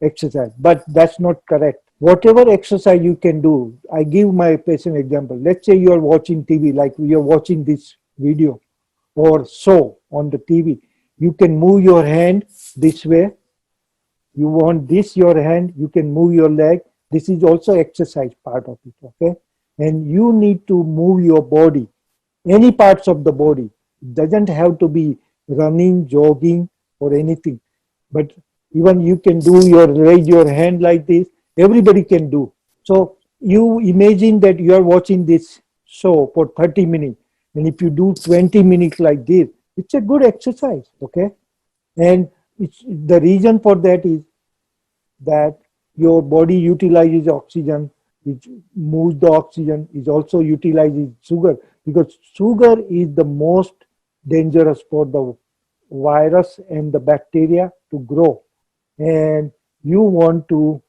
exercise, but that's not correct. Whatever exercise you can do, I give my patient example. Let's say you are watching TV, like you're watching this video or show on the TV. You can move your hand this way. You want this, your hand, you can move your leg. This is also exercise part of it, okay? And you need to move your body, any parts of the body. It doesn't have to be running, jogging, or anything. But even you can raise your hand like this. Everybody can do. So you imagine that you are watching this show for 30 minutes. And if you do 20 minutes like this, it's a good exercise, okay? And the reason for that is that your body utilizes oxygen, it moves the oxygen, it also utilizes sugar, because sugar is the most dangerous for the virus and the bacteria to grow. And you want to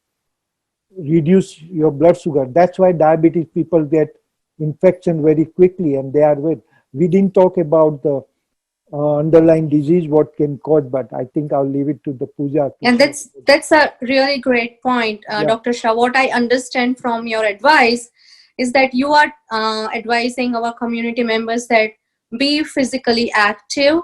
reduce your blood sugar. That's why diabetes people get infection very quickly, and they are with. We didn't talk about the underlying disease, what can cause, but I think I'll leave it to the Pooja. And that's a really great point, Dr. Shah. What I understand from your advice is that you are advising our community members that be physically active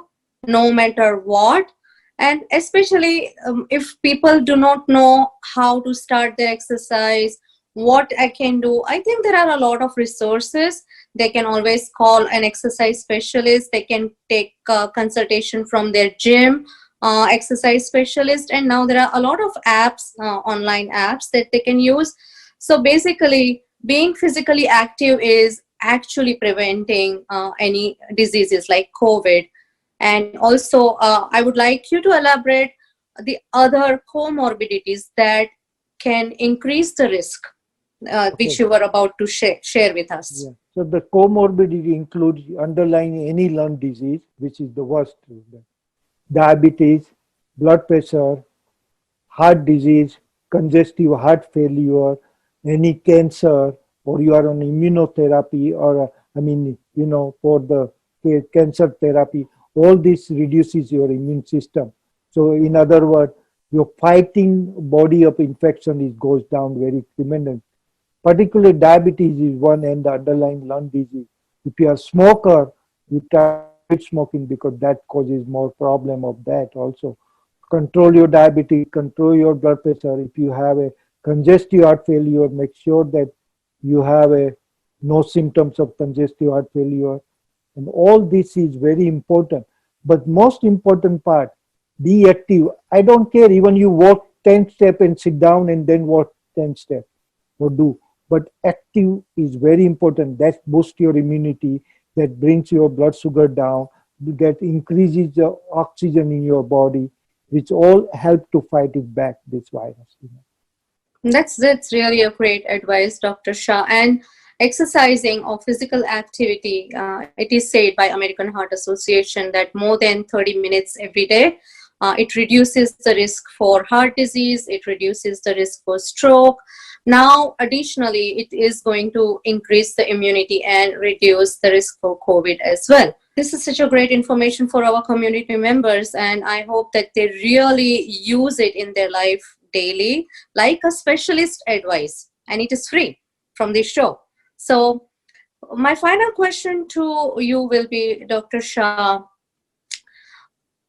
no matter what. And especially if people do not know how to start their exercise, what I can do, I think there are a lot of resources. They can always call an exercise specialist. They can take consultation from their gym exercise specialist. And now there are a lot of apps, online apps that they can use. So basically, being physically active is actually preventing any diseases like COVID. And also, I would like you to elaborate the other comorbidities that can increase the risk, which you were about to share with us. Yeah. So the comorbidity includes underlying any lung disease, which is the worst. Diabetes, blood pressure, heart disease, congestive heart failure, any cancer, or you are on immunotherapy, or for the cancer therapy. All this reduces your immune system. So in other words, your fighting body of infection goes down very tremendous. Particularly diabetes is one, and the underlying lung disease. If you are a smoker, you try to quit smoking, because that causes more problem of that also. Control your diabetes, control your blood pressure. If you have a congestive heart failure, make sure that you have no symptoms of congestive heart failure. And all this is very important. But most important part, be active. I don't care, even you walk 10 steps and sit down and then walk 10 steps or do. But active is very important. That boosts your immunity, that brings your blood sugar down, that increases the oxygen in your body, which all help to fight it back, this virus. That's really a great advice, Dr. Shah. And exercising or physical activity, it is said by American Heart Association that more than 30 minutes every day, it reduces the risk for heart disease, it reduces the risk for stroke. Now, additionally, it is going to increase the immunity and reduce the risk for COVID as well. This is such a great information for our community members, and I hope that they really use it in their life daily, like a specialist advice, and it is free from the show. So my final question to you will be, Dr. Shah,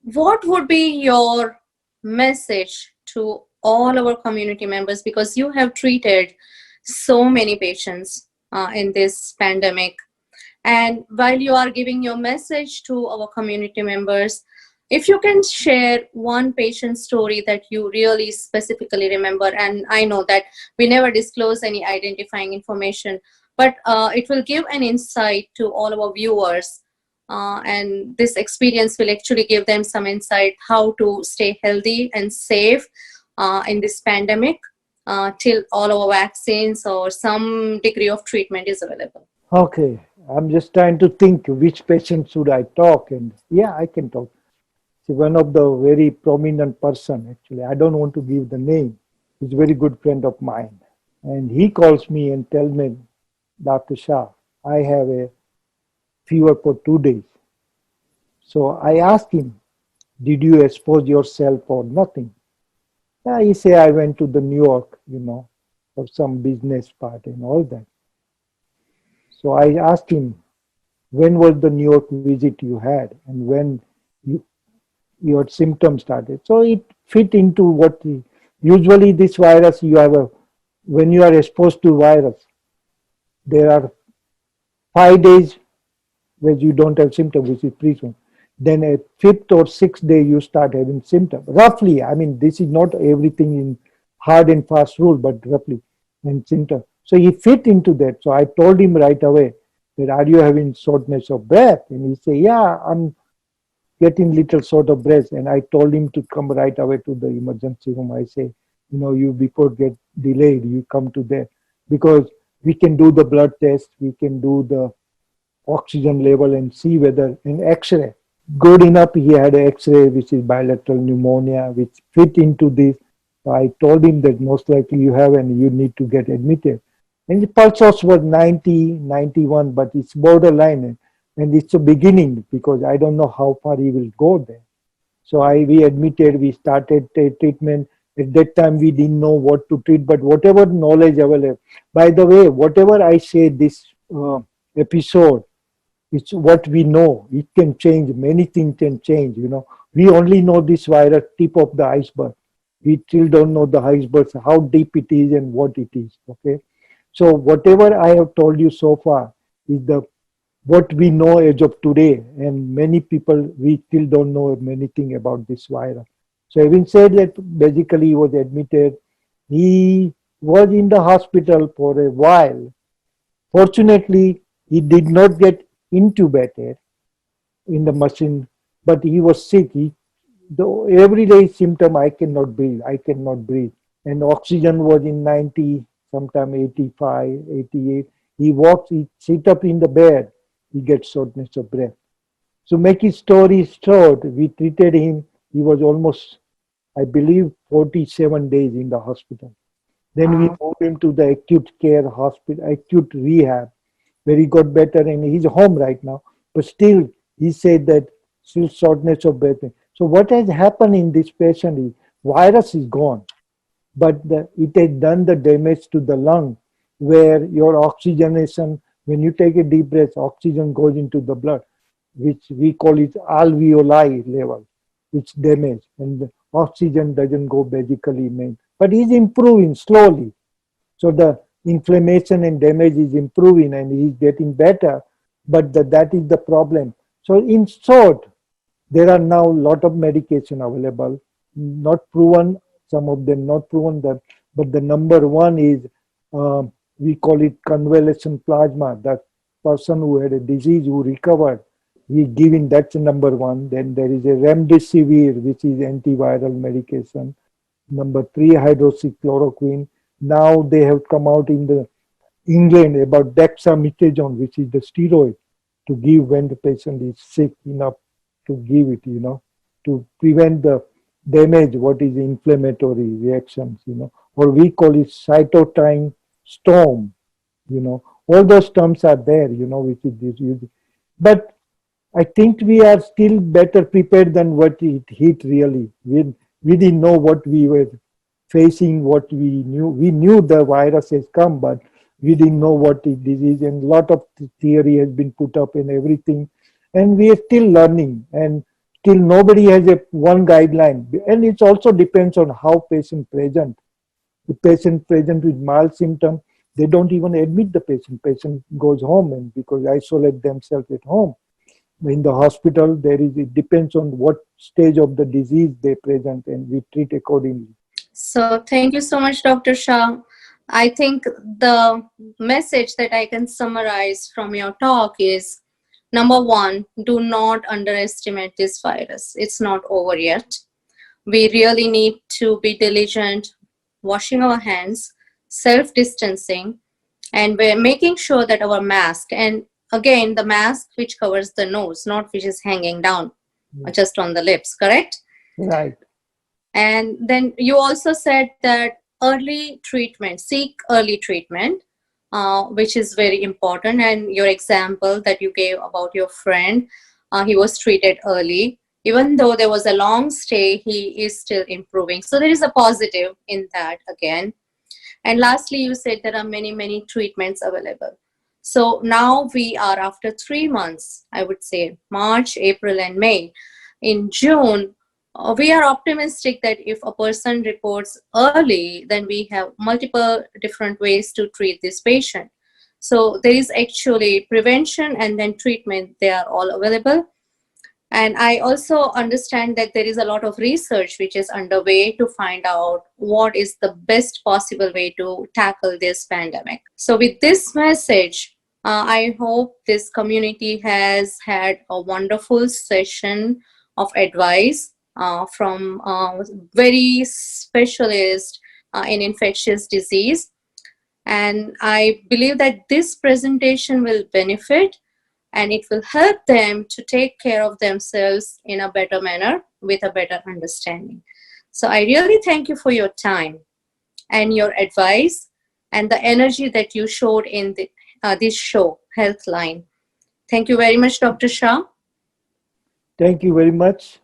what would be your message to all our community members, because you have treated so many patients in this pandemic, and while you are giving your message to our community members, if you can share one patient story that you really specifically remember, and I know that we never disclose any identifying information, but it will give an insight to all our viewers, and this experience will actually give them some insight how to stay healthy and safe in this pandemic till all our vaccines or some degree of treatment is available. Okay, I'm just trying to think which patient should I talk, and yeah, I can talk. See, one of the very prominent person, actually, I don't want to give the name, he's a very good friend of mine. And he calls me and tells me, Dr. Shah, I have a fever for 2 days. So I asked him, did you expose yourself or nothing? He said, I went to the New York, for some business party and all that. So I asked him, when was the New York visit you had and when your symptoms started? So it fit into what usually this virus when you are exposed to virus, there are 5 days where you don't have symptoms, which is pre-symptom. Then at 5th or 6th day you start having symptoms. Roughly, I mean, this is not everything in hard and fast rule, but roughly and symptoms. So he fit into that. So I told him right away that, are you having shortness of breath? And he said, yeah, I'm getting little short of breath. And I told him to come right away to the emergency room. I say, you before get delayed, you come to there, because we can do the blood test, we can do the oxygen level and see whether an X-ray. Good enough, he had an X-ray which is bilateral pneumonia, which fit into this. So I told him that most likely you have and you need to get admitted. And the pulse was 90, 91, but it's borderline. And it's a beginning, because I don't know how far he will go there. So we admitted, we started treatment. At that time, we didn't know what to treat, but whatever knowledge available. By the way, whatever I say this episode, it's what we know. It can change. Many things can change. We only know this virus tip of the iceberg. We still don't know the iceberg, how deep it is and what it is. Okay. So whatever I have told you so far is what we know as of today, and many people, we still don't know anything about this virus. So having said that, basically he was admitted. He was in the hospital for a while. Fortunately, he did not get intubated in the machine, but he was sick. The everyday symptom, I cannot breathe. And oxygen was in 90, sometime 85, 88. He walks, he sit up in the bed, he gets shortness of breath. So make his story short, we treated him. He was almost, I believe, 47 days in the hospital. Then we moved him to the acute care hospital, acute rehab, where he got better and he's home right now. But still, he said that still shortness of breath. So what has happened in this patient is virus is gone, but it has done the damage to the lung, where your oxygenation, when you take a deep breath, oxygen goes into the blood, which we call it alveoli level. It's damaged and the oxygen doesn't go basically main. But he's improving slowly. So the inflammation and damage is improving and he's getting better, but that is the problem. So in short, there are now a lot of medication available, not proven, some of them not proven, but the number one is, we call it convalescent plasma. That person who had a disease who recovered, we giving, that's number one. Then there is a remdesivir, which is antiviral medication. Number 3, hydroxychloroquine. Now they have come out in England about dexamethasone, which is the steroid, to give when the patient is sick enough to give it, to prevent the damage, what is inflammatory reactions, or we call it cytokine storm, all those terms are there, which is used. But I think we are still better prepared than what it hit really. We didn't know what we were facing what we knew. We knew the virus has come, but we didn't know what it is, and a lot of theory has been put up and everything, and we are still learning, and still nobody has a one guideline. And it also depends on how patient present. The patient present with mild symptom, they don't even admit the patient. Patient goes home and because isolate themselves at home. In the hospital, it depends on what stage of the disease they present, and we treat accordingly. So thank you so much, Dr. Shah. I think the message that I can summarize from your talk is, number one, do not underestimate this virus. It's not over yet. We really need to be diligent, washing our hands, self-distancing, and we're making sure that our mask, and again, the mask which covers the nose, not which is hanging down, just on the lips, correct? Right. And then you also said that early treatment, seek early treatment, which is very important. And your example that you gave about your friend, he was treated early. Even though there was a long stay, he is still improving. So there is a positive in that again. And lastly, you said there are many, many treatments available. So now we are after 3 months, I would say March, April, and May. In June, we are optimistic that if a person reports early, then we have multiple different ways to treat this patient. So there is actually prevention and then treatment. They are all available. And I also understand that there is a lot of research which is underway to find out what is the best possible way to tackle this pandemic. So with this message, I hope this community has had a wonderful session of advice from very specialist in infectious disease. And I believe that this presentation will benefit and it will help them to take care of themselves in a better manner with a better understanding. So I really thank you for your time and your advice and the energy that you showed in this show, Healthline. Thank you very much, Dr. Shah. Thank you very much.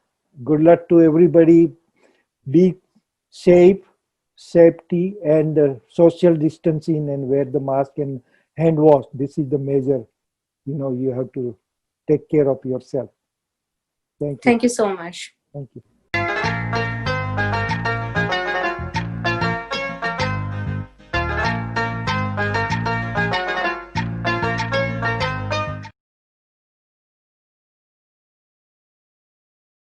Good luck to everybody. Be safe, safety, and social distancing, and wear the mask and hand wash. This is the measure. You have to take care of yourself. Thank you. Thank you so much. Thank you.